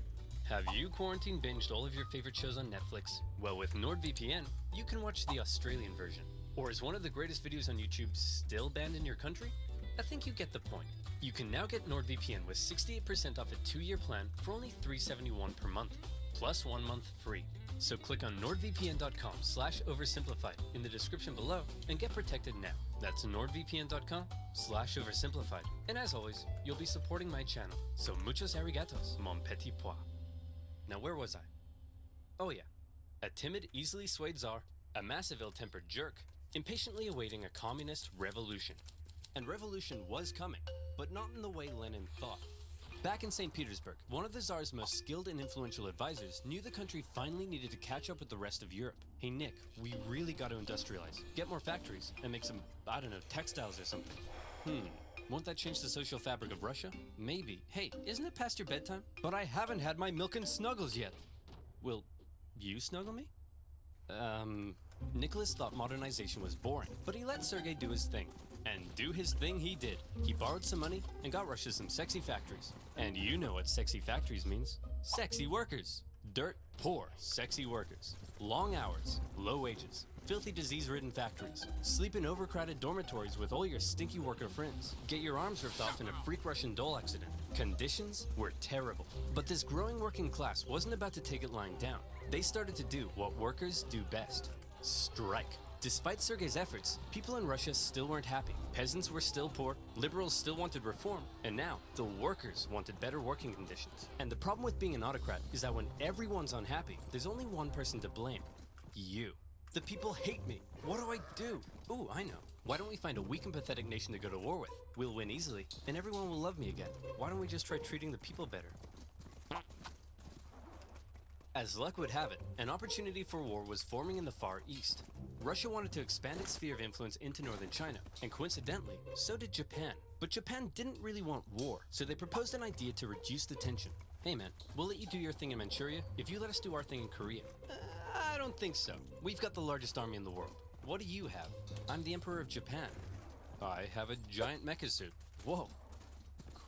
Have you quarantine binged all of your favorite shows on Netflix? Well, with NordVPN, you can watch the Australian version. Or is one of the greatest videos on YouTube still banned in your country? I think you get the point. You can now get NordVPN with 68% off a 2-year plan for only $371 per month. Plus 1 month free. So click on nordvpn.com/oversimplified in the description below and get protected now. That's nordvpn.com/oversimplified. And as always, you'll be supporting my channel. So muchos arigatos, mon petit pois. Now where was I? Oh yeah. A timid, easily swayed czar, a massive ill-tempered jerk, impatiently awaiting a communist revolution. And revolution was coming, but not in the way Lenin thought. Back in St. Petersburg, one of the Tsar's most skilled and influential advisors knew the country finally needed to catch up with the rest of Europe. Hey Nick, we really got to industrialize, get more factories, and make some, I don't know, textiles or something. Won't that change the social fabric of Russia? Maybe. Hey, isn't it past your bedtime? But I haven't had my milk and snuggles yet. Will you snuggle me? Nicholas thought modernization was boring, but he let Sergei do his thing. And do his thing he did. He borrowed some money and got Russia some sexy factories. And you know what sexy factories means. Sexy workers. Dirt poor, sexy workers. Long hours, low wages, filthy disease-ridden factories. Sleep in overcrowded dormitories with all your stinky worker friends. Get your arms ripped off in a freak Russian doll accident. Conditions were terrible. But this growing working class wasn't about to take it lying down. They started to do what workers do best. Strike. Despite Sergei's efforts, people in Russia still weren't happy. Peasants were still poor, liberals still wanted reform, and now the workers wanted better working conditions. And the problem with being an autocrat is that when everyone's unhappy, there's only one person to blame. You. The people hate me. What do I do? Ooh, I know. Why don't we find a weak and pathetic nation to go to war with? We'll win easily, and everyone will love me again. Why don't we just try treating the people better? As luck would have it, an opportunity for war was forming in the Far East. Russia wanted to expand its sphere of influence into northern China, and coincidentally, so did Japan. But Japan didn't really want war, so they proposed an idea to reduce the tension. Hey man, we'll let you do your thing in Manchuria if you let us do our thing in Korea. I don't think so. We've got the largest army in the world. What do you have? I'm the Emperor of Japan. I have a giant mecha suit. Whoa.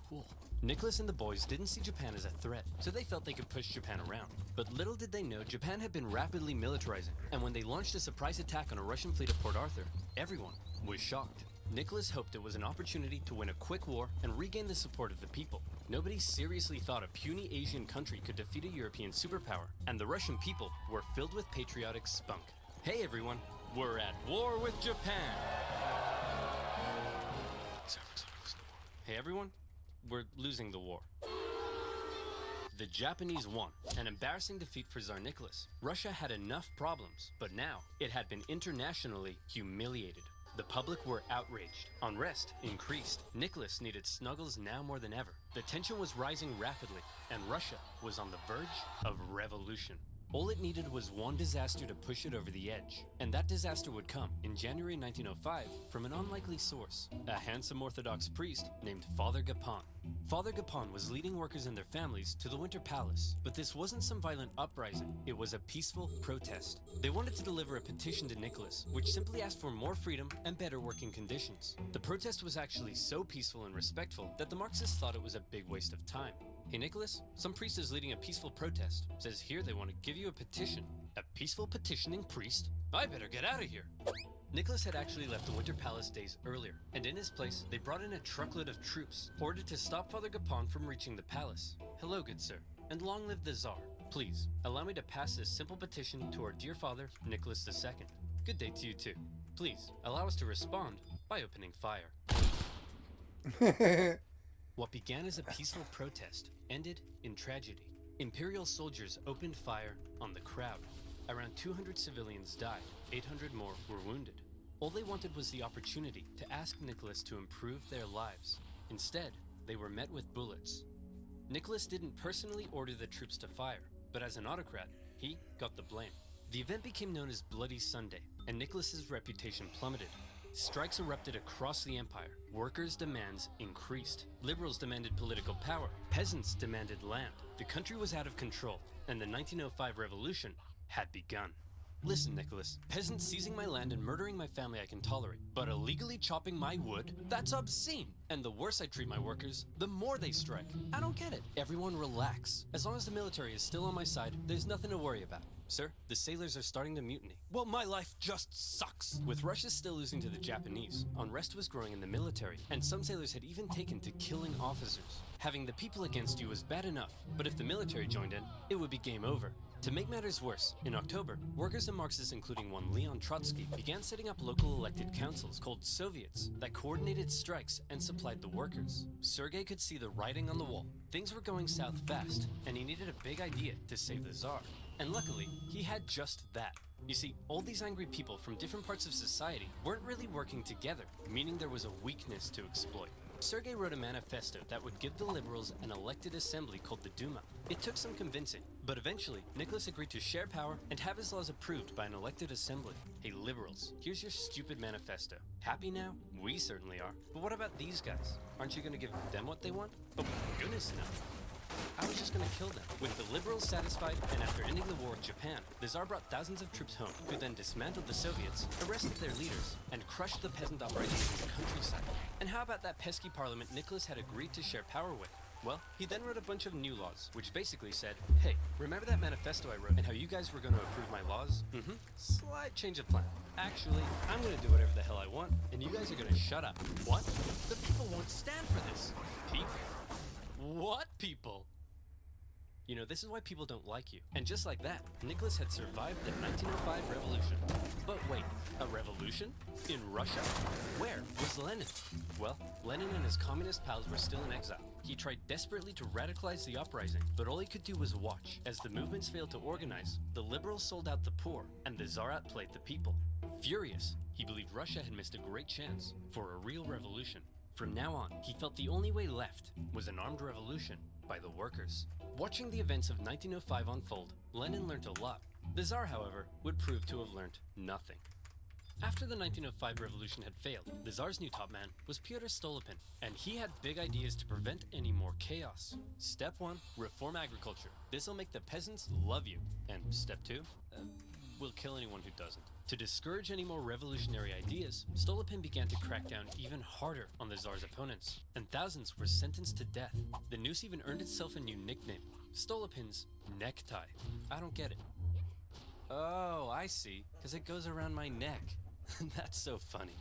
Cool. Nicholas and the boys didn't see Japan as a threat, so they felt they could push Japan around. But little did they know, Japan had been rapidly militarizing, and when they launched a surprise attack on a Russian fleet at Port Arthur, everyone was shocked. Nicholas hoped it was an opportunity to win a quick war and regain the support of the people. Nobody seriously thought a puny Asian country could defeat a European superpower, and the Russian people were filled with patriotic spunk. Hey everyone, we're at war with Japan! Hey everyone, we're losing the war. The Japanese won, an embarrassing defeat for Tsar Nicholas. Russia had enough problems, but now it had been internationally humiliated. The public were outraged. Unrest increased. Nicholas needed snuggles now more than ever. The tension was rising rapidly, and Russia was on the verge of revolution. All it needed was one disaster to push it over the edge. And that disaster would come in January 1905 from an unlikely source, a handsome Orthodox priest named Father Gapon. Father Gapon was leading workers and their families to the Winter Palace, but this wasn't some violent uprising, it was a peaceful protest. They wanted to deliver a petition to Nicholas, which simply asked for more freedom and better working conditions. The protest was actually so peaceful and respectful that the Marxists thought it was a big waste of time. Hey Nicholas, some priest is leading a peaceful protest. Says here they want to give you a petition. A peaceful petitioning priest? I better get out of here. Nicholas had actually left the Winter Palace days earlier, and in his place, they brought in a truckload of troops, ordered to stop Father Gapon from reaching the palace. Hello, good sir, and long live the Tsar. Please, allow me to pass this simple petition to our dear father, Nicholas II. Good day to you too. Please, allow us to respond by opening fire. What began as a peaceful protest ended in tragedy. Imperial soldiers opened fire on the crowd. Around 200 civilians died, 800 more were wounded. All they wanted was the opportunity to ask Nicholas to improve their lives. Instead, they were met with bullets. Nicholas didn't personally order the troops to fire, but as an autocrat, he got the blame. The event became known as Bloody Sunday, and Nicholas's reputation plummeted. Strikes erupted across the empire. Workers' demands increased. Liberals demanded political power. Peasants demanded land. The country was out of control, and the 1905 revolution had begun. Listen, Nicholas, peasants seizing my land and murdering my family I can tolerate, but illegally chopping my wood? That's obscene! And the worse I treat my workers, the more they strike. I don't get it. Everyone relax. As long as the military is still on my side, there's nothing to worry about. Sir, the sailors are starting to mutiny. Well, my life just sucks. With Russia still losing to the Japanese, unrest was growing in the military, and some sailors had even taken to killing officers. Having the people against you was bad enough, but if the military joined in, it would be game over. To make matters worse, in October, workers and Marxists, including one Leon Trotsky, began setting up local elected councils called Soviets that coordinated strikes and supplied the workers. Sergei could see the writing on the wall. Things were going south fast, and he needed a big idea to save the Tsar. And luckily, he had just that. You see, all these angry people from different parts of society weren't really working together, meaning there was a weakness to exploit. Sergei wrote a manifesto that would give the liberals an elected assembly called the Duma. It took some convincing, but eventually, Nicholas agreed to share power and have his laws approved by an elected assembly. Hey liberals, here's your stupid manifesto. Happy now? We certainly are. But what about these guys? Aren't you gonna give them what they want? Oh goodness no. I was just gonna kill them. With the liberals satisfied, and after ending the war with Japan, the Tsar brought thousands of troops home, who then dismantled the Soviets, arrested their leaders, and crushed the peasant uprisings in the countryside. And how about that pesky parliament Nicholas had agreed to share power with? Well, he then wrote a bunch of new laws, which basically said, hey, remember that manifesto I wrote and how you guys were gonna approve my laws? Slight change of plan. Actually, I'm gonna do whatever the hell I want, and you guys are gonna shut up. What? The people won't stand for this. People? What people? You know, this is why people don't like you. And just like that, Nicholas had survived the 1905 revolution. But wait, a revolution? In Russia? Where was Lenin? Well, Lenin and his communist pals were still in exile. He tried desperately to radicalize the uprising, but all he could do was watch. As the movements failed to organize, the liberals sold out the poor, and the Tsar outplayed the people. Furious, he believed Russia had missed a great chance for a real revolution. From now on, he felt the only way left was an armed revolution by the workers. Watching the events of 1905 unfold, Lenin learned a lot. The Tsar, however, would prove to have learned nothing. After the 1905 revolution had failed, the Tsar's new top man was Pyotr Stolypin, and he had big ideas to prevent any more chaos. Step 1, reform agriculture. This'll make the peasants love you. And step 2, we'll kill anyone who doesn't. To discourage any more revolutionary ideas, Stolypin began to crack down even harder on the Tsar's opponents, and thousands were sentenced to death. The noose even earned itself a new nickname, Stolypin's necktie. I don't get it. Oh, I see, because it goes around my neck. That's so funny.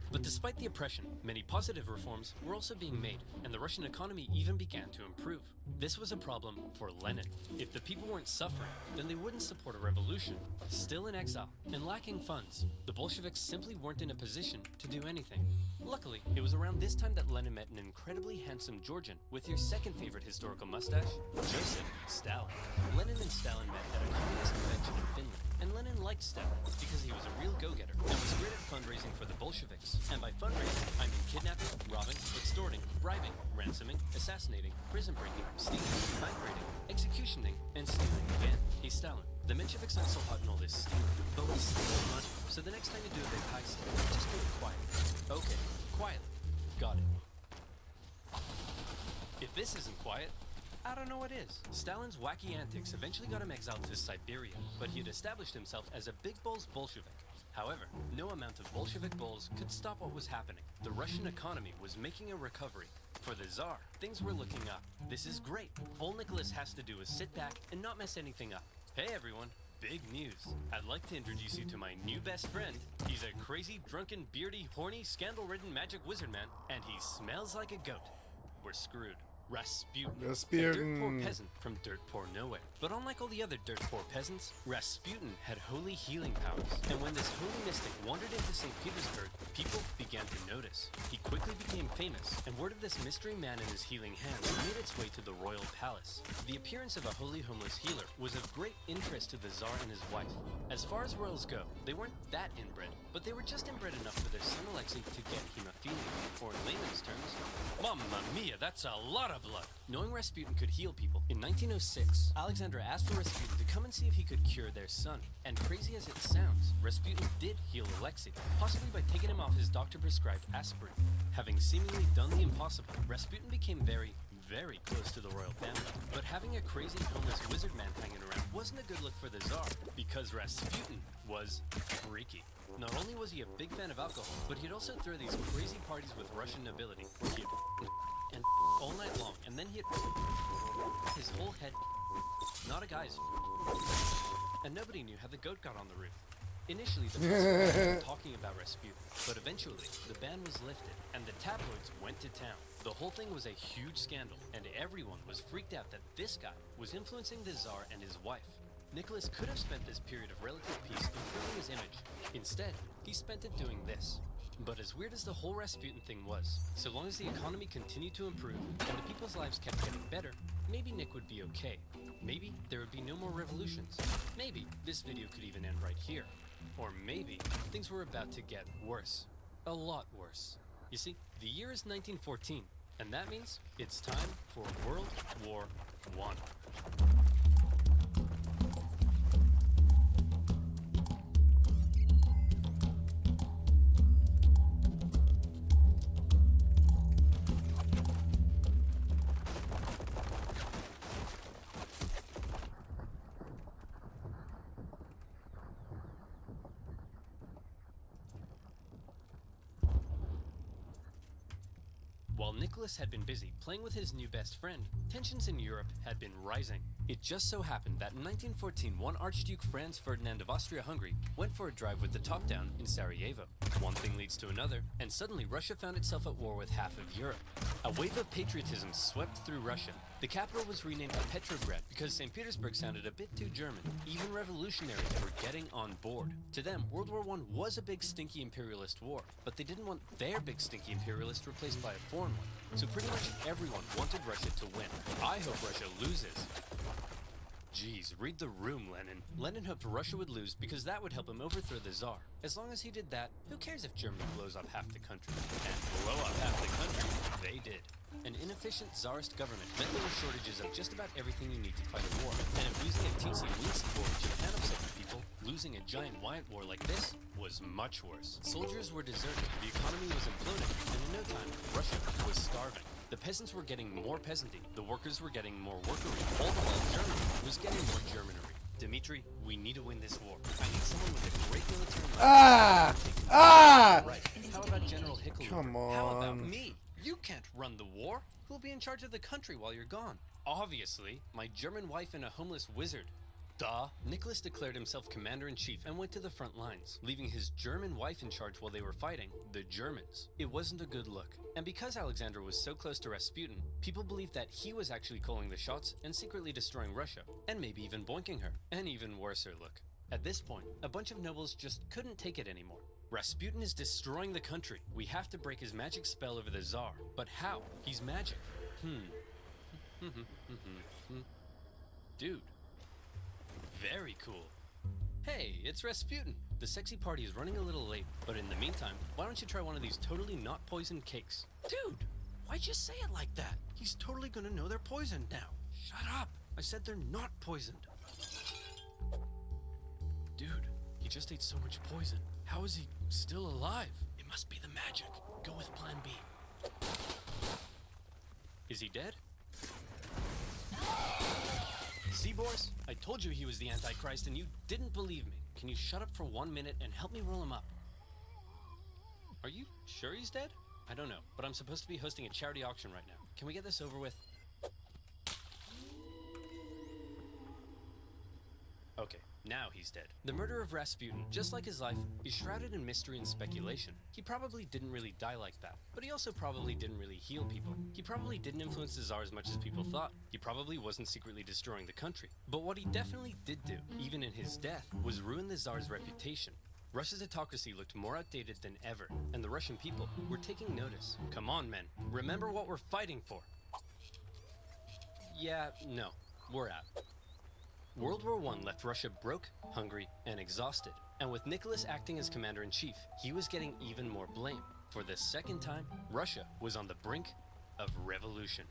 But despite the oppression, many positive reforms were also being made, and the Russian economy even began to improve. This was a problem for Lenin. If the people weren't suffering, then they wouldn't support a revolution. Still in exile and lacking funds, the Bolsheviks simply weren't in a position to do anything. Luckily, it was around this time that Lenin met an incredibly handsome Georgian with your second favorite historical mustache, Joseph Stalin. Lenin and Stalin met at a communist convention in Finland, and Lenin liked Stalin because he was a real go-getter and was great at fundraising for the Bolsheviks. And by fundraising, I mean kidnapping, robbing, extorting, bribing, ransoming, assassinating, prison breaking, stealing, bank raiding, executioning, and stealing again. He's Stalin. The Mensheviks aren't so hot in all this stealing, but we steal money. So the next time you do a big heist, just do it quietly. Okay, quietly. Got it. If this isn't quiet, I don't know what is. Stalin's wacky antics eventually got him exiled to Siberia, but he had established himself as a big balls Bolshevik. However, no amount of Bolshevik balls could stop what was happening. The Russian economy was making a recovery. For the Tsar, things were looking up. This is great. All Nicholas has to do is sit back and not mess anything up. Hey everyone, big news. I'd like to introduce you to my new best friend. He's a crazy, drunken, beardy, horny, scandal-ridden magic wizard man, and he smells like a goat. We're screwed. Rasputin, a dirt poor peasant from dirt poor nowhere. But unlike all the other dirt poor peasants, Rasputin had holy healing powers. And when this holy mystic wandered into St. Petersburg, people began to notice. He quickly became famous, and word of this mystery man and his healing hands made its way to the royal palace. The appearance of a holy homeless healer was of great interest to the Tsar and his wife. As far as royals go, they weren't that inbred, but they were just inbred enough for their son Alexei to get hemophilia, or in layman's terms, Mamma mia, that's a lot of blood. Knowing Rasputin could heal people, in 1906, Alexander asked for Rasputin to come and see if he could cure their son. And crazy as it sounds, Rasputin did heal Alexei, possibly by taking him off his doctor-prescribed aspirin. Having seemingly done the impossible, Rasputin became very close to the royal family. But having a crazy homeless wizard man hanging around wasn't a good look for the Tsar, because Rasputin was freaky. Not only was he a big fan of alcohol, but he'd also throw these crazy parties with Russian nobility, where he'd and all night long, and then he'd his whole head, not a guy's, and nobody knew how the goat got on the roof. Initially, the press was talking about Rasputin, but eventually, the ban was lifted, and the tabloids went to town. The whole thing was a huge scandal, and everyone was freaked out that this guy was influencing the Tsar and his wife. Nicholas could have spent this period of relative peace improving his image. Instead, he spent it doing this. But as weird as the whole Rasputin thing was, so long as the economy continued to improve and the people's lives kept getting better, maybe Nick would be okay. Maybe there would be no more revolutions. Maybe this video could even end right here. Or maybe things were about to get worse. A lot worse. You see, the year is 1914, and that means it's time for World War I. While Nicholas had been busy playing with his new best friend, tensions in Europe had been rising. It just so happened that in 1914, one Archduke Franz Ferdinand of Austria-Hungary went for a drive with the top down in Sarajevo. One thing leads to another, and suddenly Russia found itself at war with half of Europe. A wave of patriotism swept through Russia. The capital was renamed Petrograd because St. Petersburg sounded a bit too German. Even revolutionaries were getting on board. To them, World War I was a big stinky imperialist war, but they didn't want their big stinky imperialist replaced by a foreign one. So pretty much everyone wanted Russia to win. I hope Russia loses. Jeez, read the room, Lenin. Lenin hoped Russia would lose because that would help him overthrow the Tsar. As long as he did that, who cares if Germany blows up half the country? And blow up half the country, they did. An inefficient Tsarist government meant there were shortages of just about everything you need to fight a war. And if losing a teensy weensy war in Japan upset the people, losing a giant Wyatt war like this was much worse. Soldiers were deserted, the economy was imploding, and in no time, Russia was starving. The peasants were getting more peasanty, the workers were getting more workery, all the while Germany was getting more Germanery. Dmitri, we need to win this war. I need someone with a great military mind. Right. How about General Hickel? Come on. How about me? You can't run the war. Who'll be in charge of the country while you're gone? Obviously, my German wife and a homeless wizard. Duh. Nicholas declared himself commander-in-chief and went to the front lines, leaving his German wife in charge while they were fighting the Germans. It wasn't a good look. And because Alexander was so close to Rasputin, people believed that he was actually calling the shots and secretly destroying Russia, and maybe even boinking her. An even worser look. At this point, a bunch of nobles just couldn't take it anymore. Rasputin is destroying the country. We have to break his magic spell over the Tsar. But how? He's magic. Dude. Very cool. Hey, it's Rasputin. The sexy party is running a little late, but in the meantime, why don't you try one of these totally not poisoned cakes? Dude, why'd you say it like that? He's totally gonna know they're poisoned now. Shut up. I said they're not poisoned. Dude, he just ate so much poison. How is he still alive? It must be the magic. Go with plan B. Is he dead? See, Boris? I told you he was the Antichrist and you didn't believe me. Can you shut up for 1 minute and help me roll him up? Are you sure he's dead? I don't know, but I'm supposed to be hosting a charity auction right now. Can we get this over with? Okay, now he's dead. The murder of Rasputin, just like his life, is shrouded in mystery and speculation. He probably didn't really die like that, but he also probably didn't really heal people. He probably didn't influence the Tsar as much as people thought. He probably wasn't secretly destroying the country. But what he definitely did do, even in his death, was ruin the Tsar's reputation. Russia's autocracy looked more outdated than ever, and the Russian people were taking notice. Come on, men. Remember what we're fighting for. Yeah, no. We're out. World War I left Russia broke, hungry, and exhausted. And with Nicholas acting as commander-in-chief, he was getting even more blame. For the second time, Russia was on the brink of revolution.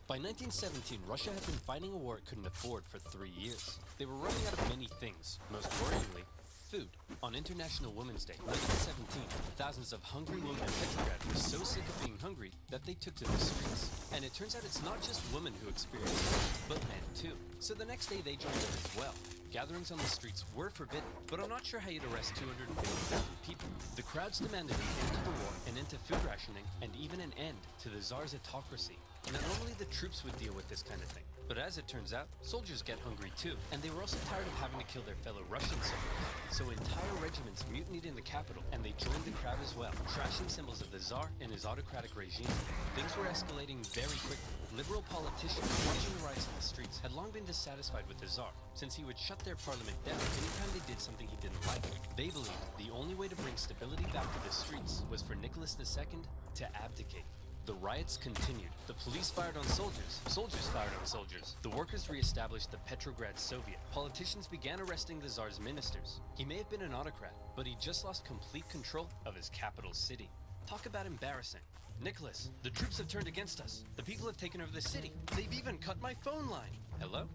By 1917, Russia had been fighting a war it couldn't afford for 3 years. They were running out of many things, most worryingly, food. On International Women's Day, 1917, thousands of hungry women in Petrograd were so sick of being hungry that they took to the streets. And it turns out it's not just women who experience it, but men too. So the next day they joined in as well. Gatherings on the streets were forbidden, but I'm not sure how you'd arrest 250,000 people. The crowds demanded an end to the war, an end to food rationing, and even an end to the Tsar's autocracy. Now normally the troops would deal with this kind of thing. But as it turns out, soldiers get hungry too, and they were also tired of having to kill their fellow Russian soldiers. So entire regiments mutinied in the capital, and they joined the crowd as well, trashing symbols of the Tsar and his autocratic regime. Things were escalating very quickly. Liberal politicians watching the riots in the streets had long been dissatisfied with the Tsar, since he would shut their parliament down anytime they did something he didn't like. They believed the only way to bring stability back to the streets was for Nicholas II to abdicate. The riots continued. The police fired on soldiers. Soldiers fired on soldiers. The workers re-established the Petrograd Soviet. Politicians began arresting the Tsar's ministers. He may have been an autocrat, but he just lost complete control of his capital city. Talk about embarrassing. Nicholas, the troops have turned against us. The people have taken over the city. They've even cut my phone line. Hello?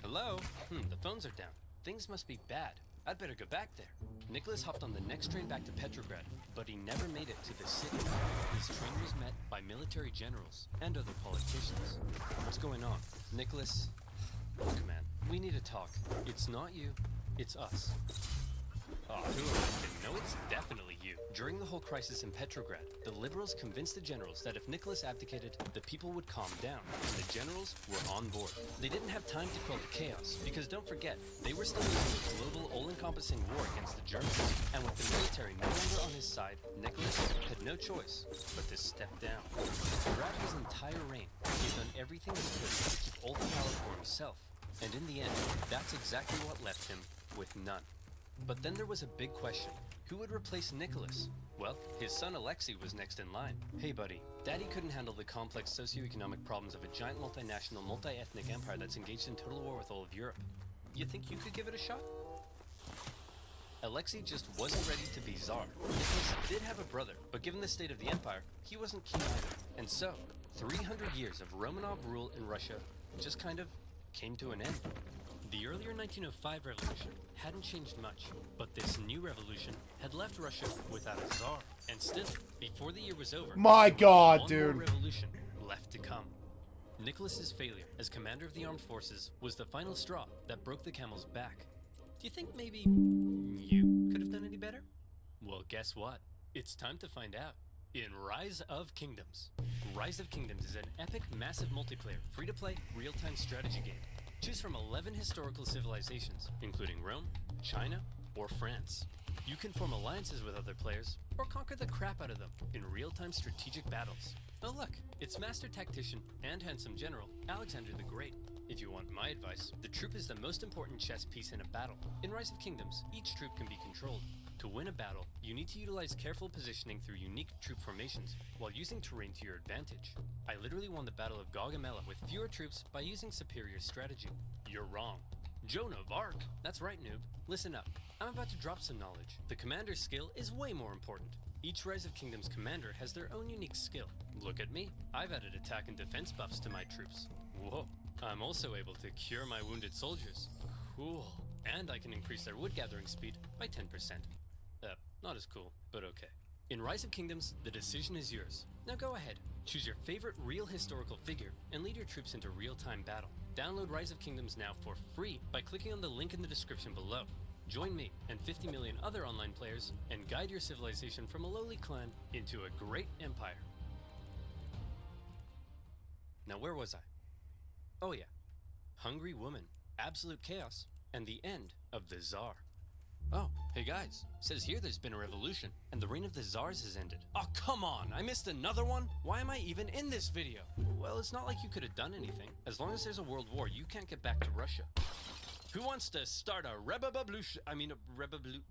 Hello? The phones are down. Things must be bad. I'd better go back there. Nicholas hopped on the next train back to Petrograd, but he never made it to the city. His train was met by military generals and other politicians. What's going on? Nicholas, look, man, we need to talk. It's not you, it's us. Oh, who are you? No, it's definitely you. During the whole crisis in Petrograd, the liberals convinced the generals that if Nicholas abdicated, the people would calm down, and the generals were on board. They didn't have time to quell the chaos, because don't forget, they were still losing a global, all-encompassing war against the Germans. And with the military no longer on his side, Nicholas had no choice but to step down. Throughout his entire reign, he had done everything he could to keep all the power for himself. And in the end, that's exactly what left him with none. But then there was a big question. Who would replace Nicholas? Well, his son Alexei was next in line. Hey buddy, Daddy couldn't handle the complex socioeconomic problems of a giant multinational, multi-ethnic empire that's engaged in total war with all of Europe. You think you could give it a shot? Alexei just wasn't ready to be Tsar. Nicholas did have a brother, but given the state of the empire, he wasn't keen either. And so, 300 years of Romanov rule in Russia just kind of came to an end. The earlier 1905 revolution hadn't changed much, but this new revolution had left Russia without a Tsar. And still, before the year was over, My God, one dude. more revolution left to come. Nicholas's failure as commander of the armed forces was the final straw that broke the camel's back. Do you think maybe you could have done any better? Well, guess what? It's time to find out. In Rise of Kingdoms. Rise of Kingdoms is an epic, massive multiplayer, free-to-play, real-time strategy game. Choose from 11 historical civilizations, including Rome, China, or France. You can form alliances with other players, or conquer the crap out of them in real-time strategic battles. Oh look, it's Master Tactician and Handsome General, Alexander the Great. If you want my advice, the troop is the most important chess piece in a battle. In Rise of Kingdoms, each troop can be controlled. To win a battle, you need to utilize careful positioning through unique troop formations, while using terrain to your advantage. I literally won the Battle of Gaugamela with fewer troops by using superior strategy. You're wrong. Joan of Arc? That's right, noob. Listen up. I'm about to drop some knowledge. The commander's skill is way more important. Each Rise of Kingdoms commander has their own unique skill. Look at me. I've added attack and defense buffs to my troops. Whoa. I'm also able to cure my wounded soldiers. Cool. And I can increase their wood gathering speed by 10%. Not as cool, but okay. In Rise of Kingdoms, the decision is yours. Now go ahead. Choose your favorite real historical figure and lead your troops into real-time battle. Download Rise of Kingdoms now for free by clicking on the link in the description below. Join me and 50 million other online players and guide your civilization from a lowly clan into a great empire. Now where was I? Oh yeah. Hungry woman, absolute chaos, and the end of the Tsar. Oh, hey guys, says here there's been a revolution, and the reign of the Tsars has ended. Oh, come on, I missed another one? Why am I even in this video? Well, it's not like you could have done anything. As long as there's a world war, you can't get back to Russia. Who wants to start a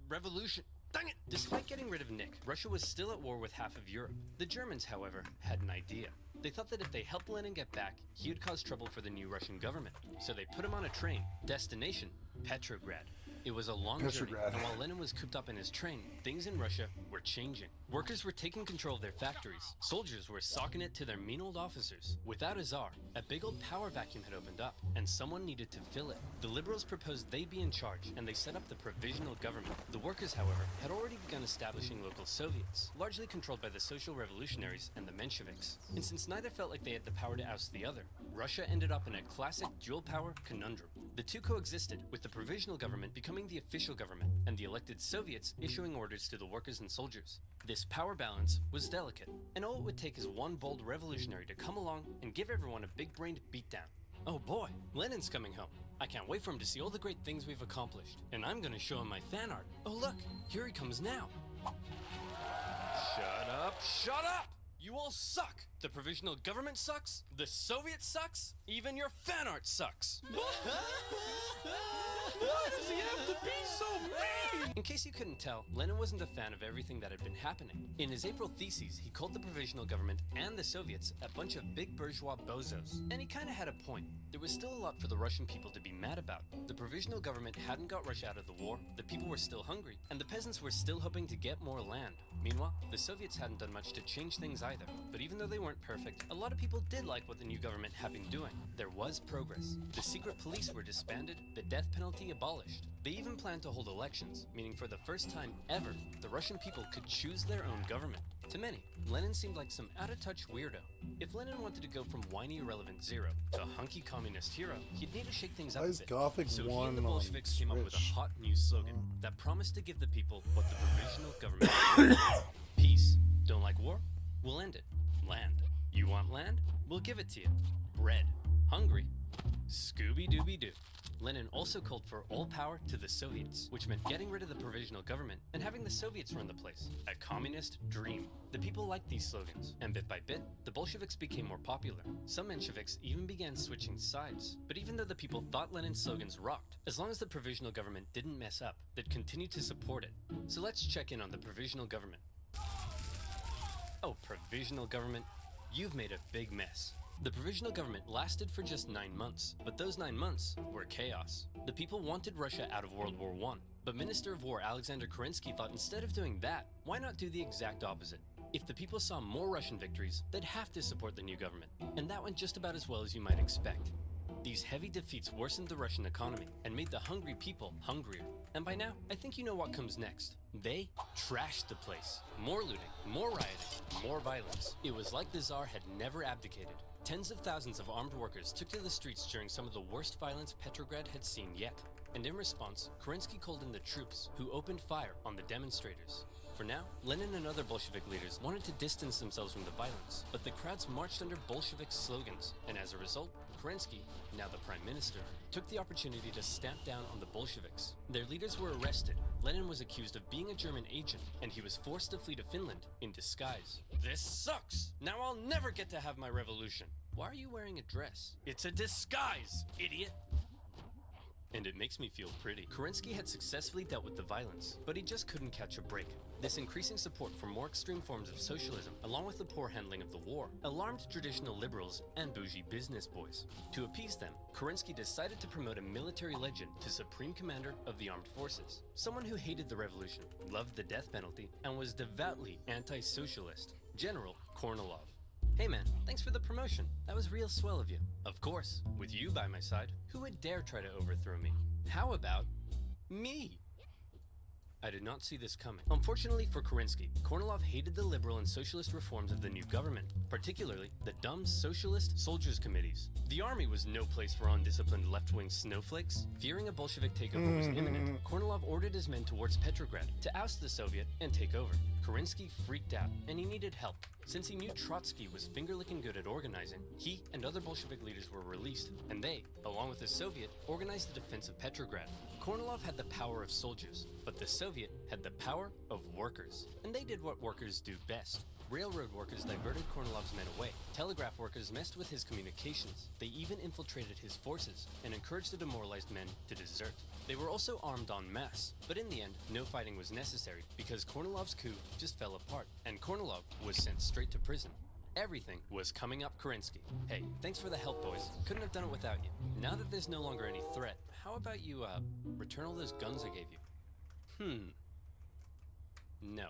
revolution? Dang it! Despite getting rid of Nick, Russia was still at war with half of Europe. The Germans, however, had an idea. They thought that if they helped Lenin get back, he would cause trouble for the new Russian government. So they put him on a train. Destination, Petrograd. It was a long journey, and while Lenin was cooped up in his train, things in Russia were changing. Workers were taking control of their factories. Soldiers were socking it to their mean old officers. Without a czar, a big old power vacuum had opened up, and someone needed to fill it. The liberals proposed they be in charge, and they set up the provisional government. The workers, however, had already begun establishing local Soviets, largely controlled by the social revolutionaries and the Mensheviks. And since neither felt like they had the power to oust the other, Russia ended up in a classic dual power conundrum. The two coexisted, with the provisional government becoming the official government, and the elected Soviets issuing orders to the workers and soldiers. This power balance was delicate, and all it would take is one bold revolutionary to come along and give everyone a big-brained beatdown. Oh boy, Lenin's coming home. I can't wait for him to see all the great things we've accomplished, and I'm gonna show him my fan art. Oh look, here he comes now. Shut up, shut up! You all suck! The provisional government sucks, the Soviet sucks, even your fan art sucks! Why does he have to be so mean? In case you couldn't tell, Lenin wasn't a fan of everything that had been happening. In his April theses, he called the provisional government and the Soviets a bunch of big bourgeois bozos. And he kinda had a point. There was still a lot for the Russian people to be mad about. The provisional government hadn't got Russia out of the war, the people were still hungry, and the peasants were still hoping to get more land. Meanwhile, the Soviets hadn't done much to change things either. But even though they weren't perfect, a lot of people did like what the new government had been doing. There was progress. The secret police were disbanded, the death penalty abolished. They even planned to hold elections, meaning for the first time ever, the Russian people could choose their own government. To many, Lenin seemed like some out-of-touch weirdo. If Lenin wanted to go from whiny irrelevant zero to a hunky communist hero, he'd need to shake things up a bit. So he and the Bolsheviks came up with a hot new slogan that promised to give the people what the provisional government wanted. Peace. Don't like war? We'll end it. Land. You want land? We'll give it to you. Bread. Hungry? Scooby-Dooby-Doo. Lenin also called for all power to the Soviets, which meant getting rid of the provisional government and having the Soviets run the place. A communist dream. The people liked these slogans, and bit by bit, the Bolsheviks became more popular. Some Mensheviks even began switching sides. But even though the people thought Lenin's slogans rocked, as long as the provisional government didn't mess up, they'd continue to support it. So let's check in on the provisional government. Oh, provisional government, you've made a big mess. The provisional government lasted for just 9 months, but those 9 months were chaos. The people wanted Russia out of World War I, but Minister of War Alexander Kerensky thought instead of doing that, why not do the exact opposite? If the people saw more Russian victories, they'd have to support the new government, and that went just about as well as you might expect. These heavy defeats worsened the Russian economy and made the hungry people hungrier. And by now, I think you know what comes next. They trashed the place. More looting, more rioting, more violence. It was like the Tsar had never abdicated. Tens of thousands of armed workers took to the streets during some of the worst violence Petrograd had seen yet. And in response, Kerensky called in the troops, who opened fire on the demonstrators. For now, Lenin and other Bolshevik leaders wanted to distance themselves from the violence, but the crowds marched under Bolshevik slogans, and as a result, Kerensky, now the prime minister, took the opportunity to stamp down on the Bolsheviks. Their leaders were arrested. Lenin was accused of being a German agent, and he was forced to flee to Finland in disguise. This sucks! Now I'll never get to have my revolution. Why are you wearing a dress? It's a disguise, idiot! and it makes me feel pretty. Kerensky had successfully dealt with the violence, but he just couldn't catch a break. This increasing support for more extreme forms of socialism, along with the poor handling of the war, alarmed traditional liberals and bougie business boys. To appease them, Kerensky decided to promote a military legend to Supreme Commander of the Armed Forces, someone who hated the revolution, loved the death penalty, and was devoutly anti-socialist, General Kornilov. Hey man, thanks for the promotion. That was real swell of you. Of course, with you by my side, who would dare try to overthrow me? How about me? I did not see this coming. Unfortunately for Kerensky, Kornilov hated the liberal and socialist reforms of the new government, particularly the dumb socialist soldiers' committees. The army was no place for undisciplined left-wing snowflakes. Fearing a Bolshevik takeover was imminent, Kornilov ordered his men towards Petrograd to oust the Soviet and take over. Kerensky freaked out, and he needed help. Since he knew Trotsky was finger-licking good at organizing, he and other Bolshevik leaders were released, and they, along with the Soviet, organized the defense of Petrograd. Kornilov had the power of soldiers, but the Soviet had the power of workers, and they did what workers do best. Railroad workers diverted Kornilov's men away. Telegraph workers messed with his communications. They even infiltrated his forces and encouraged the demoralized men to desert. They were also armed en masse, but in the end, no fighting was necessary because Kornilov's coup just fell apart, and Kornilov was sent straight to prison. Everything was coming up Kerensky. Hey, thanks for the help, boys. Couldn't have done it without you. Now that there's no longer any threat, how about you, return all those guns I gave you? No.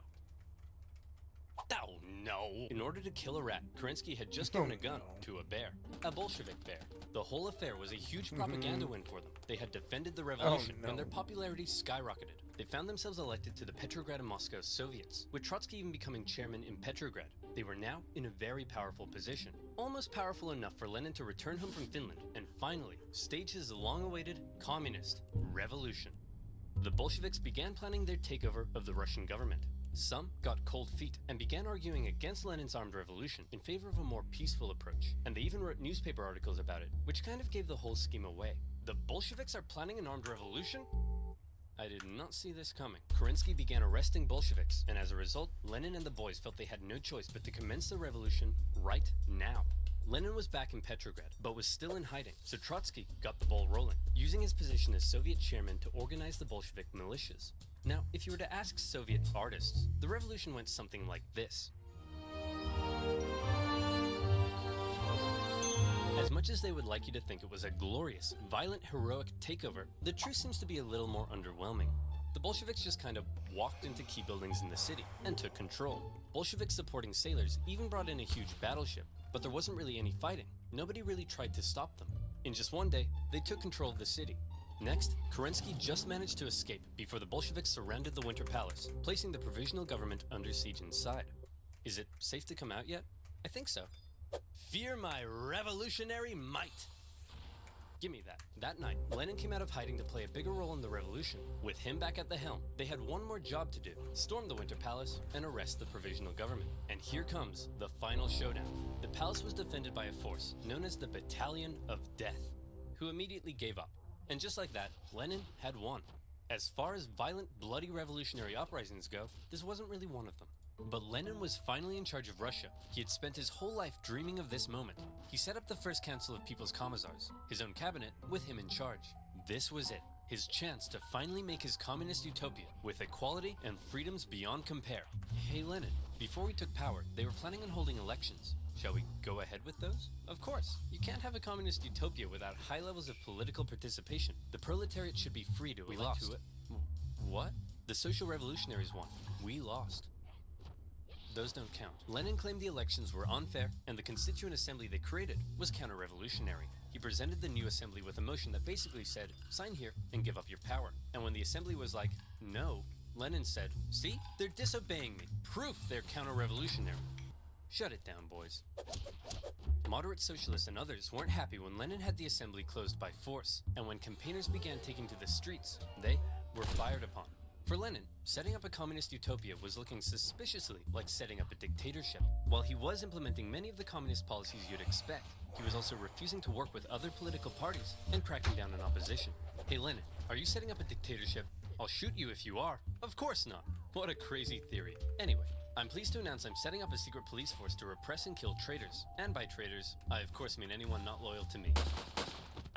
Oh, no! In order to kill a rat, Kerensky had just given a gun to a bear. A Bolshevik bear. The whole affair was a huge propaganda win for them. They had defended the revolution when their popularity skyrocketed. They found themselves elected to the Petrograd and Moscow Soviets, with Trotsky even becoming chairman in Petrograd. They were now in a very powerful position. Almost powerful enough for Lenin to return home from Finland and finally stage his long-awaited communist revolution. The Bolsheviks began planning their takeover of the Russian government. Some got cold feet and began arguing against Lenin's armed revolution in favor of a more peaceful approach, and they even wrote newspaper articles about it, which kind of gave the whole scheme away. The Bolsheviks are planning an armed revolution? I did not see this coming. Kerensky began arresting Bolsheviks, and as a result, Lenin and the boys felt they had no choice but to commence the revolution right now. Lenin was back in Petrograd, but was still in hiding, so Trotsky got the ball rolling, using his position as Soviet chairman to organize the Bolshevik militias. Now, if you were to ask Soviet artists, the revolution went something like this. As much as they would like you to think it was a glorious, violent, heroic takeover, the truth seems to be a little more underwhelming. The Bolsheviks just kind of walked into key buildings in the city and took control. Bolshevik supporting sailors even brought in a huge battleship, but there wasn't really any fighting. Nobody really tried to stop them. In just one day, they took control of the city. Next, Kerensky just managed to escape before the Bolsheviks surrounded the Winter Palace, placing the provisional government under siege inside. Is it safe to come out yet? I think so. Fear my revolutionary might! Give me that. That night, Lenin came out of hiding to play a bigger role in the revolution. With him back at the helm, they had one more job to do: storm the Winter Palace and arrest the provisional government. And here comes the final showdown. The palace was defended by a force known as the Battalion of Death, who immediately gave up. And just like that, Lenin had won. As far as violent, bloody revolutionary uprisings go, this wasn't really one of them. But Lenin was finally in charge of Russia. He had spent his whole life dreaming of this moment. He set up the first Council of People's Commissars, his own cabinet, with him in charge. This was it, his chance to finally make his communist utopia, with equality and freedoms beyond compare. Hey Lenin, before we took power, they were planning on holding elections. Shall we go ahead with those? Of course. You can't have a communist utopia without high levels of political participation. The proletariat should be free to elect who it. What? The social revolutionaries won. We lost. Those don't count. Lenin claimed the elections were unfair, and the Constituent Assembly they created was counter-revolutionary. He presented the new assembly with a motion that basically said, sign here and give up your power. And when the assembly was like, no, Lenin said, see, they're disobeying me. Proof they're counter-revolutionary. Shut it down, boys. Moderate socialists and others weren't happy when Lenin had the assembly closed by force, and when campaigners began taking to the streets, they were fired upon. For Lenin, setting up a communist utopia was looking suspiciously like setting up a dictatorship. While he was implementing many of the communist policies you'd expect, he was also refusing to work with other political parties and cracking down on opposition. Hey Lenin, are you setting up a dictatorship? I'll shoot you if you are. Of course not. What a crazy theory. Anyway, I'm pleased to announce I'm setting up a secret police force to repress and kill traitors. And by traitors, I of course mean anyone not loyal to me.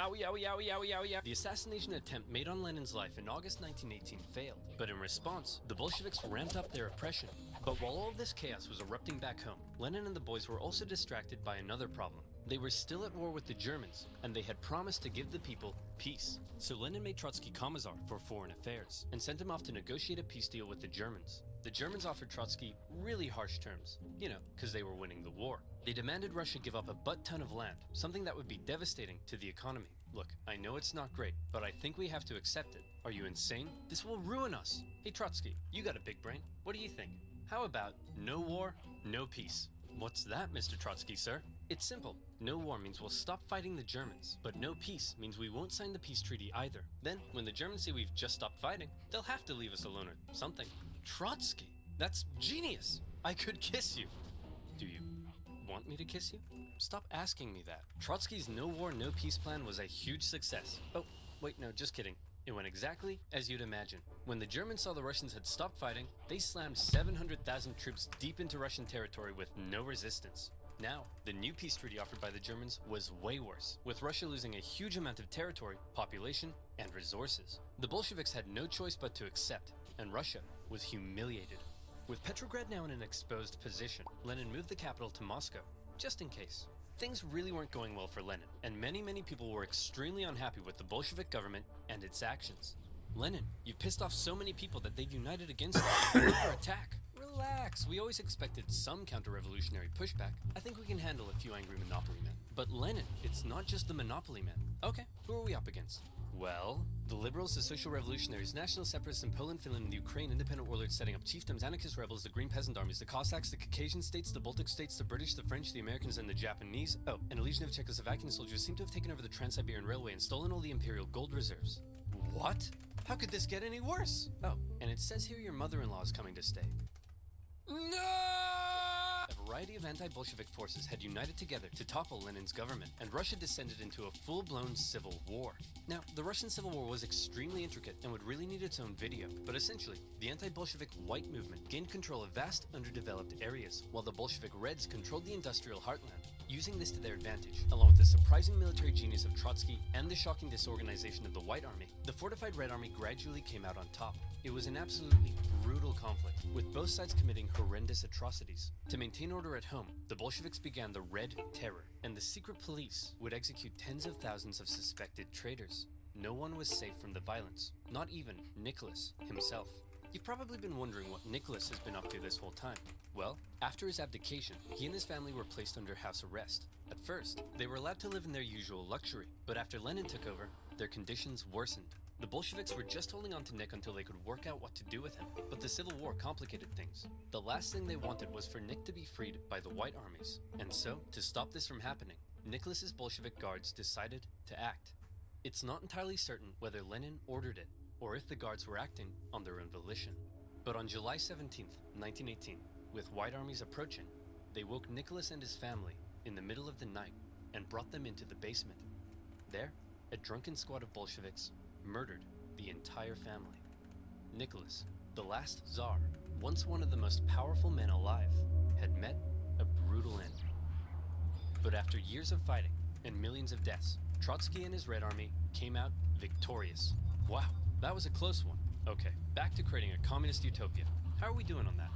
Owie, owie, owie, owie, owie, owie. The assassination attempt made on Lenin's life in August 1918 failed, but in response, the Bolsheviks ramped up their oppression. But while all of this chaos was erupting back home, Lenin and the boys were also distracted by another problem. They were still at war with the Germans, and they had promised to give the people peace. So Lenin made Trotsky Commissar for Foreign Affairs and sent him off to negotiate a peace deal with the Germans. The Germans offered Trotsky really harsh terms, because they were winning the war. They demanded Russia give up a butt-ton of land, something that would be devastating to the economy. Look, I know it's not great, but I think we have to accept it. Are you insane? This will ruin us. Hey Trotsky, you got a big brain. What do you think? How about no war, no peace? What's that, Mr. Trotsky, sir? It's simple. No war means we'll stop fighting the Germans, but no peace means we won't sign the peace treaty either. Then, when the Germans say we've just stopped fighting, they'll have to leave us alone or something. Trotsky, that's genius. I could kiss you. Do you want me to kiss you? Stop asking me that. Trotsky's no war, no peace plan was a huge success. Oh, wait, no, just kidding. It went exactly as you'd imagine. When the Germans saw the Russians had stopped fighting, they slammed 700,000 troops deep into Russian territory with no resistance. Now, the new peace treaty offered by the Germans was way worse, with Russia losing a huge amount of territory, population, and resources. The Bolsheviks had no choice but to accept, and Russia was humiliated. With Petrograd now in an exposed position, Lenin moved the capital to Moscow, just in case. Things really weren't going well for Lenin, and many people were extremely unhappy with the Bolshevik government and its actions. Lenin, you've pissed off so many people that they've united against you. Under attack. Relax, we always expected some counter-revolutionary pushback. I think we can handle a few angry monopoly men. But Lenin, it's not just the monopoly men. Okay, who are we up against? Well, the liberals, the social revolutionaries, national separatists in Poland, Finland, and the Ukraine, independent warlords setting up chiefdoms, anarchist rebels, the Green Peasant Armies, the Cossacks, the Caucasian states, the Baltic states, the British, the French, the Americans, and the Japanese. Oh, and a legion of Czechoslovakian soldiers seem to have taken over the Trans-Siberian Railway and stolen all the imperial gold reserves. What? How could this get any worse? Oh, and it says here your mother-in-law is coming to stay. No! A variety of anti-Bolshevik forces had united together to topple Lenin's government, and Russia descended into a full-blown civil war. Now, the Russian Civil War was extremely intricate and would really need its own video, but essentially, the anti-Bolshevik white movement gained control of vast, underdeveloped areas, while the Bolshevik Reds controlled the industrial heartland. Using this to their advantage, along with the surprising military genius of Trotsky and the shocking disorganization of the White Army, the fortified Red Army gradually came out on top. It was an absolutely brutal conflict, with both sides committing horrendous atrocities. To maintain order at home, the Bolsheviks began the Red Terror, and the secret police would execute tens of thousands of suspected traitors. No one was safe from the violence, not even Nicholas himself. You've probably been wondering what Nicholas has been up to this whole time. Well, after his abdication, he and his family were placed under house arrest. At first, they were allowed to live in their usual luxury, but after Lenin took over, their conditions worsened. The Bolsheviks were just holding on to Nick until they could work out what to do with him, but the Civil War complicated things. The last thing they wanted was for Nick to be freed by the White Armies, and so, to stop this from happening, Nicholas's Bolshevik guards decided to act. It's not entirely certain whether Lenin ordered it, or if the guards were acting on their own volition. But on July 17th, 1918, with White Armies approaching, they woke Nicholas and his family in the middle of the night and brought them into the basement. There, a drunken squad of Bolsheviks murdered the entire family. Nicholas, the last Tsar, once one of the most powerful men alive, had met a brutal end. But after years of fighting and millions of deaths, Trotsky and his Red Army came out victorious. Wow, that was a close one. Okay, back to creating a communist utopia. How are we doing on that?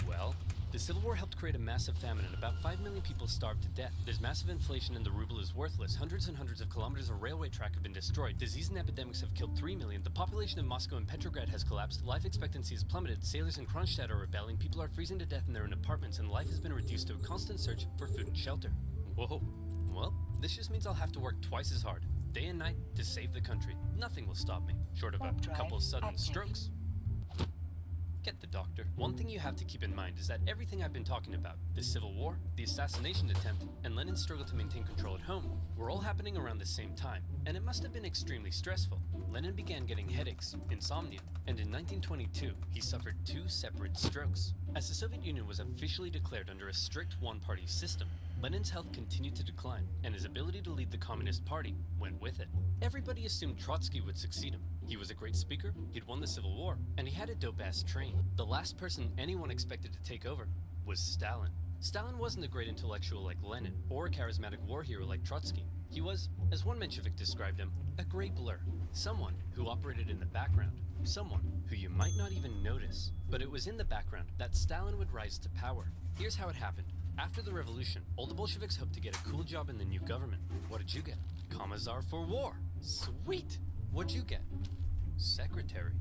Well, the Civil War helped create a massive famine and about 5 million people starved to death. There's massive inflation and the ruble is worthless. Hundreds and hundreds of kilometers of railway track have been destroyed. Disease and epidemics have killed 3 million. The population of Moscow and Petrograd has collapsed. Life expectancy has plummeted. Sailors in Kronstadt are rebelling. People are freezing to death in their own apartments and life has been reduced to a constant search for food and shelter. Whoa. Well, this just means I'll have to work twice as hard, day and night, to save the country. Nothing will stop me, short of a couple sudden strokes. Get the doctor. One thing you have to keep in mind is that everything I've been talking about, the Civil War, the assassination attempt, and Lenin's struggle to maintain control at home, were all happening around the same time, and it must have been extremely stressful. Lenin began getting headaches, insomnia, and in 1922, he suffered 2 separate strokes. As the Soviet Union was officially declared under a strict one-party system, Lenin's health continued to decline, and his ability to lead the Communist Party went with it. Everybody assumed Trotsky would succeed him. He was a great speaker, he'd won the Civil War, and he had a dope-ass train. The last person anyone expected to take over was Stalin. Stalin wasn't a great intellectual like Lenin, or a charismatic war hero like Trotsky. He was As one Menshevik described him, a gray blur, someone who operated in the background, someone who you might not even notice. But it was in the background that Stalin would rise to power. Here's how it happened. After the revolution, all the Bolsheviks hoped to get a cool job in the new government. What did you get? Commissar for War. Sweet! What'd you get? Secretary.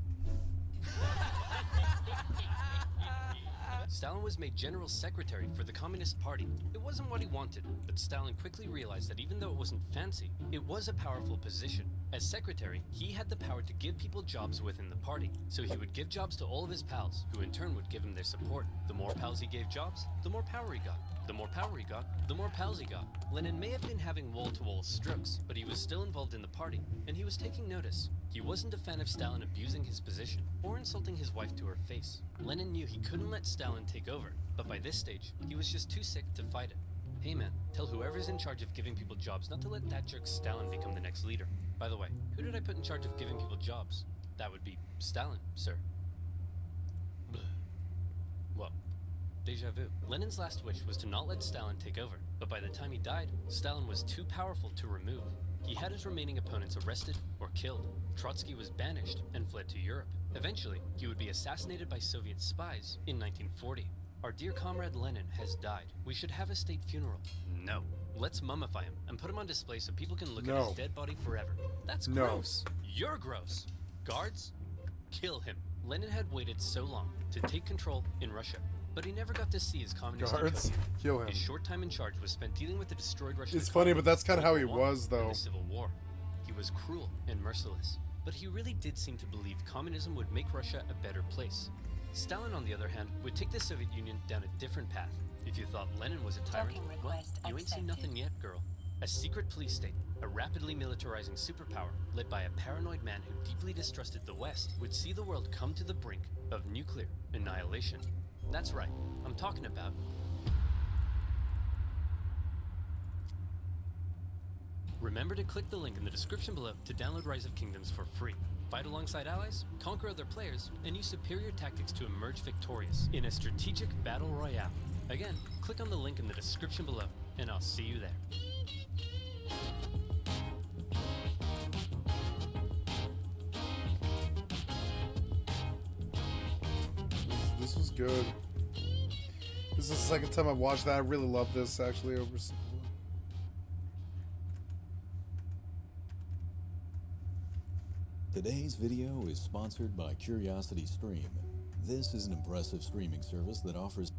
Stalin was made general secretary for the Communist Party. It wasn't what he wanted, but Stalin quickly realized that even though it wasn't fancy, it was a powerful position. As secretary, he had the power to give people jobs within the party, so he would give jobs to all of his pals, who in turn would give him their support. The more pals he gave jobs, the more power he got. The more power he got, the more pals he got. Lenin may have been having wall-to-wall strokes, but he was still involved in the party, and he was taking notice. He wasn't a fan of Stalin abusing his position, or insulting his wife to her face. Lenin knew he couldn't let Stalin take over, but by this stage, he was just too sick to fight it. Hey man, tell whoever's in charge of giving people jobs not to let that jerk Stalin become the next leader. By the way, who did I put in charge of giving people jobs? That would be Stalin, sir. Well, déjà vu. Lenin's last wish was to not let Stalin take over, but by the time he died, Stalin was too powerful to remove. He had his remaining opponents arrested or killed. Trotsky was banished and fled to Europe. Eventually, he would be assassinated by Soviet spies in 1940. Our dear comrade Lenin has died. We should have a state funeral. No. Let's mummify him and put him on display so people can look at his dead body forever. That's gross. You're gross. Guards, kill him. Lenin had waited so long to take control in Russia, but he never got to see his communist utopia. Kill him. His short time in charge was spent dealing with the destroyed Russian It's funny, but that's kind of how he was, in though. the Civil War. He was cruel and merciless, but he really did seem to believe communism would make Russia a better place. Stalin, on the other hand, would take the Soviet Union down a different path. If you thought Lenin was a tyrant, well, you ain't seen nothing yet, girl. A secret police state, a rapidly militarizing superpower led by a paranoid man who deeply distrusted the West, would see the world come to the brink of nuclear annihilation. That's right, I'm talking about remember to click the link in the description below to download Rise of Kingdoms for free. Fight alongside allies, conquer other players, and use superior tactics to emerge victorious in a strategic battle royale. Again, click on the link in the description below, and I'll see you there. This was good. This is the second time I've watched that. I really love this, actually, over... Today's video is sponsored by Curiosity Stream. This is an impressive streaming service that offers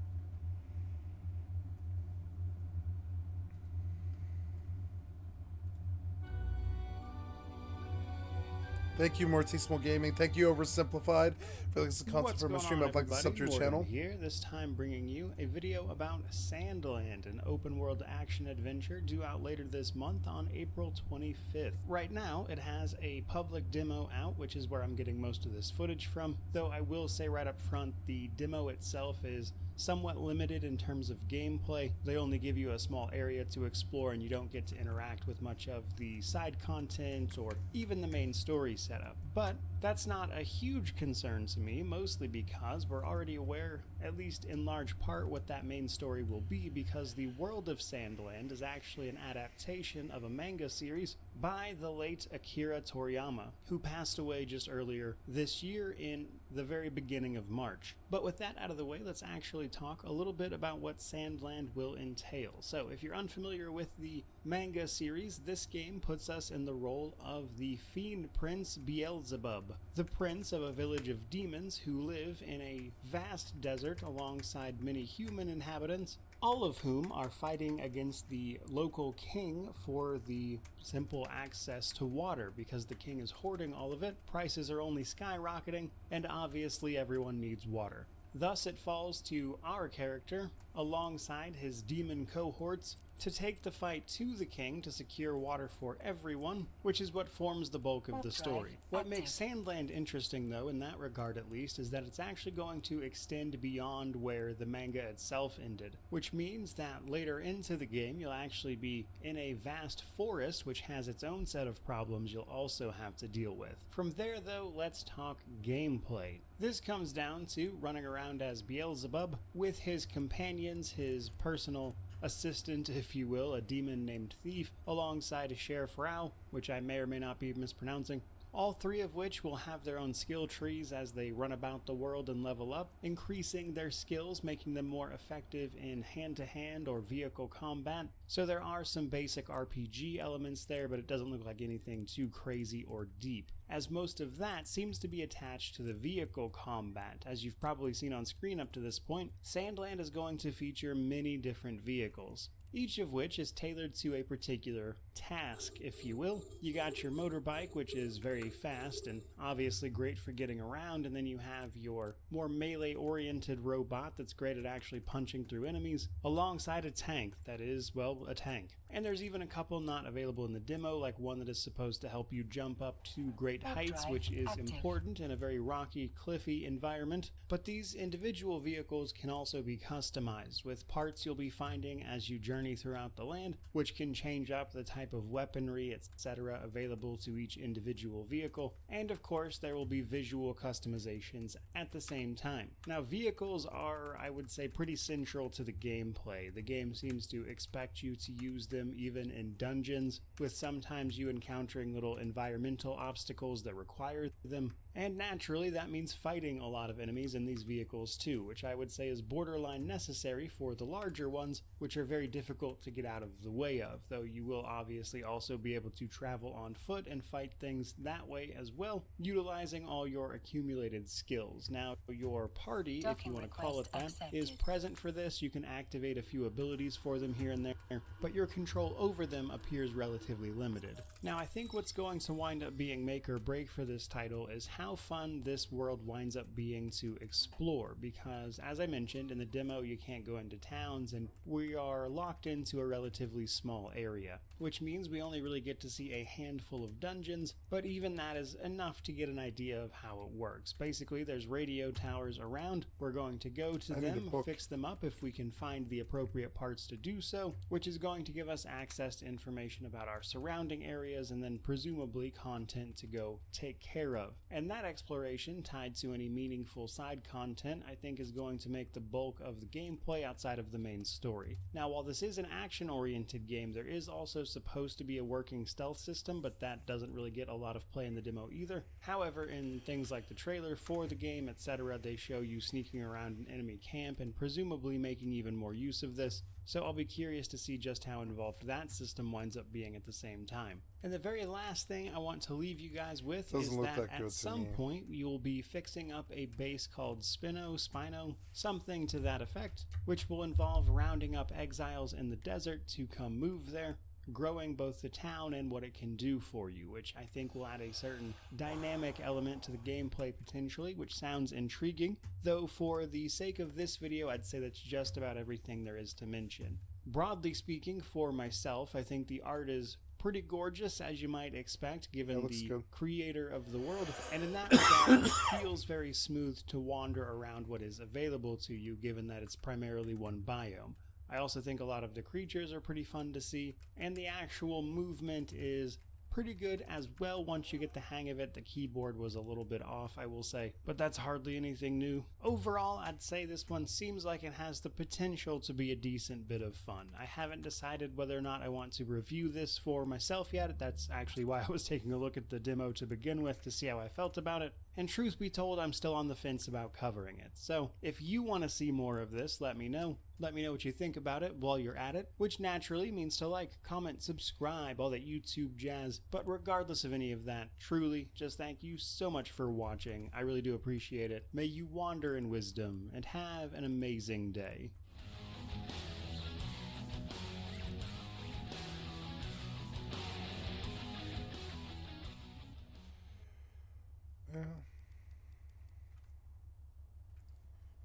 Thank you, Mortismo Gaming. Thank you, Oversimplified, for this concept from a stream. I'd like to sub to your channel. Here, this time bringing you a video about Sandland, an open-world action adventure due out later this month on April 25th. Right now, it has a public demo out, which is where I'm getting most of this footage from, though I will say right up front, the demo itself is somewhat limited in terms of gameplay. They only give you a small area to explore and you don't get to interact with much of the side content or even the main story setup. But that's not a huge concern to me, mostly because we're already aware, at least in large part, what that main story will be, because the world of Sandland is actually an adaptation of a manga series by the late Akira Toriyama, who passed away just earlier this year in the very beginning of March. But with that out of the way, let's actually talk a little bit about what Sandland will entail. So if you're unfamiliar with the manga series, this game puts us in the role of the fiend prince Beelzebub, the prince of a village of demons who live in a vast desert alongside many human inhabitants, all of whom are fighting against the local king for the simple access to water, because the king is hoarding all of it, prices are only skyrocketing, and obviously everyone needs water. Thus it falls to our character, alongside his demon cohorts, to take the fight to the king to secure water for everyone, which is what forms the bulk of the story. What makes Sandland interesting, though, in that regard at least, is that it's actually going to extend beyond where the manga itself ended, which means that later into the game you'll actually be in a vast forest which has its own set of problems you'll also have to deal with. From there, though, let's talk gameplay. This comes down to running around as Beelzebub with his companions, his personal assistant, if you will, a demon named Thief, alongside a Sheriff Rao, which I may or may not be mispronouncing. All three of which will have their own skill trees as they run about the world and level up, increasing their skills, making them more effective in hand-to-hand or vehicle combat. So there are some basic RPG elements there, but it doesn't look like anything too crazy or deep, as most of that seems to be attached to the vehicle combat. As you've probably seen on screen up to this point, Sandland is going to feature many different vehicles, each of which is tailored to a particular task, if you will. You got your motorbike, which is very fast and obviously great for getting around, and then you have your more melee-oriented robot that's great at actually punching through enemies, alongside a tank that is, well, a tank. And there's even a couple not available in the demo, like one that is supposed to help you jump up to great heights, which is important in a very rocky, cliffy environment. But these individual vehicles can also be customized, with parts you'll be finding as you journey throughout the land, which can change up the type of weaponry, etc. available to each individual vehicle. And of course, there will be visual customizations at the same time. Now, vehicles are, I would say, pretty central to the gameplay. The game seems to expect you to use them even in dungeons, with sometimes you encountering little environmental obstacles that require them. And naturally, that means fighting a lot of enemies in these vehicles too, which I would say is borderline necessary for the larger ones, which are very difficult to get out of the way of, though you will obviously also be able to travel on foot and fight things that way as well, utilizing all your accumulated skills. Now, your party, if you want to call it that, is present for this. You can activate a few abilities for them here and there, but your control over them appears relatively limited. Now, I think what's going to wind up being make or break for this title is how fun this world winds up being to explore, because as I mentioned in the demo, you can't go into towns and we are locked into a relatively small area, which means we only really get to see a handful of dungeons, but even that is enough to get an idea of how it works. Basically, there's radio towers around. We're going to go to them, fix them up if we can find the appropriate parts to do so, which is going to give us access to information about our surrounding areas and then presumably content to go take care of. And that exploration, tied to any meaningful side content, I think is going to make the bulk of the gameplay outside of the main story. Now, while this is an action-oriented game, there is also supposed to be a working stealth system, but that doesn't really get a lot of play in the demo either. However, in things like the trailer for the game, etc., they show you sneaking around an enemy camp and presumably making even more use of this. So I'll be curious to see just how involved that system winds up being at the same time. And the very last thing I want to leave you guys with is that at some point you'll be fixing up a base called Spino, something to that effect, which will involve rounding up exiles in the desert to come move there, growing both the town and what it can do for you, which I think will add a certain dynamic element to the gameplay potentially, which sounds intriguing, though for the sake of this video, I'd say that's just about everything there is to mention. Broadly speaking, for myself, I think the art is pretty gorgeous, as you might expect, given the creator of the world, and in that regard, it feels very smooth to wander around what is available to you, given that it's primarily one biome. I also think a lot of the creatures are pretty fun to see, and the actual movement is pretty good as well once you get the hang of it. The keyboard was a little bit off, I will say, but that's hardly anything new. Overall, I'd say this one seems like it has the potential to be a decent bit of fun. I haven't decided whether or not I want to review this for myself yet. That's actually why I was taking a look at the demo to begin with, to see how I felt about it. And truth be told, I'm still on the fence about covering it. So if you want to see more of this, let me know. Let me know what you think about it while you're at it, which naturally means to like, comment, subscribe, all that YouTube jazz. But regardless of any of that, truly, just thank you so much for watching. I really do appreciate it. May you wander in wisdom and have an amazing day.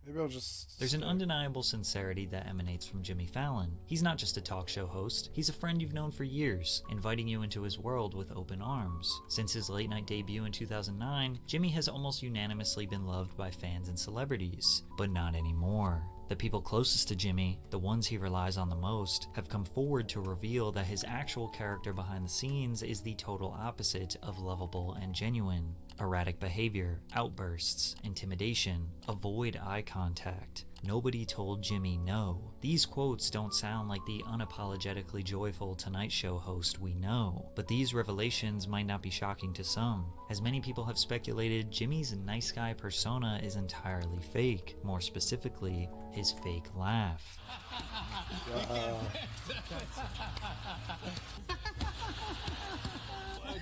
Maybe I'll just... There's an undeniable sincerity that emanates from Jimmy Fallon. He's not just a talk show host, he's a friend you've known for years, inviting you into his world with open arms. Since his late night debut in 2009, Jimmy has almost unanimously been loved by fans and celebrities, but not anymore. The people closest to Jimmy, the ones he relies on the most, have come forward to reveal that his actual character behind the scenes is the total opposite of lovable and genuine. erratic behavior, outbursts, intimidation, avoid eye contact. Nobody told Jimmy no. These quotes don't sound like the unapologetically joyful Tonight Show host we know, but these revelations might not be shocking to some. As many people have speculated, Jimmy's nice guy persona is entirely fake. More specifically, his fake laugh.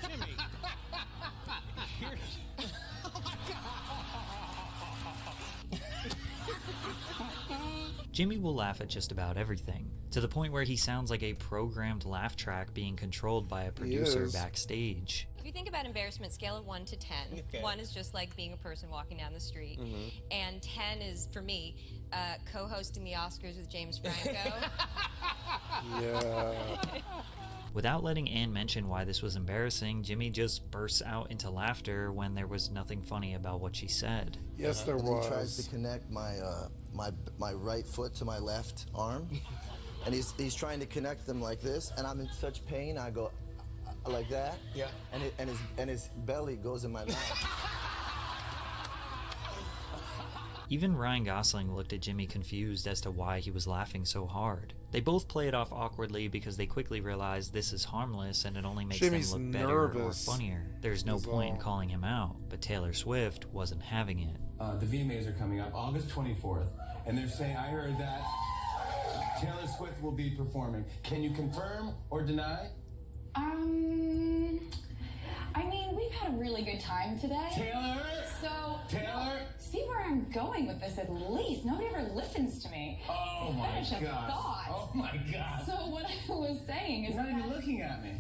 Jimmy, Jimmy will laugh at just about everything, to the point where he sounds like a programmed laugh track being controlled by a producer backstage. If you think about embarrassment, scale of 1 to 10. Okay. 1 is just like being a person walking down the street, and 10 is, for me, co-hosting the Oscars with James Franco. Yeah. Without letting Anne mention why this was embarrassing, Jimmy just bursts out into laughter when there was nothing funny about what she said. Yes, there And was. he tries to connect my my right foot to my left arm, and he's trying to connect them like this, and I'm in such pain. I go like that. Yeah. And his belly goes in my mouth. Even Ryan Gosling looked at Jimmy confused as to why he was laughing so hard. They both play it off awkwardly because they quickly realize this is harmless and it only makes Jimmy's them look better nervous. or funnier. There's no point in calling him out, but Taylor Swift wasn't having it. The VMAs are coming up August 24th, and they're saying, I heard that Taylor Swift will be performing. Can you confirm or deny? I mean, we've had a really good time today. Taylor? So, Taylor? see where I'm going with this at least. Nobody ever listens to me. Oh my Finish a gosh. thought. Oh my God. So what I was saying is You're not even looking at me.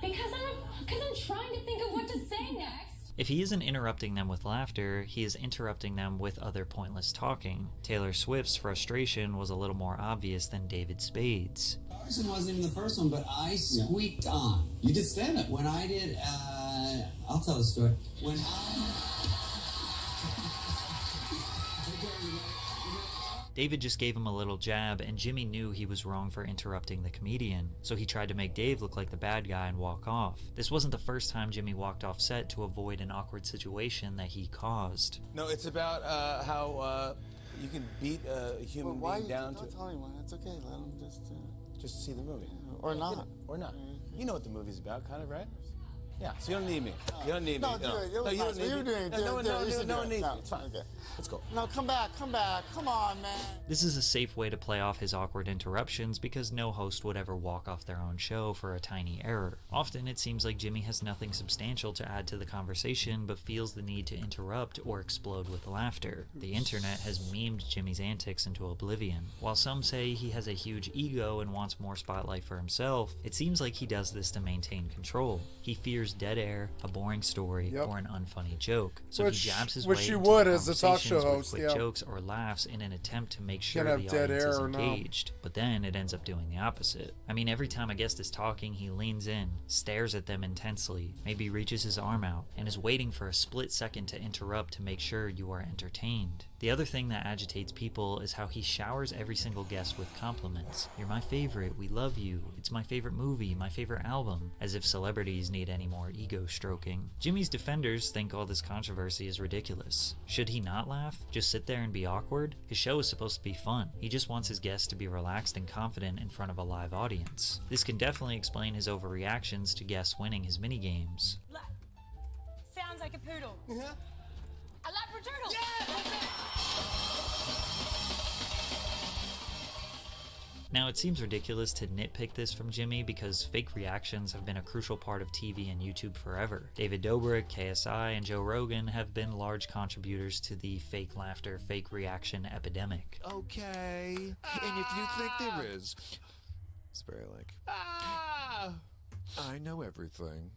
because I'm trying to think of what to say next. If he isn't interrupting them with laughter, he is interrupting them with other pointless talking. Taylor Swift's frustration was a little more obvious than David Spade's. Carson wasn't even the first one, but I squeaked on. You did stand up. When I did, I'll tell the story. When David just gave him a little jab, and Jimmy knew he was wrong for interrupting the comedian, so he tried to make Dave look like the bad guy and walk off. This wasn't the first time Jimmy walked off set to avoid an awkward situation that he caused. No, it's about how you can beat a human being down to... Don't tell anyone. It's okay. Let them Just see the movie. Or not. Or not. You know what the movie's about, kind of, right? Yeah, so you don't need me. You don't need me. No, do it. It was you nice. don't need You're me. doing it. No one needs me. No, It's fine. okay. Let's go. No, come back. Come on, man. This is a safe way to play off his awkward interruptions because no host would ever walk off their own show for a tiny error. Often it seems like Jimmy has nothing substantial to add to the conversation but feels the need to interrupt or explode with laughter. The internet has memed Jimmy's antics into oblivion. While some say he has a huge ego and wants more spotlight for himself, it seems like he does this to maintain control. He fears dead air, a boring story, or an unfunny joke. So he jabs his way you into would the as a talk show conversations host, with quick jokes or laughs in an attempt to make sure the have dead audience air is or no. engaged. But then it ends up doing the opposite. I mean, every time a guest is talking, he leans in, stares at them intensely, maybe reaches his arm out, and is waiting for a split second to interrupt to make sure you are entertained. The other thing that agitates people is how he showers every single guest with compliments. You're my favorite, we love you, it's my favorite movie, my favorite album, as if celebrities need any more ego stroking. Jimmy's defenders think all this controversy is ridiculous. Should he not laugh? Just sit there and be awkward? His show is supposed to be fun. He just wants his guests to be relaxed and confident in front of a live audience. This can definitely explain his overreactions to guests winning his minigames. Sounds like a poodle. Yeah. A labradoodle. Now, it seems ridiculous to nitpick this from Jimmy because fake reactions have been a crucial part of TV and YouTube forever. David Dobrik, KSI, and Joe Rogan have been large contributors to the fake laughter, fake reaction epidemic. Okay, and if you think there is, it's very like, I know everything.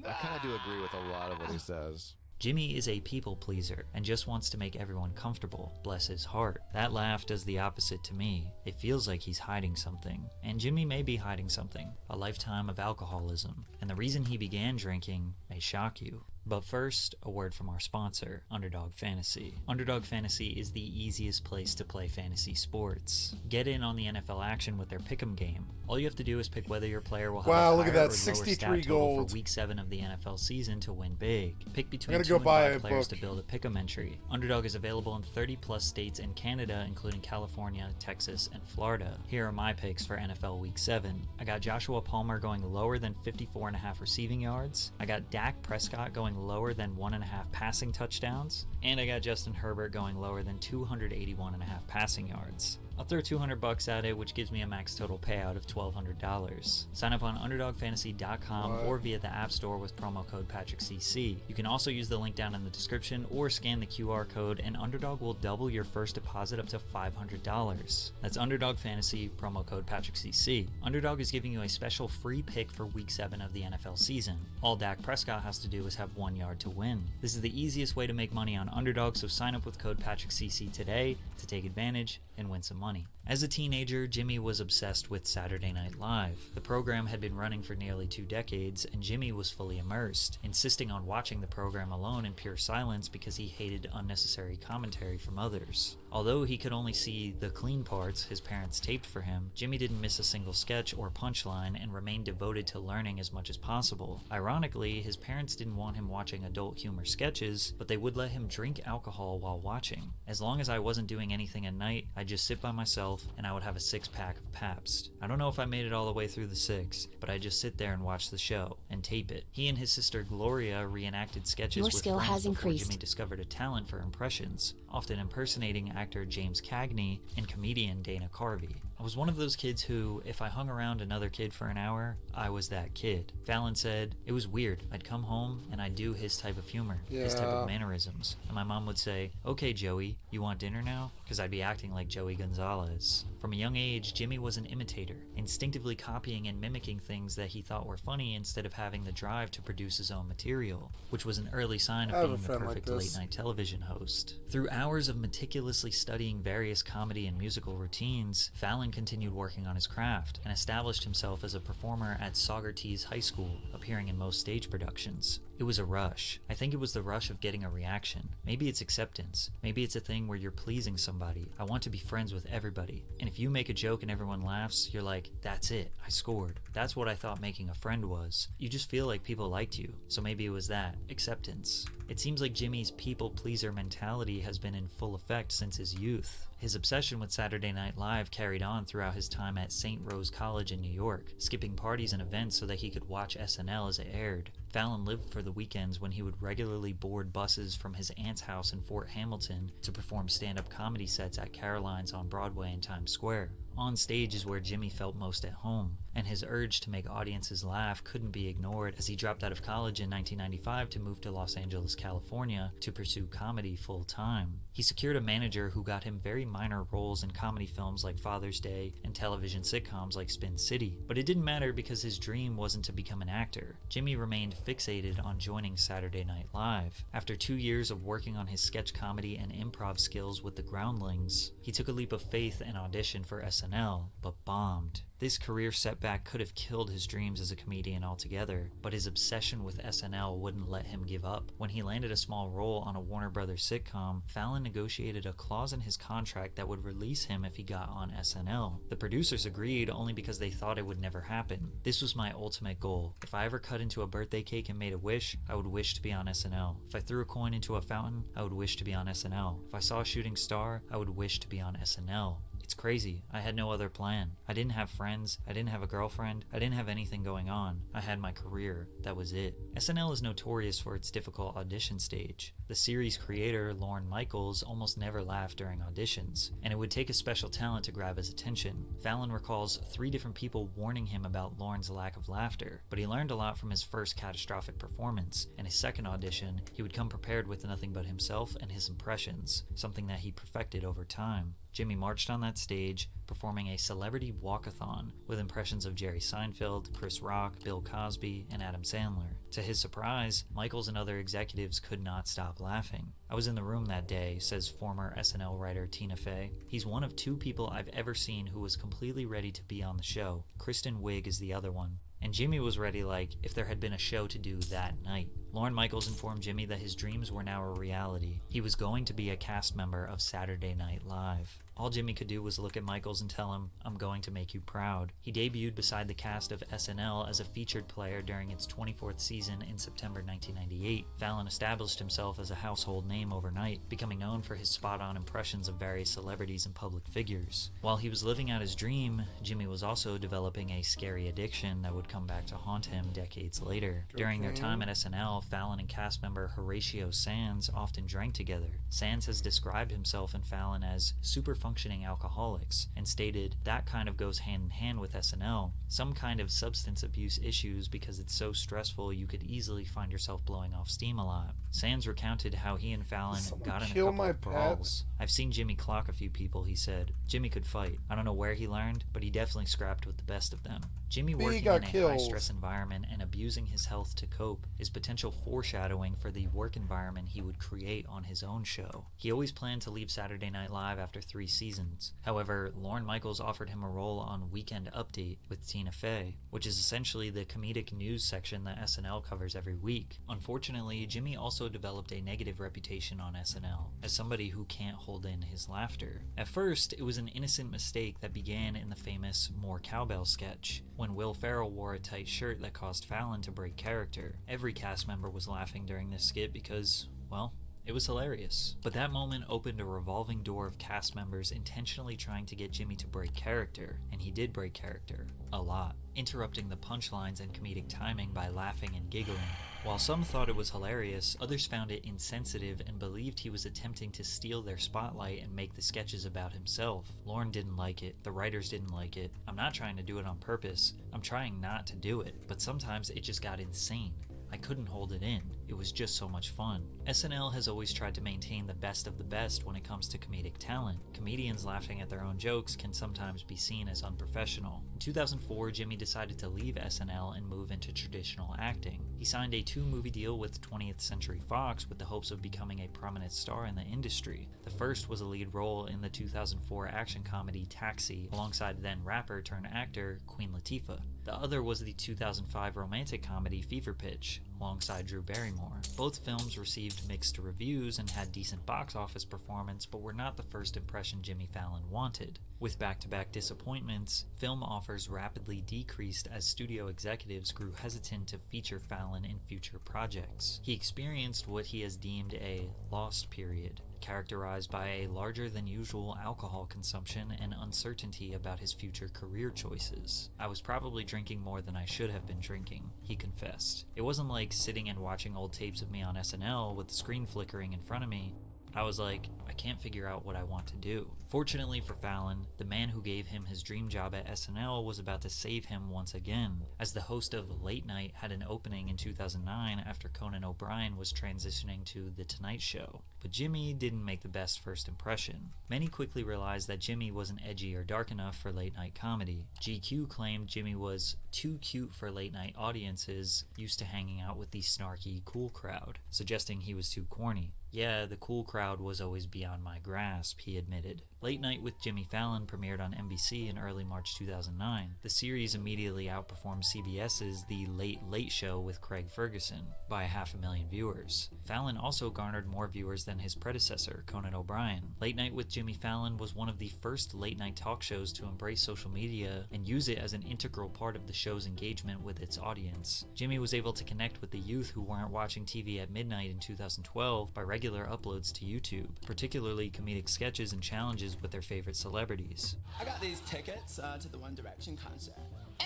I kind of do agree with a lot of what he says. Jimmy is a people pleaser and just wants to make everyone comfortable, bless his heart. That laugh does the opposite to me. It feels like he's hiding something. And Jimmy may be hiding something, a lifetime of alcoholism. And the reason he began drinking may shock you. But first, a word from our sponsor, Underdog Fantasy. Underdog Fantasy is the easiest place to play fantasy sports. Get in on the NFL action with their Pick'em game. All you have to do is pick whether your player will have a higher look at that, or lower 63 stat total gold. for Week 7 of the NFL season to win big. Pick between gotta 2 go and buy 5 a players book. to build a Pick'em entry. Underdog is available in 30-plus states and Canada, including California, Texas, and Florida. Here are my picks for NFL Week 7. I got Joshua Palmer going lower than 54.5 receiving yards. I got Dak Prescott going lower than 1.5 passing touchdowns. And I got Justin Herbert going lower than 281.5 passing yards. I'll throw $200 at it, which gives me a max total payout of $1,200. Sign up on UnderdogFantasy.com or via the App Store with promo code PatrickCC. You can also use the link down in the description or scan the QR code, and Underdog will double your first deposit up to $500. That's Underdog Fantasy, promo code PatrickCC. Underdog is giving you a special free pick for Week 7 of the NFL season. All Dak Prescott has to do is have 1 yard to win. This is the easiest way to make money on Underdog, so sign up with code PatrickCC today to take advantage and win some money. As a teenager, Jimmy was obsessed with Saturday Night Live. The program had been running for nearly 2 decades, and Jimmy was fully immersed, insisting on watching the program alone in pure silence because he hated unnecessary commentary from others. Although he could only see the clean parts his parents taped for him, Jimmy didn't miss a single sketch or punchline and remained devoted to learning as much as possible. Ironically, his parents didn't want him watching adult humor sketches, but they would let him drink alcohol while watching. As long as I wasn't doing anything at night, I'd just sit by myself and I would have a 6-pack of Pabst. I don't know if I made it all the way through the 6, but I'd just sit there and watch the show and tape it. He and his sister Gloria reenacted sketches Your with skill friends has before increased. Jimmy discovered a talent for impressions, often impersonating actor James Cagney and comedian Dana Carvey. I was one of those kids who, if I hung around another kid for an hour, I was that kid. Fallon said, it was weird. I'd come home and I'd do his type of humor, his type of mannerisms. And my mom would say, okay, Joey, you want dinner now? Because I'd be acting like Joey Gonzalez. From a young age, Jimmy was an imitator, instinctively copying and mimicking things that he thought were funny instead of having the drive to produce his own material, which was an early sign of being the perfect late-night television host. Through hours of meticulously studying various comedy and musical routines, Fallon continued working on his craft and established himself as a performer at Saugerties High School, appearing in most stage productions. It was a rush. I think it was the rush of getting a reaction. Maybe it's acceptance. Maybe it's a thing where you're pleasing somebody. I want to be friends with everybody. And if you make a joke and everyone laughs, you're like, that's it, I scored. That's what I thought making a friend was. You just feel like people liked you. So maybe it was that, acceptance. It seems like Jimmy's people-pleaser mentality has been in full effect since his youth. His obsession with Saturday Night Live carried on throughout his time at St. Rose College in New York, skipping parties and events so that he could watch SNL as it aired. Fallon lived for the weekends when he would regularly board buses from his aunt's house in Fort Hamilton to perform stand-up comedy sets at Caroline's on Broadway and Times Square. On stage is where Jimmy felt most at home, and his urge to make audiences laugh couldn't be ignored as he dropped out of college in 1995 to move to Los Angeles, California to pursue comedy full-time. He secured a manager who got him very minor roles in comedy films like Father's Day and television sitcoms like Spin City, but it didn't matter because his dream wasn't to become an actor. Jimmy remained fixated on joining Saturday Night Live. After 2 years of working on his sketch comedy and improv skills with the Groundlings, he took a leap of faith and auditioned for SNL, but bombed. This career setback could have killed his dreams as a comedian altogether, but his obsession with SNL wouldn't let him give up. When he landed a small role on a Warner Brothers sitcom, Fallon negotiated a clause in his contract that would release him if he got on SNL. The producers agreed only because they thought it would never happen. This was my ultimate goal. If I ever cut into a birthday cake and made a wish, I would wish to be on SNL. If I threw a coin into a fountain, I would wish to be on SNL. If I saw a shooting star, I would wish to be on SNL. It's crazy. I had no other plan. I didn't have friends. I didn't have a girlfriend. I didn't have anything going on. I had my career. That was it. SNL is notorious for its difficult audition stage. The series creator, Lorne Michaels, almost never laughed during auditions, and it would take a special talent to grab his attention. Fallon recalls 3 different people warning him about Lorne's lack of laughter, but he learned a lot from his first catastrophic performance, and his second audition, he would come prepared with nothing but himself and his impressions, something that he perfected over time. Jimmy marched on that stage, performing a celebrity walkathon with impressions of Jerry Seinfeld, Chris Rock, Bill Cosby, and Adam Sandler. To his surprise, Michaels and other executives could not stop laughing. I was in the room that day, says former SNL writer Tina Fey. He's one of 2 people I've ever seen who was completely ready to be on the show. Kristen Wiig is the other one. And Jimmy was ready like if there had been a show to do that night. Lorne Michaels informed Jimmy that his dreams were now a reality. He was going to be a cast member of Saturday Night Live. All Jimmy could do was look at Michaels and tell him, "I'm going to make you proud." He debuted beside the cast of SNL as a featured player during its 24th season in September 1998. Fallon established himself as a household name overnight, becoming known for his spot-on impressions of various celebrities and public figures. While he was living out his dream, Jimmy was also developing a scary addiction that would come back to haunt him decades later. During their time at SNL, Fallon and cast member Horatio Sands often drank together. Sands has described himself and Fallon as super-functioning alcoholics, and stated that kind of goes hand in hand with SNL, some kind of substance abuse issues because it's so stressful you could easily find yourself blowing off steam a lot. Sands recounted how he and Fallon got in a couple of brawls. "I've seen Jimmy clock a few people," he said. "Jimmy could fight. I don't know where he learned, but he definitely scrapped with the best of them." Jimmy working in a high-stress environment and abusing his health to cope is potential foreshadowing for the work environment he would create on his own show. He always planned to leave Saturday Night Live after 3 seasons. However, Lorne Michaels offered him a role on Weekend Update with Tina Fey, which is essentially the comedic news section that SNL covers every week. Unfortunately, Jimmy also developed a negative reputation on SNL as somebody who can't hold in his laughter. At first, it was an innocent mistake that began in the famous More Cowbell sketch, when Will Ferrell wore a tight shirt that caused Fallon to break character. Every cast member was laughing during this skit because, well, it was hilarious. But that moment opened a revolving door of cast members intentionally trying to get Jimmy to break character, and he did break character. A lot. Interrupting the punchlines and comedic timing by laughing and giggling. While some thought it was hilarious, others found it insensitive and believed he was attempting to steal their spotlight and make the sketches about himself. Lorne didn't like it. The writers didn't like it. I'm not trying to do it on purpose. I'm trying not to do it. But sometimes it just got insane. I couldn't hold it in. It was just so much fun. SNL has always tried to maintain the best of the best when it comes to comedic talent. Comedians laughing at their own jokes can sometimes be seen as unprofessional. In 2004, Jimmy decided to leave SNL and move into traditional acting. He signed a 2-movie deal with 20th Century Fox with the hopes of becoming a prominent star in the industry. The first was a lead role in the 2004 action comedy Taxi, alongside then rapper turned actor Queen Latifah. The other was the 2005 romantic comedy Fever Pitch, alongside Drew Barrymore. Both films received mixed reviews and had decent box office performance, but were not the first impression Jimmy Fallon wanted. With back-to-back disappointments, film offers rapidly decreased as studio executives grew hesitant to feature Fallon in future projects. He experienced what he has deemed a lost period, characterized by a larger than usual alcohol consumption and uncertainty about his future career choices. "I was probably drinking more than I should have been drinking," he confessed. "It wasn't like sitting and watching old tapes of me on SNL with the screen flickering in front of me. I was like, I can't figure out what I want to do." Fortunately for Fallon, the man who gave him his dream job at SNL was about to save him once again, as the host of Late Night had an opening in 2009 after Conan O'Brien was transitioning to The Tonight Show. But Jimmy didn't make the best first impression. Many quickly realized that Jimmy wasn't edgy or dark enough for late night comedy. GQ claimed Jimmy was too cute for late night audiences used to hanging out with the snarky, cool crowd, suggesting he was too corny. "Yeah, the cool crowd was always beyond my grasp," he admitted. Late Night with Jimmy Fallon premiered on NBC in early March 2009. The series immediately outperformed CBS's The Late Late Show with Craig Ferguson by 500,000 viewers. Fallon also garnered more viewers than his predecessor, Conan O'Brien. Late Night with Jimmy Fallon was one of the first late night talk shows to embrace social media and use it as an integral part of the show's engagement with its audience. Jimmy was able to connect with the youth who weren't watching TV at midnight in 2012 by regular uploads to YouTube, particularly comedic sketches and challenges with their favorite celebrities. "I got these tickets to the One Direction concert." Ew,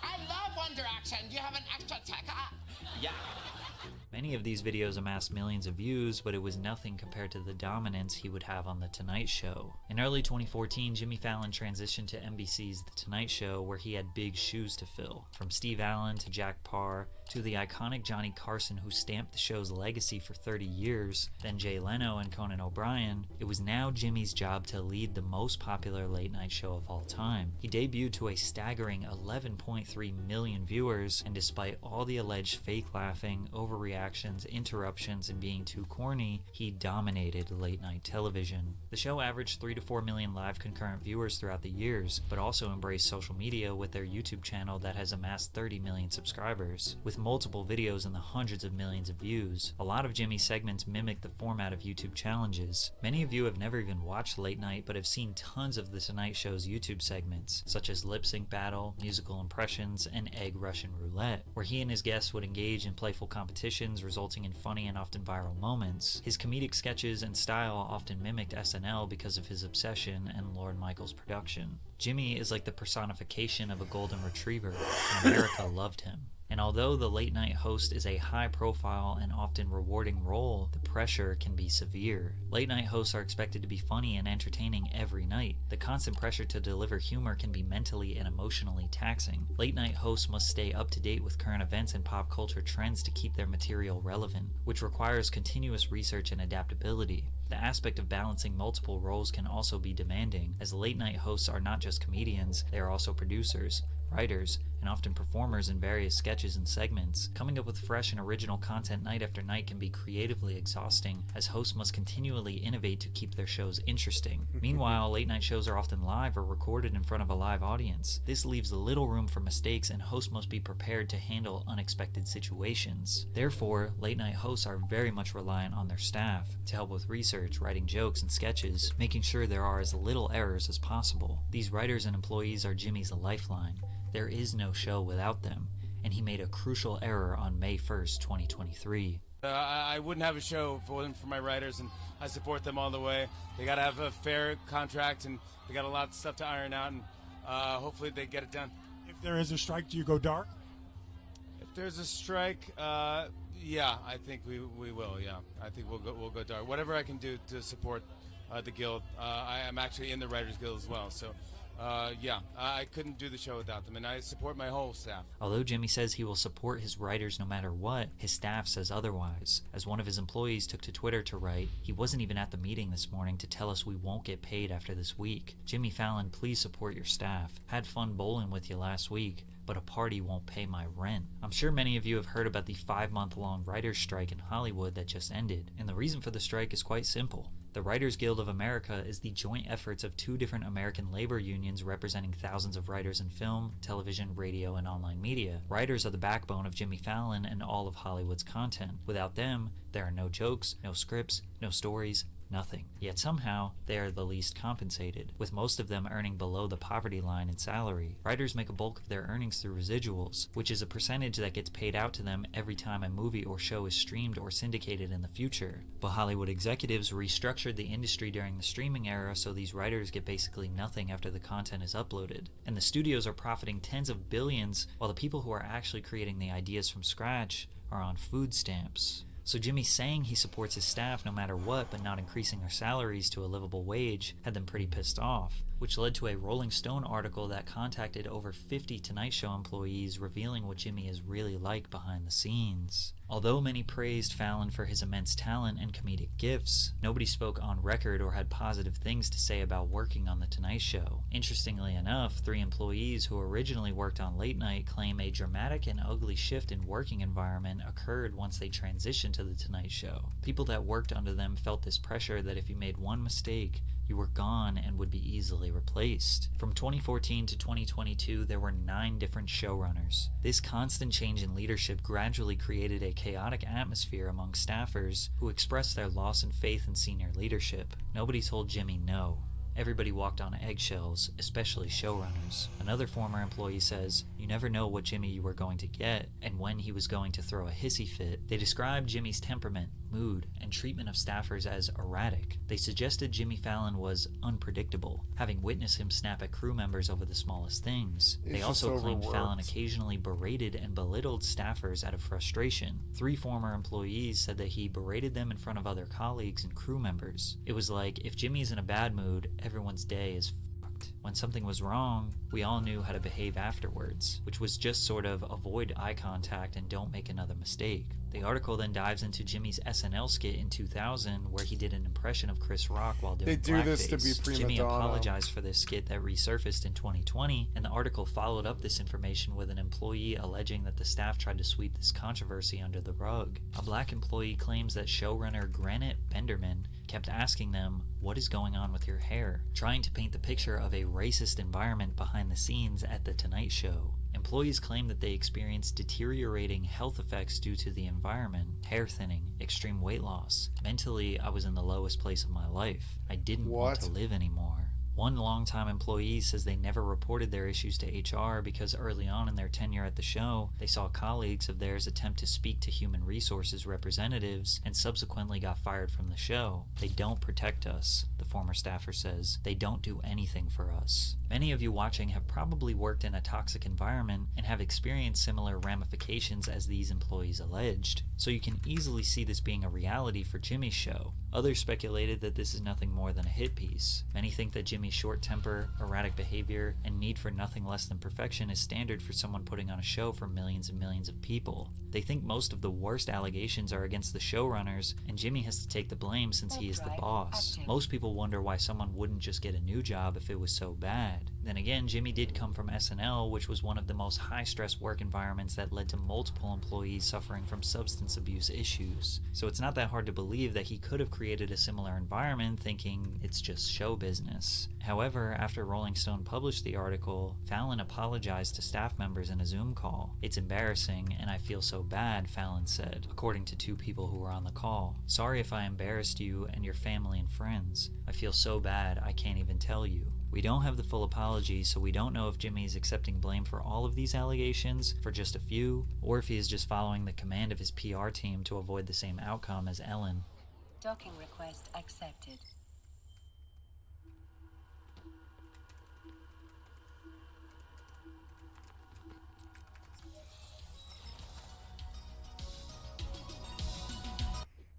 I love One Direction. Do you have an extra ticket? Yeah. Many of these videos amassed millions of views, but it was nothing compared to the dominance he would have on The Tonight Show. In early 2014, Jimmy Fallon transitioned to NBC's The Tonight Show, where he had big shoes to fill. From Steve Allen to Jack Parr to the iconic Johnny Carson, who stamped the show's legacy for 30 years, then Jay Leno and Conan O'Brien, it was now Jimmy's job to lead the most popular late night show of all time. He debuted to a staggering 11.3 million viewers, and despite all the alleged fake laughing, overreactions, interruptions, and being too corny, he dominated late night television. The show averaged 3 to 4 million live concurrent viewers throughout the years, but also embraced social media with their YouTube channel that has amassed 30 million subscribers, with multiple videos in the hundreds of millions of views. A lot of Jimmy's segments mimic the format of YouTube challenges. Many of you have never even watched Late Night, but have seen tons of The Tonight Show's YouTube segments, such as Lip Sync Battle, Musical Impressions, and Egg Russian Roulette, where he and his guests would engage in playful competitions resulting in funny and often viral moments. His comedic sketches and style often mimicked SNL because of his obsession and Lorne Michaels' production. Jimmy is like the personification of a golden retriever, and America loved him. And although the late night host is a high profile and often rewarding role, the pressure can be severe. Late night hosts are expected to be funny and entertaining every night. The constant pressure to deliver humor can be mentally and emotionally taxing. Late night hosts must stay up to date with current events and pop culture trends to keep their material relevant, which requires continuous research and adaptability. The aspect of balancing multiple roles can also be demanding, as late night hosts are not just comedians, they are also producers, writers, and often performers in various sketches and segments. Coming up with fresh and original content night after night can be creatively exhausting, as hosts must continually innovate to keep their shows interesting. Meanwhile, late night shows are often live or recorded in front of a live audience. This leaves little room for mistakes, and hosts must be prepared to handle unexpected situations. Therefore, late night hosts are very much reliant on their staff to help with research, writing jokes and sketches, making sure there are as little errors as possible. These writers and employees are Jimmy's lifeline. There is no show without them, and he made a crucial error on May 1st, 2023. I wouldn't have a show if it wasn't for my writers, and I support them all the way. They got to have a fair contract, and they got a lot of stuff to iron out, and hopefully they get it done. If there is a strike, do you go dark? If there's a strike, yeah, I think we will. Yeah, I think we'll go dark. Whatever I can do to support the guild. I am actually in the Writers Guild as well, so. Yeah, I couldn't do the show without them, and I support my whole staff. Although Jimmy says he will support his writers no matter what, his staff says otherwise, as one of his employees took to Twitter to write, "He wasn't even at the meeting this morning to tell us we won't get paid after this week. Jimmy Fallon, please support your staff. Had fun bowling with you last week, but a party won't pay my rent." I'm sure many of you have heard about the 5-month-long writers' strike in Hollywood that just ended, and the reason for the strike is quite simple. The Writers Guild of America is the joint efforts of 2 different American labor unions representing thousands of writers in film, television, radio, and online media. Writers are the backbone of Jimmy Fallon and all of Hollywood's content. Without them, there are no jokes, no scripts, no stories, nothing. Yet somehow, they are the least compensated, with most of them earning below the poverty line in salary. Writers make a bulk of their earnings through residuals, which is a percentage that gets paid out to them every time a movie or show is streamed or syndicated in the future. But Hollywood executives restructured the industry during the streaming era, so these writers get basically nothing after the content is uploaded. And the studios are profiting tens of billions, while the people who are actually creating the ideas from scratch are on food stamps. So Jimmy saying he supports his staff no matter what, but not increasing their salaries to a livable wage, had them pretty pissed off, which led to a Rolling Stone article that contacted over 50 Tonight Show employees revealing what Jimmy is really like behind the scenes. Although many praised Fallon for his immense talent and comedic gifts, nobody spoke on record or had positive things to say about working on The Tonight Show. Interestingly enough, 3 employees who originally worked on Late Night claim a dramatic and ugly shift in working environment occurred once they transitioned to The Tonight Show. People that worked under them felt this pressure that if you made one mistake, you were gone and would be easily replaced. From 2014 to 2022, there were 9 different showrunners. This constant change in leadership gradually created a chaotic atmosphere among staffers who expressed their loss in faith in senior leadership. Nobody told Jimmy no. Everybody walked on eggshells, especially showrunners. Another former employee says, "You never know what Jimmy you were going to get, and when he was going to throw a hissy fit." They described Jimmy's temperament, mood, and treatment of staffers as erratic. They suggested Jimmy Fallon was unpredictable, having witnessed him snap at crew members over the smallest things. They also claimed Fallon occasionally berated and belittled staffers out of frustration. 3 former employees said that he berated them in front of other colleagues and crew members. It was like, if Jimmy's in a bad mood, everyone's day is fucked. When something was wrong, we all knew how to behave afterwards, which was just sort of avoid eye contact and don't make another mistake. The article then dives into Jimmy's SNL skit in 2000 where he did an impression of Chris Rock while doing blackface. They do this to be prima Jimmy donna. apologized for this skit that resurfaced in 2020, and the article followed up this information with an employee alleging that the staff tried to sweep this controversy under the rug. A black employee claims that showrunner Granite Benderman kept asking them, "What is going on with your hair?" trying to paint the picture of a racist environment behind the scenes at The Tonight Show. Employees claim that they experienced deteriorating health effects due to the environment, hair thinning, extreme weight loss. Mentally, I was in the lowest place of my life. I didn't want to live anymore. One longtime employee says they never reported their issues to HR because early on in their tenure at the show, they saw colleagues of theirs attempt to speak to human resources representatives and subsequently got fired from the show. They don't protect us, the former staffer says. They don't do anything for us. Many of you watching have probably worked in a toxic environment and have experienced similar ramifications as these employees alleged, so you can easily see this being a reality for Jimmy's show. Others speculated that this is nothing more than a hit piece. Many think that Jimmy's short temper, erratic behavior, and need for nothing less than perfection is standard for someone putting on a show for millions and millions of people. They think most of the worst allegations are against the showrunners, and Jimmy has to take the blame since he is the boss. Most people wonder why someone wouldn't just get a new job if it was so bad. Then again, Jimmy did come from SNL, which was one of the most high-stress work environments that led to multiple employees suffering from substance abuse issues. So it's not that hard to believe that he could have created a similar environment thinking it's just show business. However, after Rolling Stone published the article, Fallon apologized to staff members in a Zoom call. "It's embarrassing, and I feel so bad," Fallon said, according to two people who were on the call. "Sorry if I embarrassed you and your family and friends. I feel so bad I can't even tell you." We don't have the full apology, so we don't know if Jimmy is accepting blame for all of these allegations, for just a few, or if he is just following the command of his PR team to avoid the same outcome as Ellen. Docking request accepted.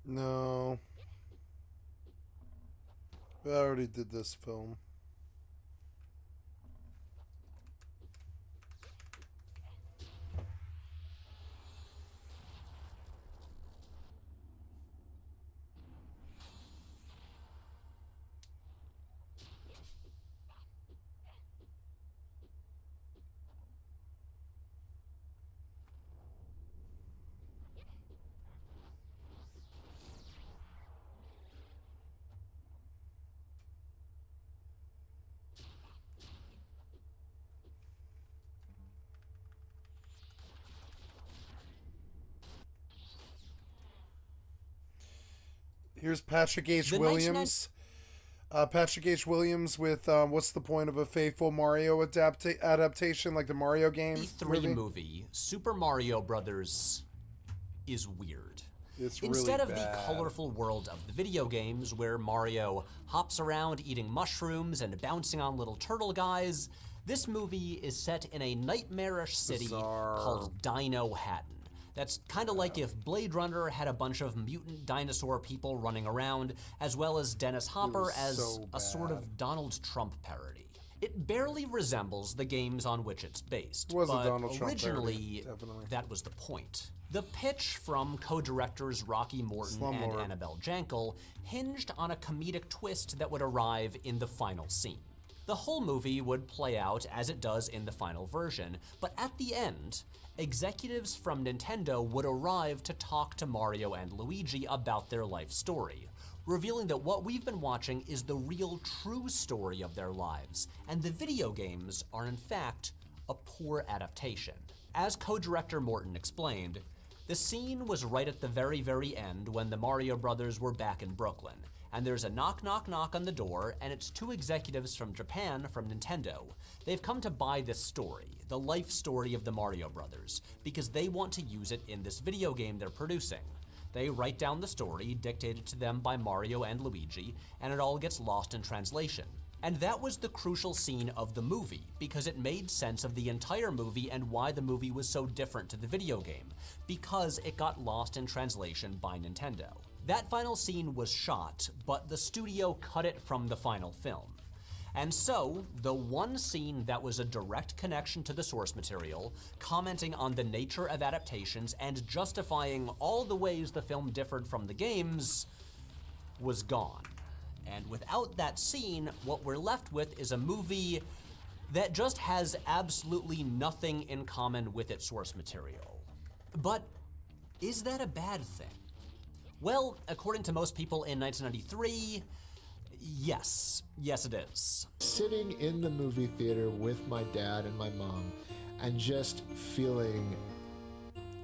No. I already did this film. Here's Patrick H. Williams. Patrick H. Williams with what's the point of a faithful Mario adaptation like the Mario game? The movie Super Mario Brothers is weird. It's Instead really of the colorful world of the video games where Mario hops around eating mushrooms and bouncing on little turtle guys, this movie is set in a nightmarish city called Dino Hatton. That's kind of like if Blade Runner had a bunch of mutant dinosaur people running around, as well as Dennis Hopper as a sort of Donald Trump parody. It barely resembles the games on which it's based, It was a but Donald Trump originally parody, definitely. that was the point. The pitch from co-directors Rocky Morton and Slumlord. Annabelle Jankel hinged on a comedic twist that would arrive in the final scene. The whole movie would play out as it does in the final version, but at the end, executives from Nintendo would arrive to talk to Mario and Luigi about their life story, revealing that what we've been watching is the real true story of their lives, and the video games are in fact a poor adaptation. As co-director Morton explained, the scene was right at the very, very end when the Mario brothers were back in Brooklyn, and there's a knock, knock, knock on the door, and it's two executives from Japan from Nintendo. They've come to buy this story, the life story of the Mario brothers, because they want to use it in this video game they're producing. They write down the story, dictated to them by Mario and Luigi, and it all gets lost in translation. And that was the crucial scene of the movie, because it made sense of the entire movie and why the movie was so different to the video game, because it got lost in translation by Nintendo. That final scene was shot, but the studio cut it from the final film. And so, the one scene that was a direct connection to the source material, commenting on the nature of adaptations and justifying all the ways the film differed from the games, was gone. And without that scene, what we're left with is a movie that just has absolutely nothing in common with its source material. But is that a bad thing? Well, according to most people in 1993, yes. Yes, it is. Sitting in the movie theater with my dad and my mom and just feeling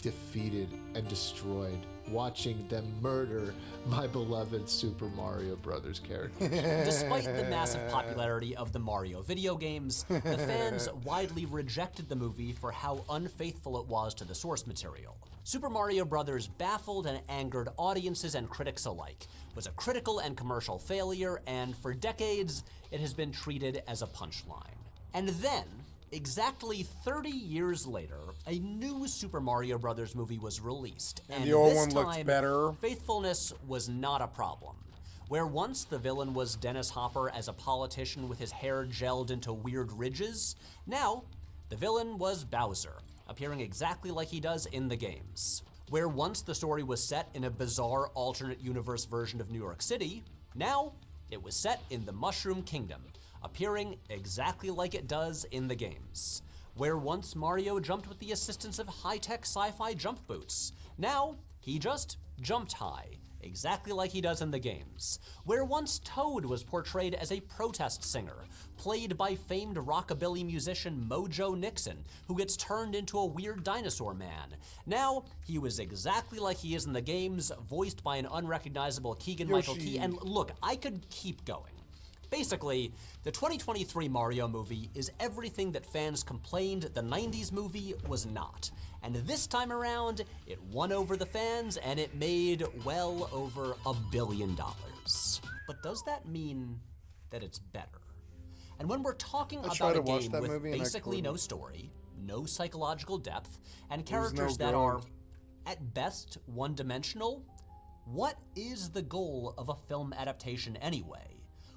defeated and destroyed, watching them murder my beloved Super Mario Brothers character. Despite the massive popularity of the Mario video games, the fans widely rejected the movie for how unfaithful it was to the source material. Super Mario Bros. Baffled and angered audiences and critics alike, was a critical and commercial failure, and for decades, it has been treated as a punchline. And then, exactly 30 years later, a new Super Mario Bros. Movie was released, and the old this one looks time, better. Faithfulness was not a problem. Where once the villain was Dennis Hopper as a politician with his hair gelled into weird ridges, now the villain was Bowser, appearing exactly like he does in the games. Where once the story was set in a bizarre alternate universe version of New York City, now it was set in the Mushroom Kingdom, appearing exactly like it does in the games. Where once Mario jumped with the assistance of high-tech sci-fi jump boots, now he just jumped high, exactly like he does in the games. Where once Toad was portrayed as a protest singer, played by famed rockabilly musician Mojo Nixon, who gets turned into a weird dinosaur man. Now, he was exactly like he is in the games, voiced by an unrecognizable Keegan-Michael Key, and look, I could keep going. Basically, the 2023 Mario movie is everything that fans complained the 90s movie was not. And this time around, it won over the fans and it made well over $1 billion. But does that mean that it's better? And when we're talking about a game with basically no story, no psychological depth, and characters that are, at best, one-dimensional, what is the goal of a film adaptation anyway?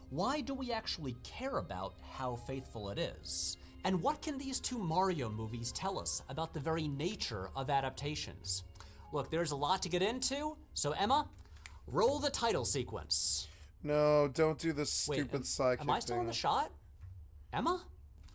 Why do we actually care about how faithful it is? And what can these two Mario movies tell us about the very nature of adaptations? Look, there's a lot to get into, so Emma, roll the title sequence. No, don't do this stupid psychic am I still in the shot? Emma?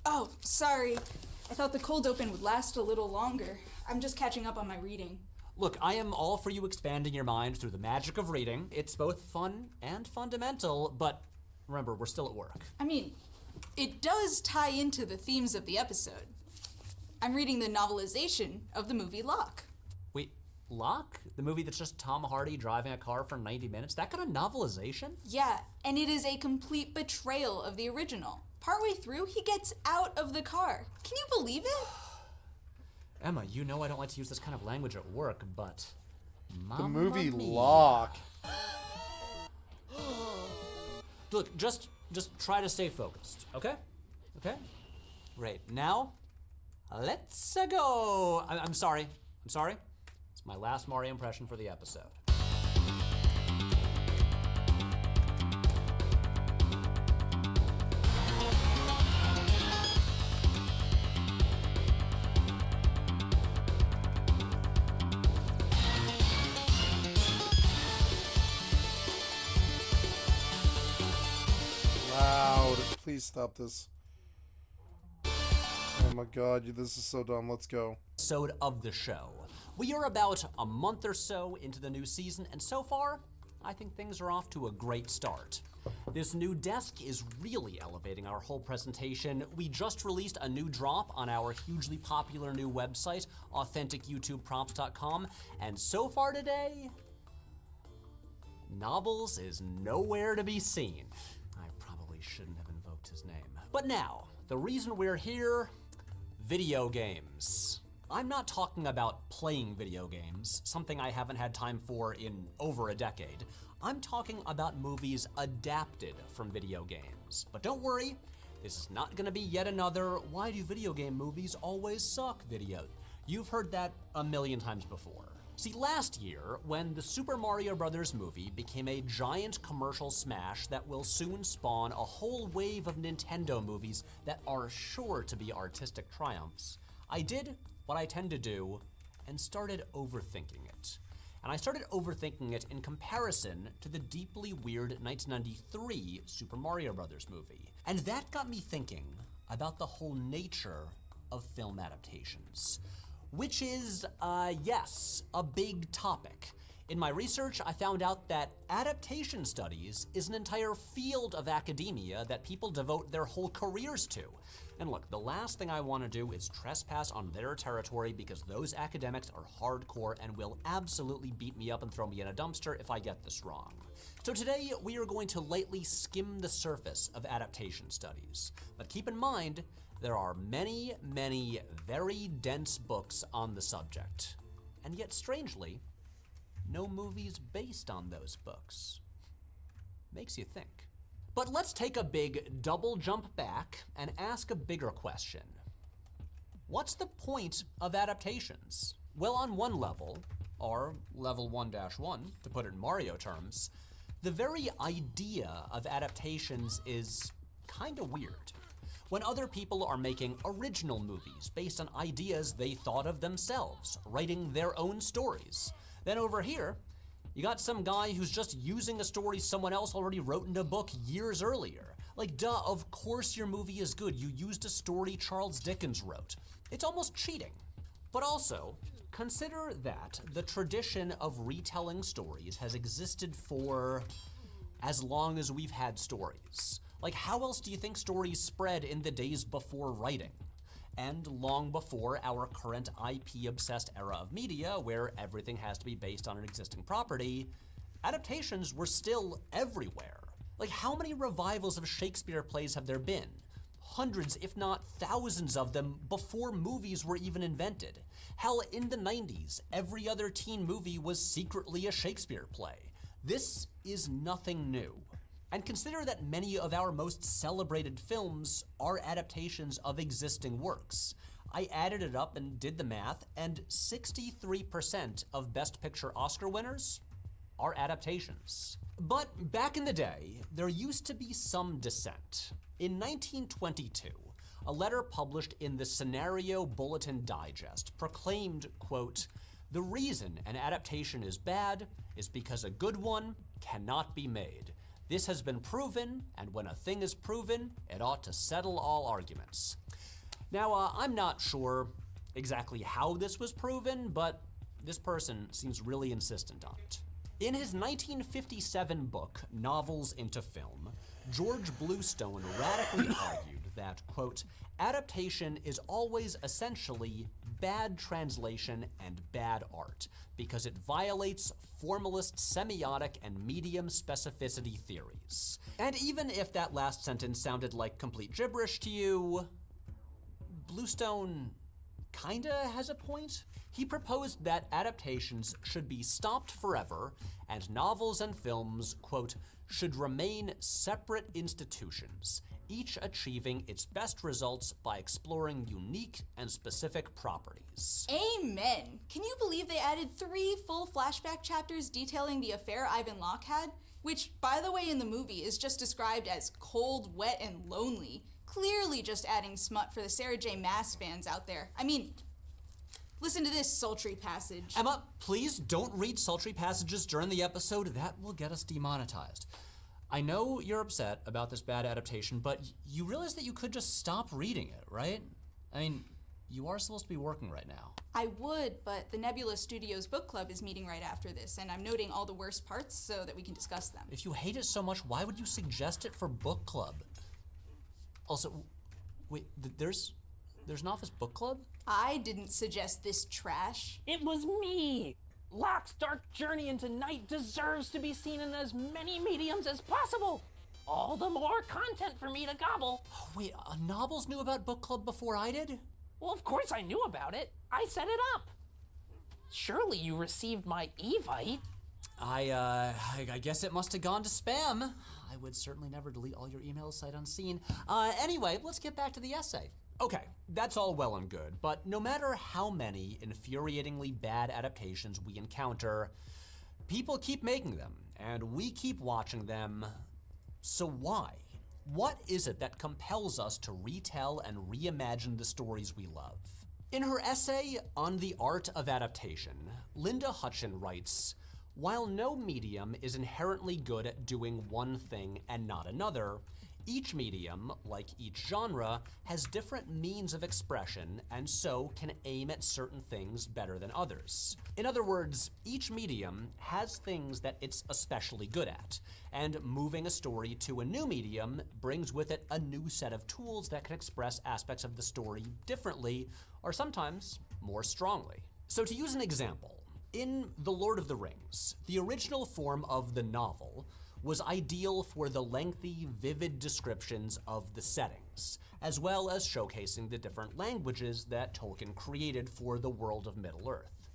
Oh, sorry. I thought the cold open would last a little longer. I'm just catching up on my reading. Look, I am all for you expanding your mind through the magic of reading. It's both fun and fundamental, but remember, we're still at work. I mean, it does tie into the themes of the episode. I'm reading the novelization of the movie Locke. Wait, Locke? The movie that's just Tom Hardy driving a car for 90 minutes? That got a novelization? Yeah, and it is a complete betrayal of the original. Partway through, he gets out of the car. Can you believe it? Emma, you know I don't like to use this kind of language at work, but the movie Locke. Look, just try to stay focused, okay? Okay? Great. Now, let's go. I'm sorry. It's my last Mario impression for the episode. Loud. Please stop this. Oh my god, this is so dumb. Let's go. Episode of the show. We are about a month or so into the new season, and so far, I think things are off to a great start. This new desk is really elevating our whole presentation. We just released a new drop on our hugely popular new website, AuthenticYouTubePrompts.com, and so far today, Nobbles is nowhere to be seen. I probably shouldn't have invoked his name. But now, the reason we're here, video games. I'm not talking about playing video games, something I haven't had time for in over a decade. I'm talking about movies adapted from video games. But don't worry, this is not gonna be yet another "why do video game movies always suck" video. You've heard that a million times before. See, last year, when the Super Mario Bros. Movie became a giant commercial smash that will soon spawn a whole wave of Nintendo movies that are sure to be artistic triumphs, I did what I tend to do and started overthinking it. And I started overthinking it in comparison to the deeply weird 1993 Super Mario Bros. Movie. And that got me thinking about the whole nature of film adaptations. Which is, yes, a big topic. In my research, I found out that adaptation studies is an entire field of academia that people devote their whole careers to. And look, the last thing I want to do is trespass on their territory because those academics are hardcore and will absolutely beat me up and throw me in a dumpster if I get this wrong. So today, we are going to lightly skim the surface of adaptation studies. But keep in mind, there are many, many very dense books on the subject. And yet, strangely, no movies based on those books. Makes you think. But let's take a big double jump back and ask a bigger question. What's the point of adaptations? Well, on one level, or level 1-1, to put it in Mario terms, the very idea of adaptations is kinda weird. When other people are making original movies based on ideas they thought of themselves, writing their own stories. Then over here, you got some guy who's just using a story someone else already wrote in a book years earlier. Like, duh, of course your movie is good. You used a story Charles Dickens wrote. It's almost cheating. But also, consider that the tradition of retelling stories has existed for as long as we've had stories. Like, how else do you think stories spread in the days before writing? And long before our current IP-obsessed era of media, where everything has to be based on an existing property, adaptations were still everywhere. Like, how many revivals of Shakespeare plays have there been? Hundreds, if not thousands of them before movies were even invented. Hell, in the 90s, every other teen movie was secretly a Shakespeare play. This is nothing new. And consider that many of our most celebrated films are adaptations of existing works. I added it up and did the math, and 63% of Best Picture Oscar winners are adaptations. But back in the day, there used to be some dissent. In 1922, a letter published in the Scenario Bulletin Digest proclaimed, quote, "The reason an adaptation is bad is because a good one cannot be made. This has been proven, and when a thing is proven, it ought to settle all arguments." Now, I'm not sure exactly how this was proven, but this person seems really insistent on it. In his 1957 book, Novels into Film, George Bluestone radically argued that, quote, "Adaptation is always essentially bad translation and bad art, because it violates formalist semiotic and medium specificity theories." And even if that last sentence sounded like complete gibberish to you, Bluestone kinda has a point. He proposed that adaptations should be stopped forever, and novels and films, quote, "should remain separate institutions, each achieving its best results by exploring unique and specific properties." Amen. Can you believe they added 3 full flashback chapters detailing the affair Ivan Locke had? Which, by the way, in the movie is just described as cold, wet, and lonely. Clearly just adding smut for the Sarah J. Maas fans out there. I mean, listen to this sultry passage. Emma, please don't read sultry passages during the episode. That will get us demonetized. I know you're upset about this bad adaptation, but you realize that you could just stop reading it, right? I mean, you are supposed to be working right now. I would, but the Nebula Studios book club is meeting right after this, and I'm noting all the worst parts so that we can discuss them. If you hate it so much, why would you suggest it for book club? Also, wait, there's an office book club? I didn't suggest this trash. It was me! Locke's dark journey into night deserves to be seen in as many mediums as possible. All the more content for me to gobble. Oh, wait, Novels knew about book club before I did? Well, of course I knew about it. I set it up. Surely you received my EvE. I guess it must have gone to spam. I would certainly never delete all your emails sight unseen. Anyway, let's get back to the essay. Okay, that's all well and good, but no matter how many infuriatingly bad adaptations we encounter, people keep making them, and we keep watching them. So why? What is it that compels us to retell and reimagine the stories we love? In her essay on the art of adaptation, Linda Hutchin writes, "While no medium is inherently good at doing one thing and not another, each medium, like each genre, has different means of expression and so can aim at certain things better than others. In other words, each medium has things that it's especially good at, and moving a story to a new medium brings with it a new set of tools that can express aspects of the story differently, or sometimes more strongly." So to use an example, in The Lord of the Rings, the original form of the novel was ideal for the lengthy, vivid descriptions of the settings, as well as showcasing the different languages that Tolkien created for the world of Middle-earth.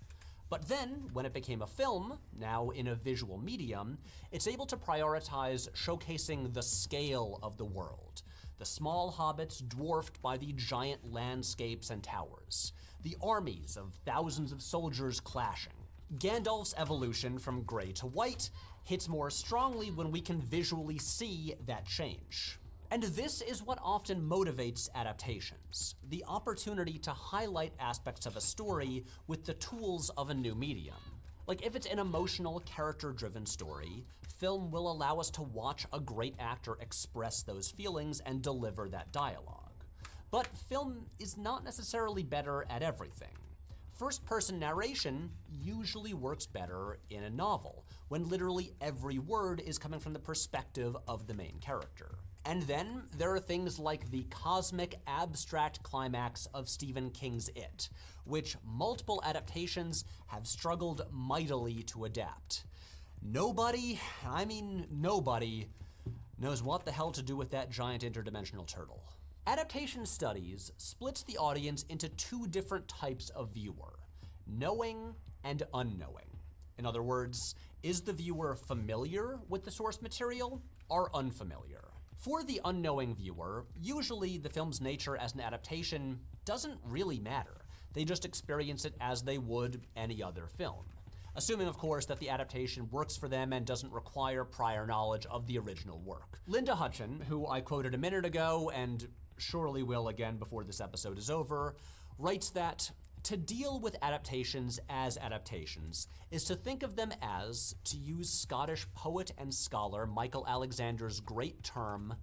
But then, when it became a film, now in a visual medium, it's able to prioritize showcasing the scale of the world. The small hobbits dwarfed by the giant landscapes and towers. The armies of thousands of soldiers clashing. Gandalf's evolution from gray to white hits more strongly when we can visually see that change. And this is what often motivates adaptations, the opportunity to highlight aspects of a story with the tools of a new medium. Like if it's an emotional, character-driven story, film will allow us to watch a great actor express those feelings and deliver that dialogue. But film is not necessarily better at everything. First-person narration usually works better in a novel, when literally every word is coming from the perspective of the main character. And then there are things like the cosmic, abstract climax of Stephen King's It, which multiple adaptations have struggled mightily to adapt. Nobody, I mean nobody, knows what the hell to do with that giant interdimensional turtle. Adaptation studies splits the audience into two different types of viewer, knowing and unknowing. In other words, is the viewer familiar with the source material or unfamiliar? For the unknowing viewer, usually the film's nature as an adaptation doesn't really matter. They just experience it as they would any other film. Assuming, of course, that the adaptation works for them and doesn't require prior knowledge of the original work. Linda Hutchin, who I quoted a minute ago and surely will again before this episode is over, writes that to deal with adaptations as adaptations is to think of them as, to use Scottish poet and scholar Michael Alexander's great term,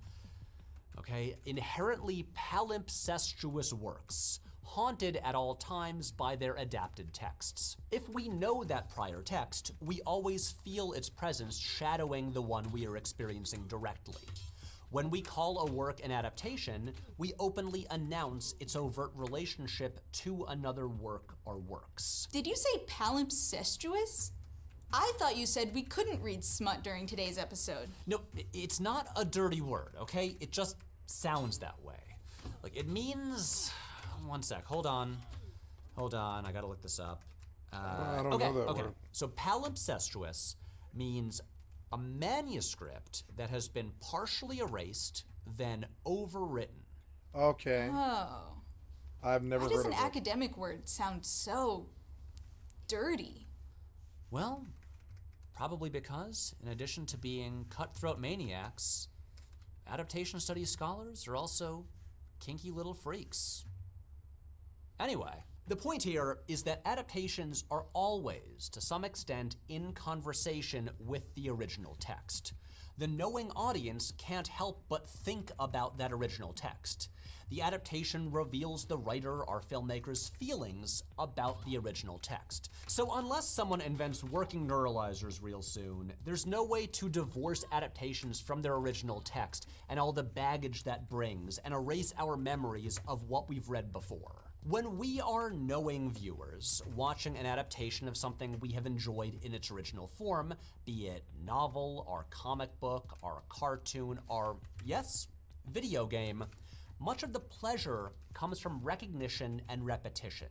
inherently palimpsestuous works, haunted at all times by their adapted texts. If we know that prior text, we always feel its presence shadowing the one we are experiencing directly. When we call a work an adaptation, we openly announce its overt relationship to another work or works. Did you say palimpsestuous? I thought you said we couldn't read smut during today's episode. No, it's not a dirty word, okay? It just sounds that way. Like, it means... One sec, hold on, I gotta look this up. I don't know that word. So palimpsestuous means a manuscript that has been partially erased, then overwritten. Okay. Oh. I've never Why heard does of an it. academic word sound so dirty? Well, probably because, in addition to being cutthroat maniacs, adaptation studies scholars are also kinky little freaks. Anyway, the point here is that adaptations are always, to some extent, in conversation with the original text. The knowing audience can't help but think about that original text. The adaptation reveals the writer or filmmaker's feelings about the original text. So unless someone invents working neuralizers real soon, there's no way to divorce adaptations from their original text and all the baggage that brings and erase our memories of what we've read before. When we are knowing viewers watching an adaptation of something we have enjoyed in its original form, be it novel or comic book or cartoon or, yes, video game, much of the pleasure comes from recognition and repetition.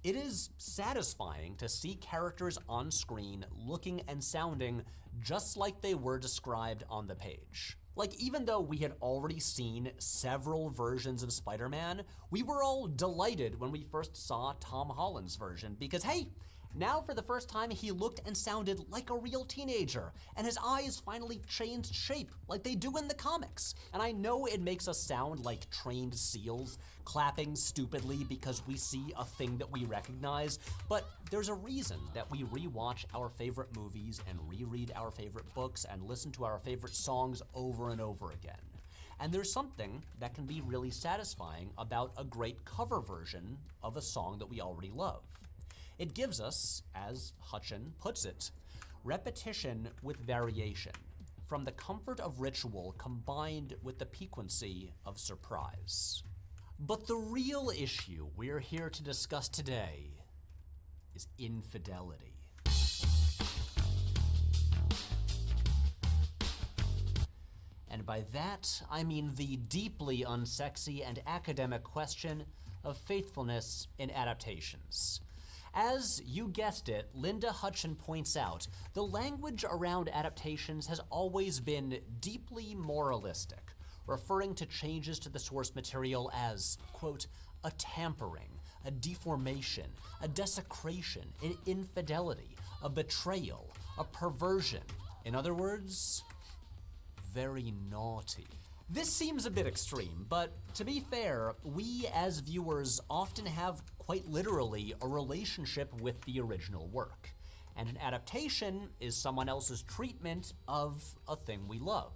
It is satisfying to see characters on screen looking and sounding just like they were described on the page. Like, even though we had already seen several versions of Spider-Man, we were all delighted when we first saw Tom Holland's version because, hey, now for the first time he looked and sounded like a real teenager, and his eyes finally changed shape like they do in the comics. And I know it makes us sound like trained seals, clapping stupidly because we see a thing that we recognize, but there's a reason that we rewatch our favorite movies and reread our favorite books and listen to our favorite songs over and over again. And there's something that can be really satisfying about a great cover version of a song that we already love. It gives us, as Hutchin puts it, repetition with variation, from the comfort of ritual combined with the piquancy of surprise. But the real issue we're here to discuss today is infidelity. And by that, I mean the deeply unsexy and academic question of faithfulness in adaptations. As you guessed it, Linda Hutchin points out, the language around adaptations has always been deeply moralistic, referring to changes to the source material as, quote, a tampering, a deformation, a desecration, an infidelity, a betrayal, a perversion. In other words, very naughty. This seems a bit extreme, but to be fair, we as viewers often have quite literally a relationship with the original work, and an adaptation is someone else's treatment of a thing we love.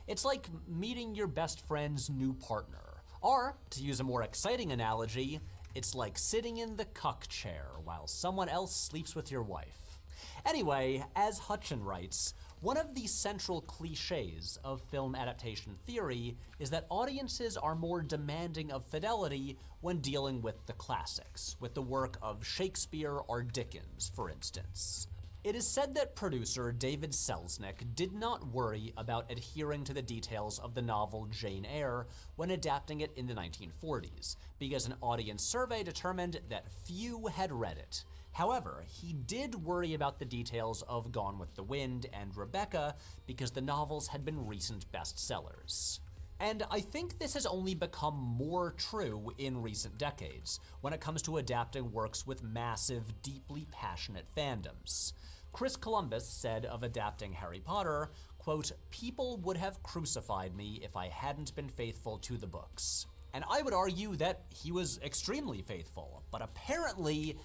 It's like meeting your best friend's new partner, or, to use a more exciting analogy, it's like sitting in the cuck chair while someone else sleeps with your wife. Anyway, as Hutchin writes, one of the central cliches of film adaptation theory is that audiences are more demanding of fidelity when dealing with the classics, with the work of Shakespeare or Dickens, for instance. It is said that producer David Selznick did not worry about adhering to the details of the novel Jane Eyre when adapting it in the 1940s, because an audience survey determined that few had read it. However, he did worry about the details of Gone with the Wind and Rebecca because the novels had been recent bestsellers. And I think this has only become more true in recent decades when it comes to adapting works with massive, deeply passionate fandoms. Chris Columbus said of adapting Harry Potter, quote, "People would have crucified me if I hadn't been faithful to the books." And I would argue that he was extremely faithful, but apparently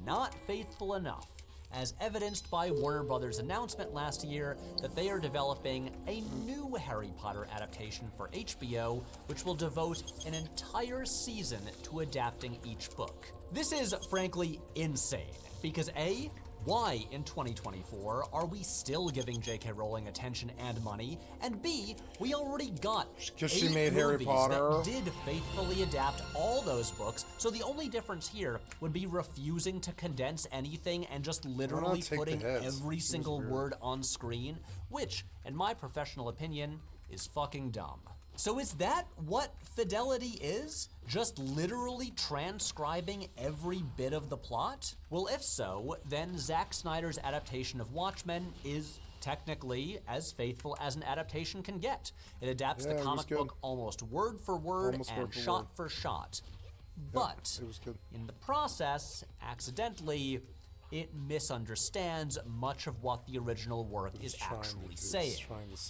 not faithful enough, as evidenced by Warner Brothers' announcement last year that they are developing a new Harry Potter adaptation for HBO, which will devote an entire season to adapting each book. This is frankly insane, because A, why in 2024 are we still giving J.K. Rowling attention and money? And B, we already got 'cause she 8 made Harry movies Potter. that did faithfully adapt all those books, so the only difference here would be refusing to condense anything and just literally take the putting hits? every Seems single weird. word on screen, which, in my professional opinion, is fucking dumb. So is that what fidelity is? Just literally transcribing every bit of the plot? Well, if so, then Zack Snyder's adaptation of Watchmen is technically as faithful as an adaptation can get. It adapts Yeah, the it was comic good. book almost word for word Almost and word for shot word. for shot. Yeah, But it was good. in the process, accidentally, it misunderstands much of what the original work is actually saying.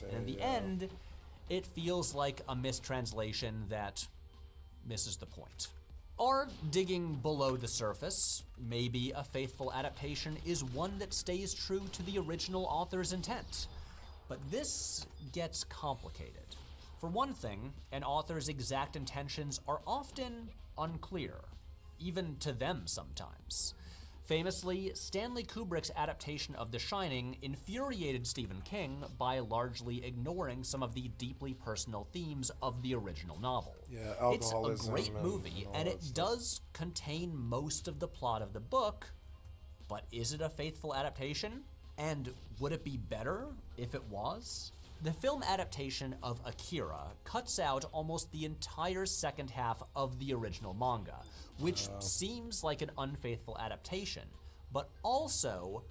And in the end, it feels like a mistranslation that misses the point. Or, digging below the surface, maybe a faithful adaptation is one that stays true to the original author's intent. But this gets complicated. For one thing, an author's exact intentions are often unclear, even to them sometimes. Famously, Stanley Kubrick's adaptation of The Shining infuriated Stephen King by largely ignoring some of the deeply personal themes of the original novel. Yeah, It's a alcoholism great and movie, all and that it stuff. does contain most of the plot of the book, but is it a faithful adaptation? And would it be better if it was? The film adaptation of Akira cuts out almost the entire second half of the original manga, which seems like an unfaithful adaptation, but also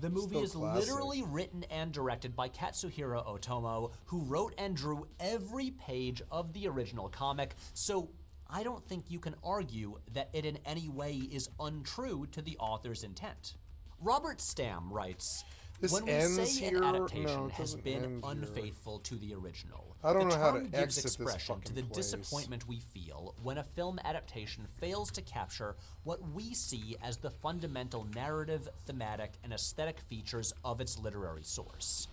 The movie Still is classic. literally written and directed by Katsuhiro Otomo, who wrote and drew every page of the original comic, so I don't think you can argue that it in any way is untrue to the author's intent. Robert Stamm writes, This when we ends say here? an No, adaptation it has doesn't been end here. unfaithful to the original, I don't the know how term to gives exit this expression to the fucking place. disappointment we feel when a film adaptation fails to capture what we see as the fundamental narrative, thematic, and aesthetic features of its literary source.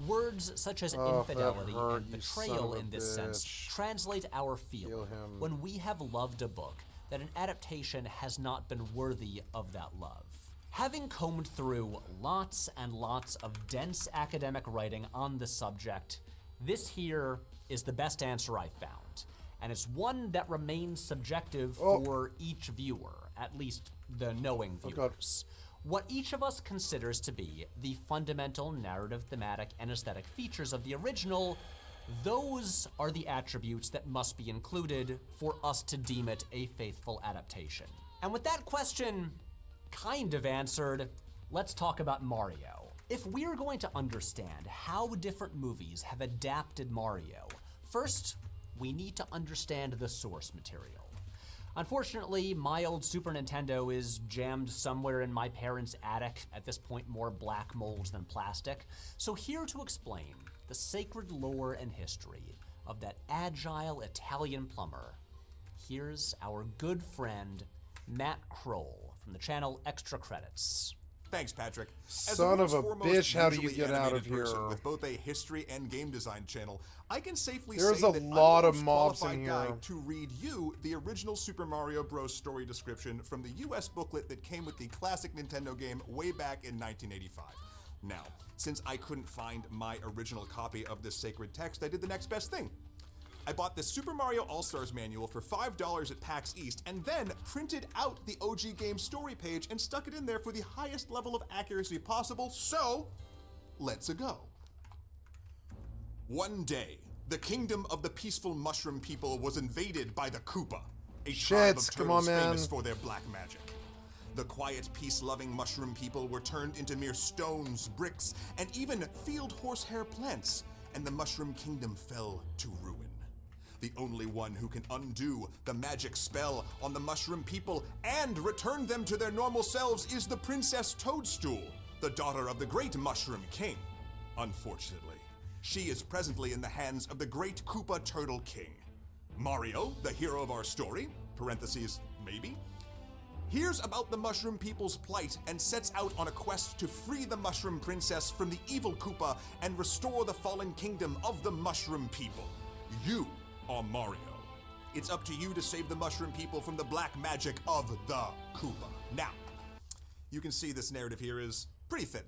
Words such as Oh, that infidelity hurt, and you son betrayal of a in this sense bitch. translate our feeling when we have loved a book that an adaptation has not been worthy of that love. Having combed through lots and lots of dense academic writing on the subject, this here is the best answer I found, and it's one that remains subjective for each viewer, at least the knowing viewers. What each of us considers to be the fundamental narrative, thematic, and aesthetic features of the original, those are the attributes that must be included for us to deem it a faithful adaptation. And with that question kind of answered, let's talk about Mario. If we're going to understand how different movies have adapted Mario, first, we need to understand the source material. Unfortunately, my old Super Nintendo is jammed somewhere in my parents' attic, at this point more black mold than plastic. So here to explain the sacred lore and history of that agile Italian plumber, here's our good friend, Matt Kroll, from the channel Extra Credits. Thanks, Patrick. Son of a bitch, how do you get out of visually animated person here? With both a history and game design channel, I can safely There's say a that lot I'm of the most mobs qualified in guy here. to read you the original Super Mario Bros. Story description from the US booklet that came with the classic Nintendo game way back in 1985. Now, since I couldn't find my original copy of this sacred text, I did the next best thing. I bought the Super Mario All-Stars manual for $5 at PAX East and then printed out the OG game story page and stuck it in there for the highest level of accuracy possible, so let's go. One day, the kingdom of the peaceful mushroom people was invaded by the Koopa, a tribe of Shits, come on, turtles man. famous for their black magic. The quiet, peace-loving mushroom people were turned into mere stones, bricks, and even field horsehair plants, and the mushroom kingdom fell to ruin. The only one who can undo the magic spell on the mushroom people and return them to their normal selves is the Princess Toadstool, the daughter of the great Mushroom King. Unfortunately, she is presently in the hands of the great Koopa Turtle King. Mario, the hero of our story, parentheses, maybe, hears about the Mushroom People's plight and sets out on a quest to free the Mushroom Princess from the evil Koopa and restore the fallen kingdom of the Mushroom People. You are Mario. It's up to you to save the Mushroom People from the black magic of the Koopa. Now, you can see this narrative here is pretty thin.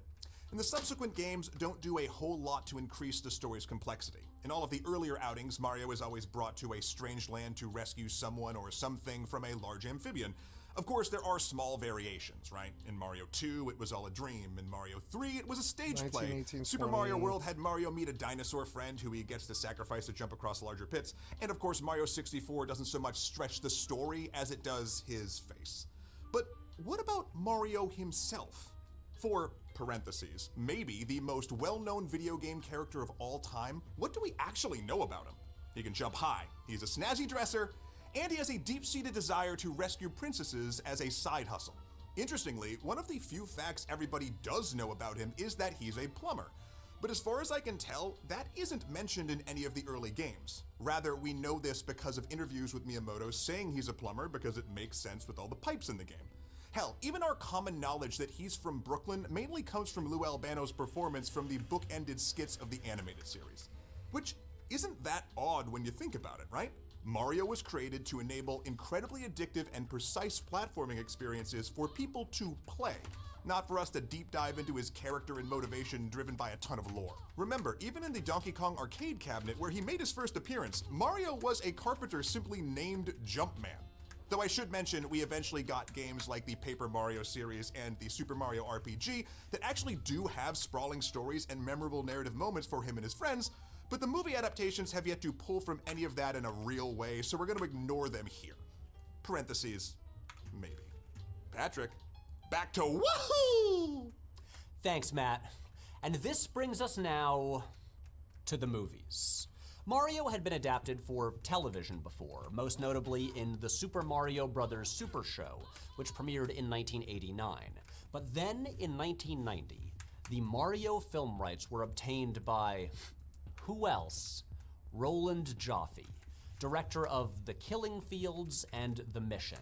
And the subsequent games don't do a whole lot to increase the story's complexity. In all of the earlier outings, Mario is always brought to a strange land to rescue someone or something from a large amphibian. Of course, there are small variations, right? In Mario 2, it was all a dream. In Mario 3, it was a stage play. 1918, Super Mario World had Mario meet a dinosaur friend who he gets to sacrifice to jump across larger pits. And of course, Mario 64 doesn't so much stretch the story as it does his face. But what about Mario himself? For parentheses, maybe the most well-known video game character of all time, what do we actually know about him? He can jump high, he's a snazzy dresser, and he has a deep-seated desire to rescue princesses as a side hustle. Interestingly, one of the few facts everybody does know about him is that he's a plumber. But as far as I can tell, that isn't mentioned in any of the early games. Rather, we know this because of interviews with Miyamoto saying he's a plumber because it makes sense with all the pipes in the game. Hell, even our common knowledge that he's from Brooklyn mainly comes from Lou Albano's performance from the book-ended skits of the animated series. Which isn't that odd when you think about it, right? Mario was created to enable incredibly addictive and precise platforming experiences for people to play, not for us to deep dive into his character and motivation driven by a ton of lore. Remember, even in the Donkey Kong arcade cabinet where he made his first appearance, Mario was a carpenter simply named Jumpman. Though I should mention, we eventually got games like the Paper Mario series and the Super Mario RPG that actually do have sprawling stories and memorable narrative moments for him and his friends, but the movie adaptations have yet to pull from any of that in a real way, so we're going to ignore them here. Parentheses, maybe. Patrick, back to woohoo! Thanks, Matt. And this brings us now to the movies. Mario had been adapted for television before, most notably in the Super Mario Bros. Super Show, which premiered in 1989. But then, in 1990, the Mario film rights were obtained by, who else? Roland Joffe, director of The Killing Fields and The Mission.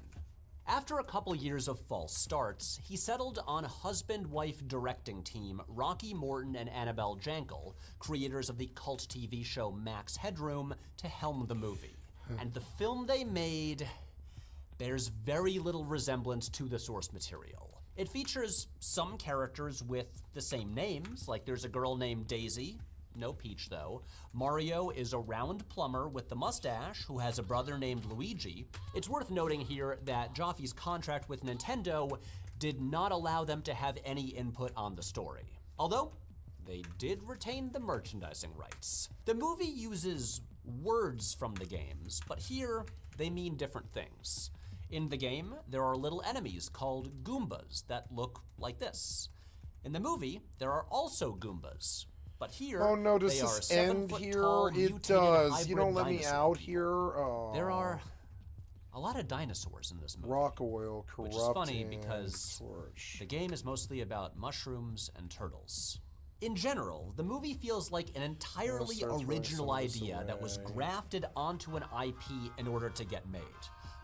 After a couple years of false starts, he settled on husband-wife directing team Rocky Morton and Annabelle Jankel, creators of the cult TV show Max Headroom, to helm the movie. And the film they made bears very little resemblance to the source material. It features some characters with the same names, like there's a girl named Daisy, no Peach though. Mario is a round plumber with the mustache who has a brother named Luigi. It's worth noting here that Joffe's contract with Nintendo did not allow them to have any input on the story. Although, they did retain the merchandising rights. The movie uses words from the games, but here they mean different things. In the game, there are little enemies called Goombas that look like this. In the movie, there are also Goombas. But here, oh no, does they are this end 7-foot here? tall, It mutated does. You hybrid don't let me dinosaur out people. here. Oh. There are a lot of dinosaurs in this movie. Rock oil corrupting. Which is funny because the game is mostly about mushrooms and turtles. In general, the movie feels like an entirely original idea that was grafted onto an IP in order to get made.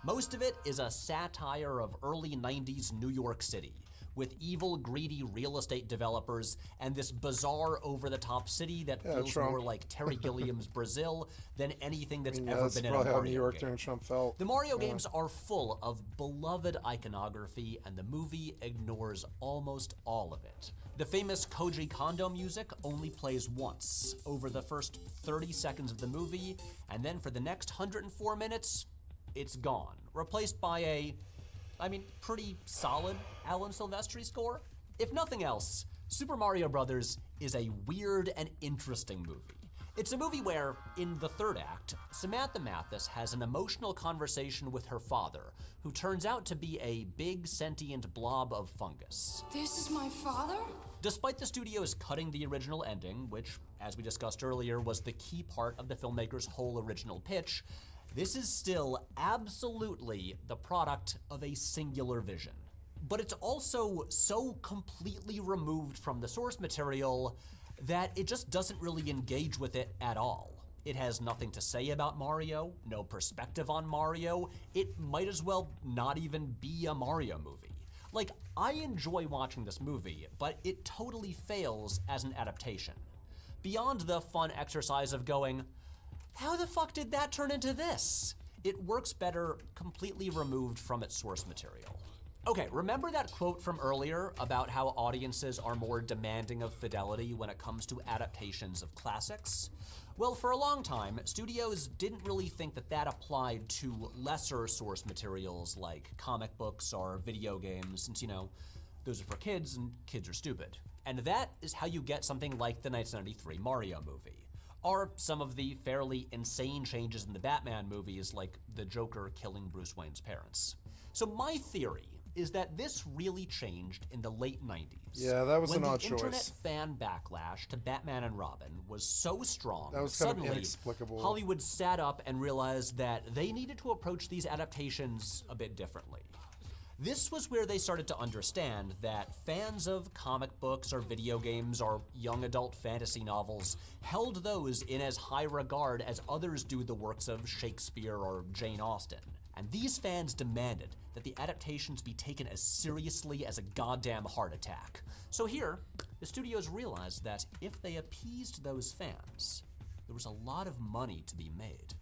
Most of it is a satire of early 90s New York City, with evil, greedy real estate developers and this bizarre, over-the-top city that feels Trump. more like Terry Gilliam's Brazil than anything that's ever that's been in a probably how Mario New York game. during Trump felt. The Mario Yeah. games are full of beloved iconography, and the movie ignores almost all of it. The famous Koji Kondo music only plays once, over the first 30 seconds of the movie, and then for the next 104 minutes, it's gone, replaced by a pretty solid Alan Silvestri score. If nothing else, Super Mario Bros. Is a weird and interesting movie. It's a movie where, in the third act, Samantha Mathis has an emotional conversation with her father, who turns out to be a big sentient blob of fungus. This is my father? Despite the studios cutting the original ending, which, as we discussed earlier, was the key part of the filmmaker's whole original pitch, this is still absolutely the product of a singular vision. But it's also so completely removed from the source material that it just doesn't really engage with it at all. It has nothing to say about Mario, no perspective on Mario. It might as well not even be a Mario movie. Like, I enjoy watching this movie, but it totally fails as an adaptation. Beyond the fun exercise of going, how the fuck did that turn into this? It works better completely removed from its source material. Okay, remember that quote from earlier about how audiences are more demanding of fidelity when it comes to adaptations of classics? Well, for a long time, studios didn't really think that that applied to lesser source materials like comic books or video games, since, those are for kids and kids are stupid. And that is how you get something like the 1993 Mario movie. Or some of the fairly insane changes in the Batman movies, like the Joker killing Bruce Wayne's parents. So my theory is that this really changed in the late 90s. Yeah, that was an odd When the internet choice. fan backlash to Batman and Robin was so strong, That was kind of suddenly inexplicable. Hollywood sat up and realized that they needed to approach these adaptations a bit differently. This was where they started to understand that fans of comic books or video games or young adult fantasy novels held those in as high regard as others do the works of Shakespeare or Jane Austen. And these fans demanded that the adaptations be taken as seriously as a goddamn heart attack. So here, the studios realized that if they appeased those fans, there was a lot of money to be made.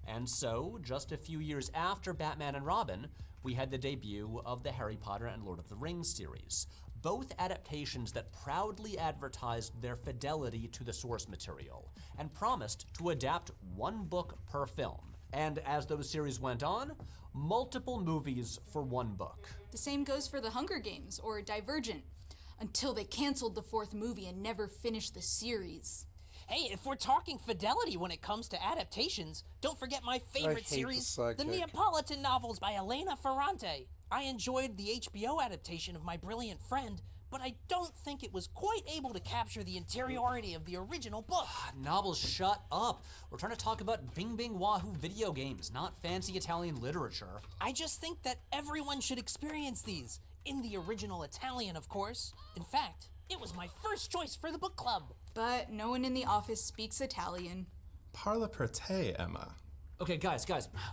And so, just a few years after Batman and Robin, we had the debut of the Harry Potter and Lord of the Rings series, both adaptations that proudly advertised their fidelity to the source material and promised to adapt one book per film. And as those series went on, multiple movies for one book. The same goes for The Hunger Games or Divergent, until they canceled the fourth movie and never finished the series. Hey, if we're talking fidelity when it comes to adaptations, don't forget my favorite series, the Neapolitan novels by Elena Ferrante. I enjoyed the HBO adaptation of My Brilliant Friend, but I don't think it was quite able to capture the interiority of the original book. Novels, shut up. We're trying to talk about Bing Bing Wahoo video games, not fancy Italian literature. I just think that everyone should experience these. In the original Italian, of course. In fact, it was my first choice for the book club. But no one in the office speaks Italian. Parla per te, Emma. Okay, guys,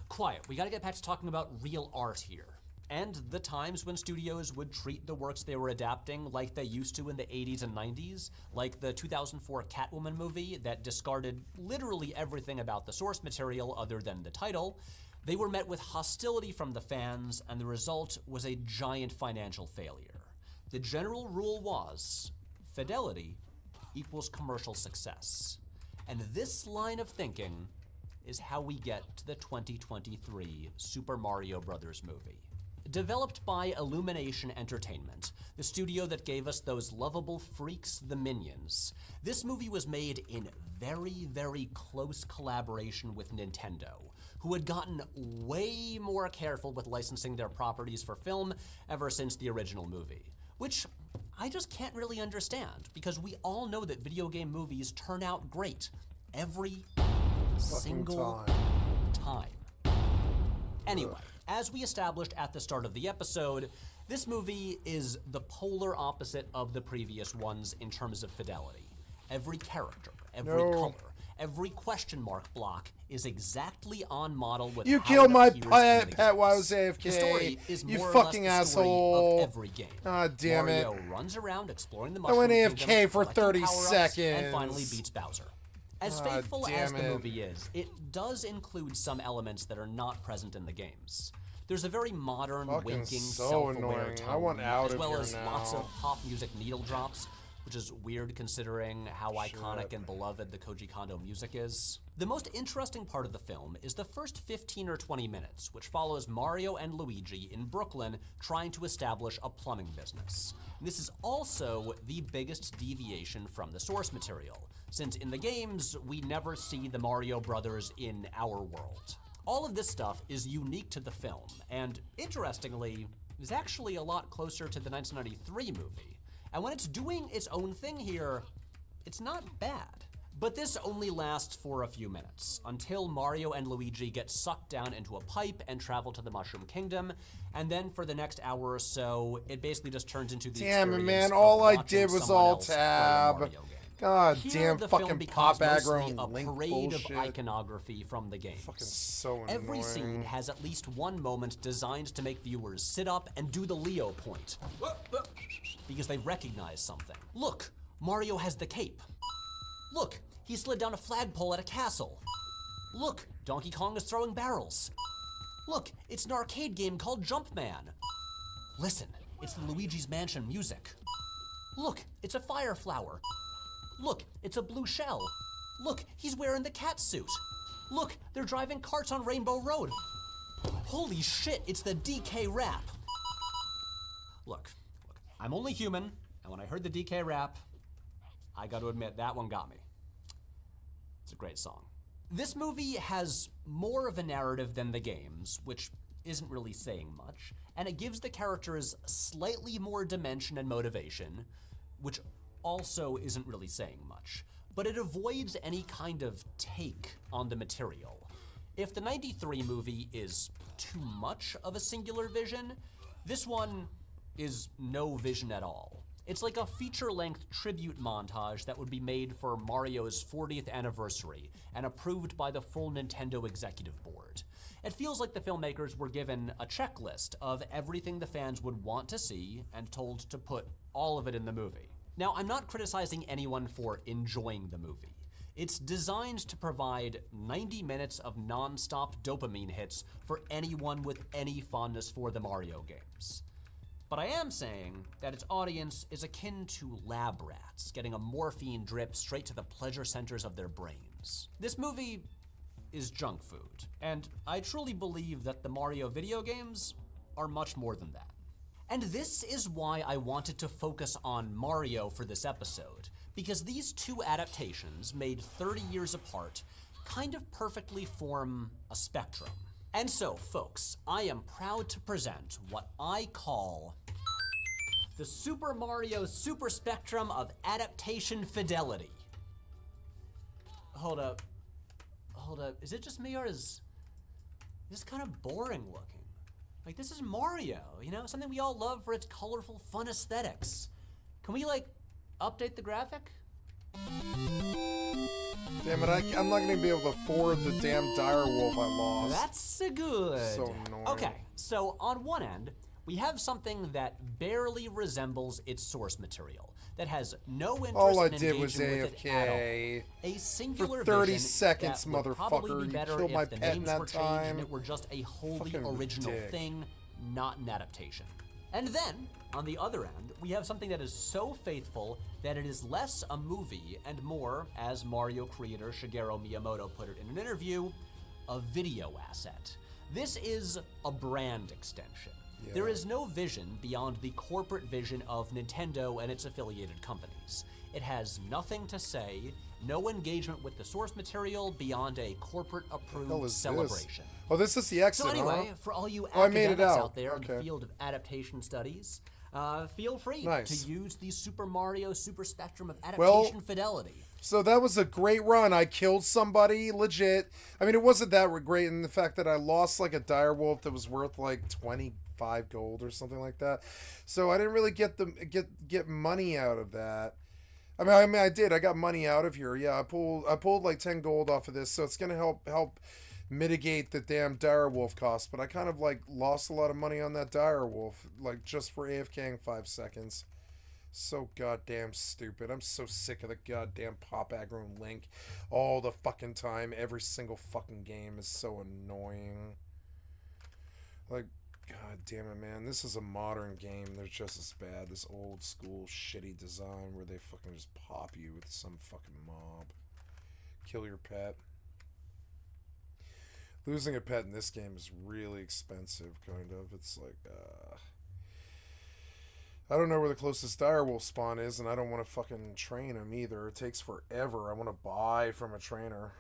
quiet. We gotta get back to talking about real art here. And the times when studios would treat the works they were adapting like they used to in the 80s and 90s, like the 2004 Catwoman movie that discarded literally everything about the source material other than the title. They were met with hostility from the fans, and the result was a giant financial failure. The general rule was, fidelity equals commercial success. And this line of thinking is how we get to the 2023 Super Mario Bros. Movie. Developed by Illumination Entertainment, the studio that gave us those lovable freaks, the Minions, this movie was made in very, very close collaboration with Nintendo, who had gotten way more careful with licensing their properties for film ever since the original movie. Which I just can't really understand, because we all know that video game movies turn out great every single time. Anyway, as we established at the start of the episode, this movie is the polar opposite of the previous ones in terms of fidelity. Every character, every color, every question mark block is exactly on model with you how killed it my appears in the pet while I was games. AFK. The story is You more fucking or less the story asshole. of every game. God damn it. Mario runs around exploring the I Mushroom went Kingdom, AFK for collecting 30 power-ups, seconds. and finally beats Bowser. As God faithful damn as the it. movie is, it does include some elements that are not present in the games. There's a very modern, Fucking winking, so self-aware annoying. tone, I want out as of well here as now. lots of pop music needle drops, which is weird considering how iconic and beloved the Koji Kondo music is. The most interesting part of the film is the first 15 or 20 minutes, which follows Mario and Luigi in Brooklyn trying to establish a plumbing business. And this is also the biggest deviation from the source material, since in the games, we never see the Mario brothers in our world. All of this stuff is unique to the film, and interestingly, is actually a lot closer to the 1993 movie. And when it's doing its own thing here, it's not bad. But this only lasts for a few minutes, until Mario and Luigi get sucked down into a pipe and travel to the Mushroom Kingdom, and then for the next hour or so, it basically just turns into the Damn it, experience man. of All I watching did was someone all else play a tab. Mario game. God Here, damn the fucking film pop becomes aggro mostly and a link parade bullshit. of iconography from the games. Fucking so Every annoying. scene has at least one moment designed to make viewers sit up and do the Leo point, because they recognize something. Look, Mario has the cape. Look, he slid down a flagpole at a castle. Look, Donkey Kong is throwing barrels. Look, it's an arcade game called Jumpman. Listen, it's the Luigi's Mansion music. Look, it's a fire flower. Look, it's a blue shell. Look, he's wearing the cat suit. Look, they're driving carts on Rainbow Road. Holy shit, it's the DK rap. Look, I'm only human, and when I heard the DK rap, I gotta admit, that one got me. It's a great song. This movie has more of a narrative than the games, which isn't really saying much, and it gives the characters slightly more dimension and motivation, which also isn't really saying much. But it avoids any kind of take on the material. If the 93 movie is too much of a singular vision, this one is no vision at all. It's like a feature-length tribute montage that would be made for Mario's 40th anniversary and approved by the full Nintendo Executive Board. It feels like the filmmakers were given a checklist of everything the fans would want to see and told to put all of it in the movie. Now, I'm not criticizing anyone for enjoying the movie. It's designed to provide 90 minutes of non-stop dopamine hits for anyone with any fondness for the Mario games. But I am saying that its audience is akin to lab rats getting a morphine drip straight to the pleasure centers of their brains. This movie is junk food, and I truly believe that the Mario video games are much more than that. And this is why I wanted to focus on Mario for this episode, because these two adaptations, made 30 years apart, kind of perfectly form a spectrum. And so, folks, I am proud to present what I call the Super Mario Super Spectrum of Adaptation Fidelity. Hold up. Is it just me, or is this kind of boring looking? Like, this is Mario, you know? Something we all love for its colorful, fun aesthetics. Can we, like, update the graphic? Damn it, I'm not gonna be able to afford the damn direwolf I lost. That's good. So annoying. Okay, so on one end, we have something that barely resembles its source material, that has no interest All I in did was engaging with it at AFK. all. A singular For 30 vision seconds, that would probably motherfucker. be You better killed if my the pet in names that were changed time. and it were just a wholly Fucking original dick. thing, not an adaptation. And then, on the other end, we have something that is so faithful that it is less a movie and more, as Mario creator Shigeru Miyamoto put it in an interview, a video asset. This is a brand extension. Yeah. There is no vision beyond the corporate vision of Nintendo and its affiliated companies. It has nothing to say, no engagement with the source material beyond a corporate-approved celebration. Oh, this is the exit, So anyway, huh? for all you Oh, I made it academics out. out there in the Okay. field of adaptation studies, feel free Nice. to use the Super Mario Super Spectrum of Well, Adaptation Fidelity. So that was a great run. I killed somebody, legit. I mean, it wasn't that great in the fact that I lost like a direwolf that was worth like 25 gold or something like that. So I didn't really get money out of that. I mean, I did. I got money out of here. Yeah, I pulled like 10 gold off of this, so it's gonna help mitigate the damn direwolf cost. But I kind of like lost a lot of money on that direwolf, like just for AFKing 5 seconds. So goddamn stupid. I'm so sick of the goddamn pop aggro and Link all the fucking time. Every single fucking game is so annoying. Like, god damn it, man. This is a modern game. They're just as bad. This old school shitty design where they fucking just pop you with some fucking mob. Kill your pet. Losing a pet in this game is really expensive, kind of. It's like, I don't know where the closest direwolf spawn is, and I don't want to fucking train him either. It takes forever. I want to buy from a trainer.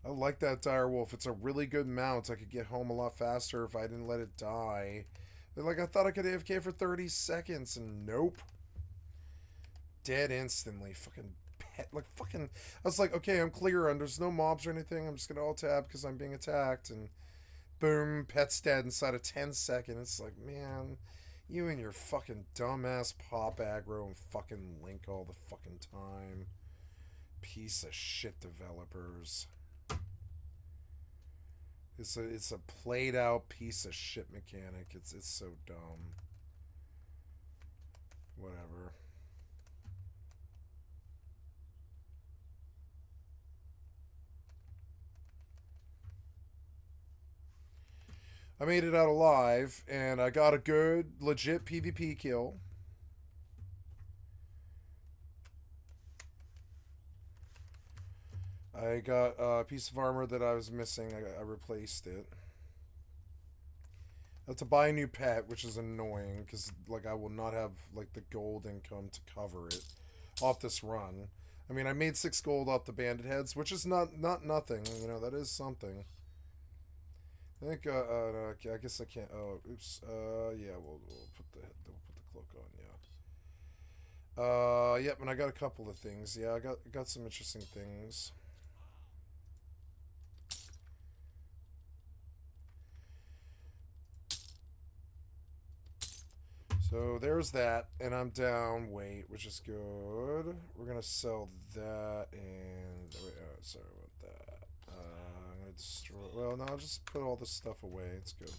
I like that direwolf. It's a really good mount. I could get home a lot faster if I didn't let it die. But like, I thought I could AFK for 30 seconds, and nope. Dead instantly. Fucking pet. Like, fucking... I was like, okay, I'm clear, and there's no mobs or anything. I'm just gonna alt-tab because I'm being attacked, and... boom, pet's dead inside of 10 seconds. It's like, man, you and your fucking dumbass pop aggro and fucking Link all the fucking time. Piece of shit developers. It's a played out piece of shit mechanic. It's so dumb. Whatever. I made it out alive, and I got a good, legit PvP kill. I got a piece of armor that I was missing. I replaced it. I have to buy a new pet, which is annoying, because like I will not have like the gold income to cover it off this run. I mean, I made 6 gold off the bandit heads, which is not nothing. You know, that is something. I think, no, I guess I can't, oh, oops, yeah, we'll put the cloak on, yeah. Yep, and I got a couple of things, yeah, I got some interesting things. So, there's that, and I'm down weight, which is good. We're gonna sell that, and, sorry about that. I'm gonna destroy, well, no, I'll just put all this stuff away, it's good.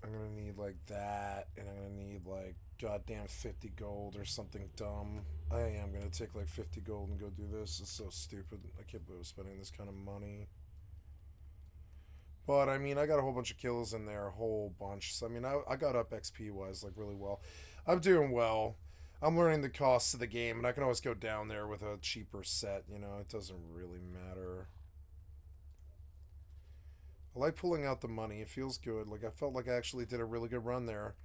I'm gonna need like that, and I'm gonna need like goddamn 50 gold or something dumb. I am gonna take like 50 gold and go do this. It's so stupid. I can't believe I'm spending this kind of money. But, I mean, I got a whole bunch of kills in there, a whole bunch. So, I mean, I got up XP-wise, like, really well. I'm doing well. I'm learning the costs of the game, and I can always go down there with a cheaper set, you know? It doesn't really matter. I like pulling out the money. It feels good. Like, I felt like I actually did a really good run there.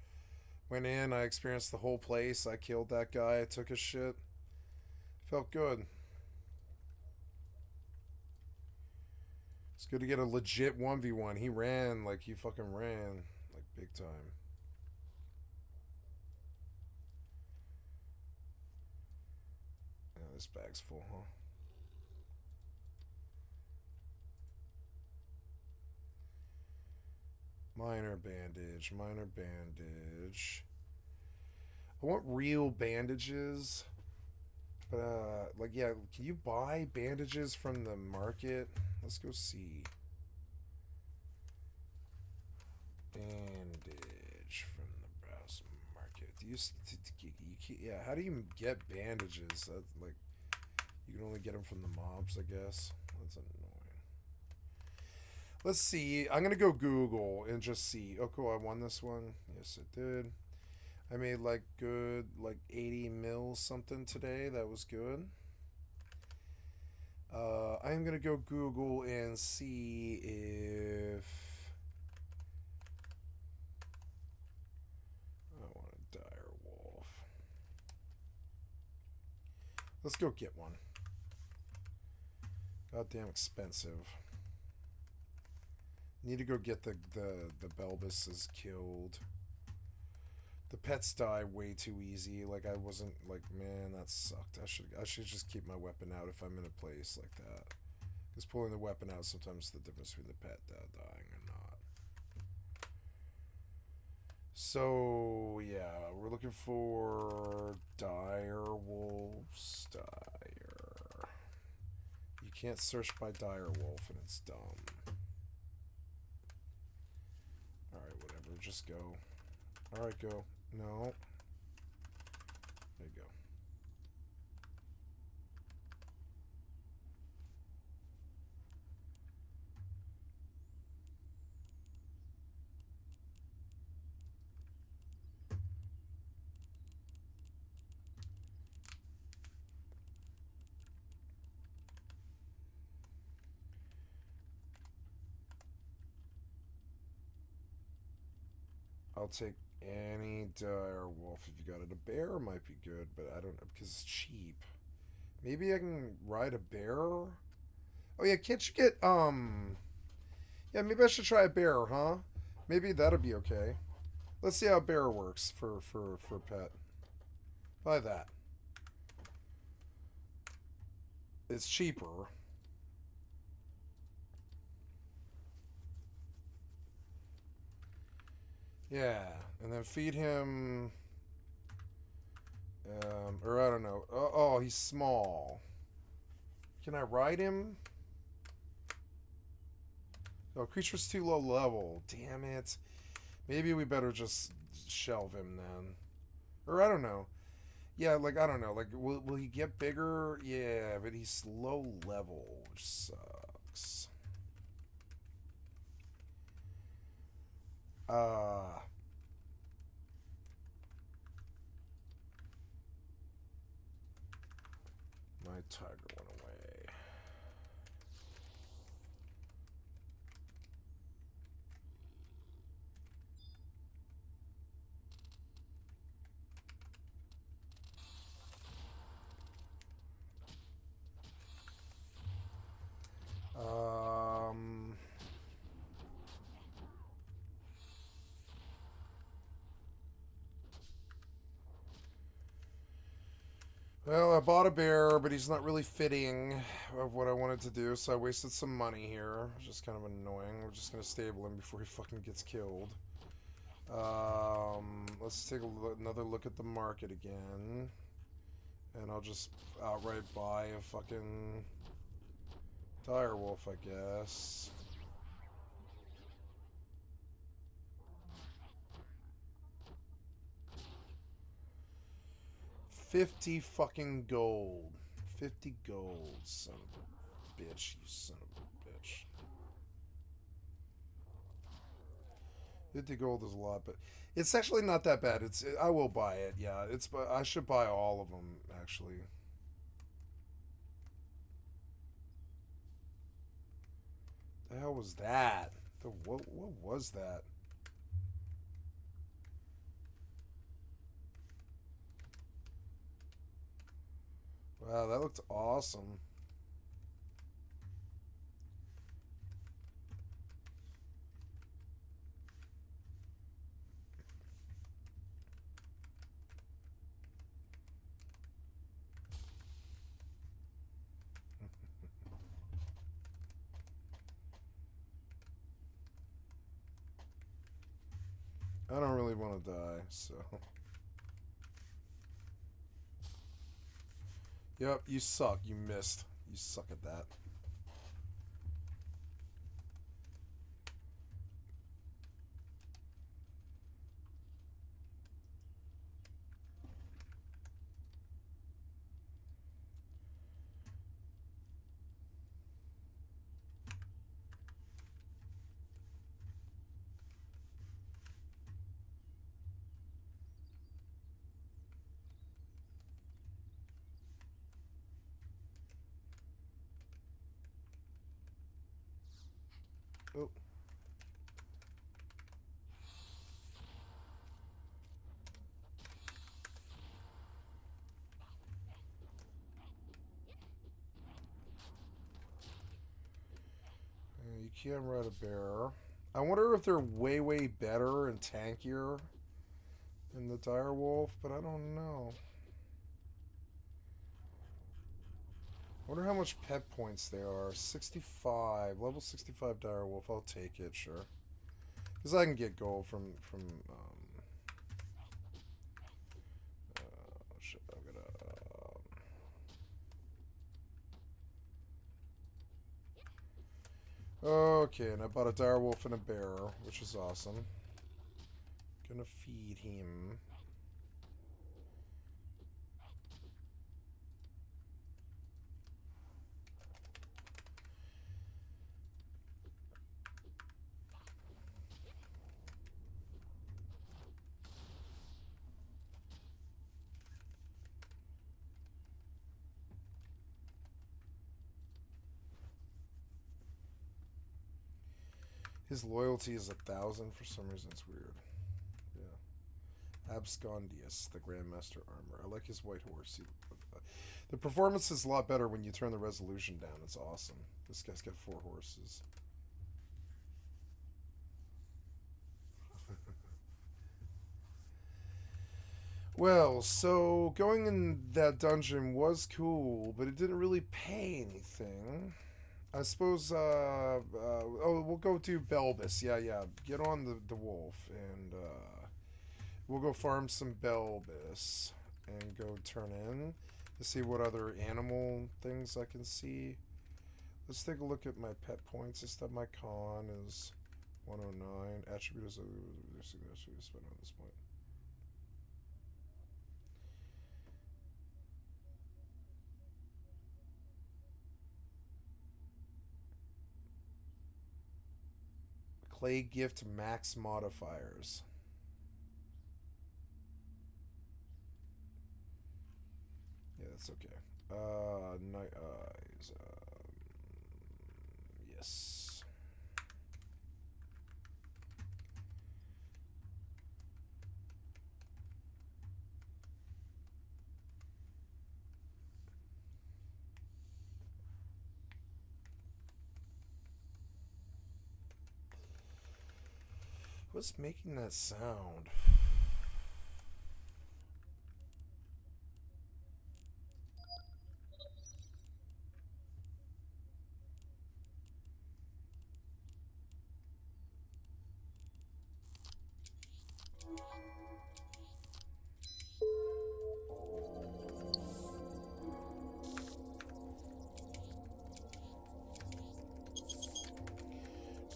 Went in, I experienced the whole place. I killed that guy. I took his shit. Felt good. It's good to get a legit 1v1. He ran, like, he fucking ran. Like, big time. Yeah, this bag's full, huh? Minor bandage, minor bandage. I want real bandages. But, like, yeah, can you buy bandages from the market? Let's go see. Bandage from the browse market. Do you yeah, how do you get bandages? That's, like, you can only get them from the mobs, I guess. That's annoying. Let's see. I'm going to go Google and just see. Oh, cool. I won this one. Yes, it did. I made, like, good, like, 80 mil something today. That was good. I'm going to go Google and see if... I want a dire wolf. Let's go get one. Goddamn expensive. Need to go get the Belbuses killed. The pets die way too easy. Like, I wasn't, like, man, that sucked. I should just keep my weapon out if I'm in a place like that. Because pulling the weapon out sometimes the difference between the pet dying or not. So, yeah, we're looking for dire wolves. Dire. You can't search by dire wolf, and it's dumb. Alright, whatever, just go. Alright, go. No. There you go. I'll take any dire wolf if you got it. A bear might be good, but I don't know because it's cheap. Maybe I can ride a bear. Oh yeah, can't you get yeah, maybe I should try a bear, huh? Maybe that'll be okay. Let's see how a bear works for pet. Buy that. It's cheaper. Yeah, and then feed him, or I don't know. Oh, he's small. Can I ride him? No, creature's too low level. Damn it. Maybe we better just shelve him then. Or I don't know. Yeah, like, I don't know. Like, will he get bigger? Yeah, but he's low level, which sucks. My tiger went away. Well, I bought a bear, but he's not really fitting of what I wanted to do, so I wasted some money here. Just kind of annoying. We're just gonna stable him before he fucking gets killed. Let's take another look at the market again. And I'll just outright buy a fucking dire wolf, I guess. $50 fucking gold. 50 gold, son of a bitch, you son of a bitch. 50 gold is a lot, but it's actually not that bad. I will buy it. Yeah, I should buy all of them actually. The hell was that? What was that? Wow, that looked awesome. I don't really want to die, so. Yep, you suck. You missed. You suck at that. Oh. You can't ride a bear. I wonder if they're way, way better and tankier than the direwolf, but I don't know. I wonder how much pet points they are. 65. Level 65 direwolf. I'll take it, sure. Because I can get gold from shit, I'm gonna... Okay, and I bought a direwolf and a bear, which is awesome. Gonna feed him. His loyalty is 1,000 for some reason. It's weird. Yeah. Abscondius, the Grandmaster Armor. I like his white horse. The performance is a lot better when you turn the resolution down. It's awesome. This guy's got 4 horses. Well, so going in that dungeon was cool, but it didn't really pay anything. I suppose, oh, we'll go to Belbis. Yeah. Get on the wolf, and we'll go farm some Belbis and go turn in to see what other animal things I can see. Let's take a look at my pet points and stuff. My con is 109. Attribute is spent on this point. Clay gift max modifiers. Yeah, that's okay. Night eyes. Yes. What's making that sound?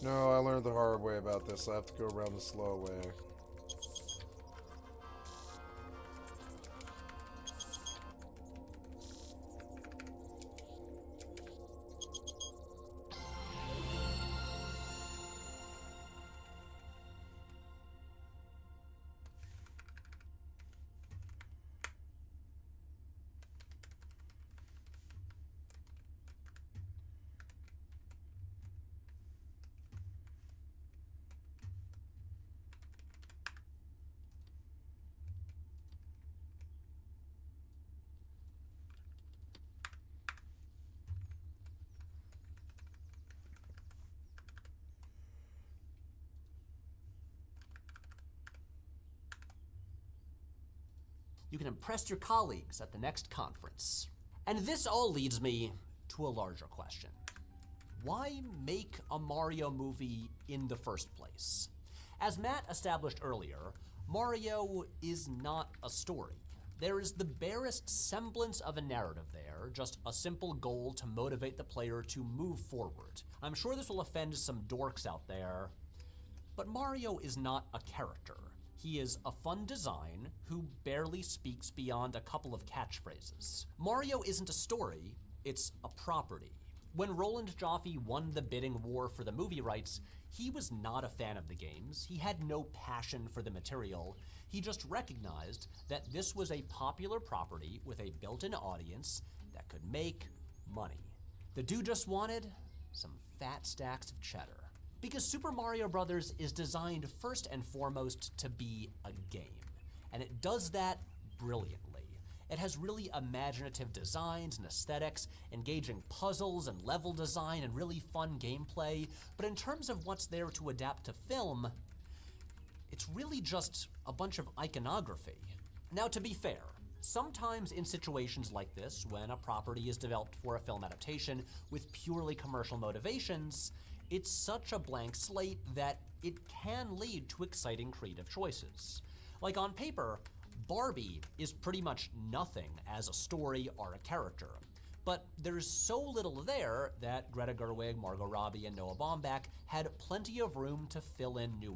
No, I learned the hard way about this. I have to go around the slow way. You can impress your colleagues at the next conference. And this all leads me to a larger question. Why make a Mario movie in the first place? As Matt established earlier, Mario is not a story. There is the barest semblance of a narrative there, just a simple goal to motivate the player to move forward. I'm sure this will offend some dorks out there, but Mario is not a character. He is a fun design who barely speaks beyond a couple of catchphrases. Mario isn't a story, it's a property. When Roland Joffe won the bidding war for the movie rights, he was not a fan of the games. He had no passion for the material. He just recognized that this was a popular property with a built-in audience that could make money. The dude just wanted some fat stacks of cheddar. Because Super Mario Bros. Is designed first and foremost to be a game, and it does that brilliantly. It has really imaginative designs and aesthetics, engaging puzzles and level design and really fun gameplay, but in terms of what's there to adapt to film, it's really just a bunch of iconography. Now, to be fair, sometimes in situations like this, when a property is developed for a film adaptation with purely commercial motivations, it's such a blank slate that it can lead to exciting creative choices. Like on paper, Barbie is pretty much nothing as a story or a character, but there's so little there that Greta Gerwig, Margot Robbie, and Noah Baumbach had plenty of room to fill in new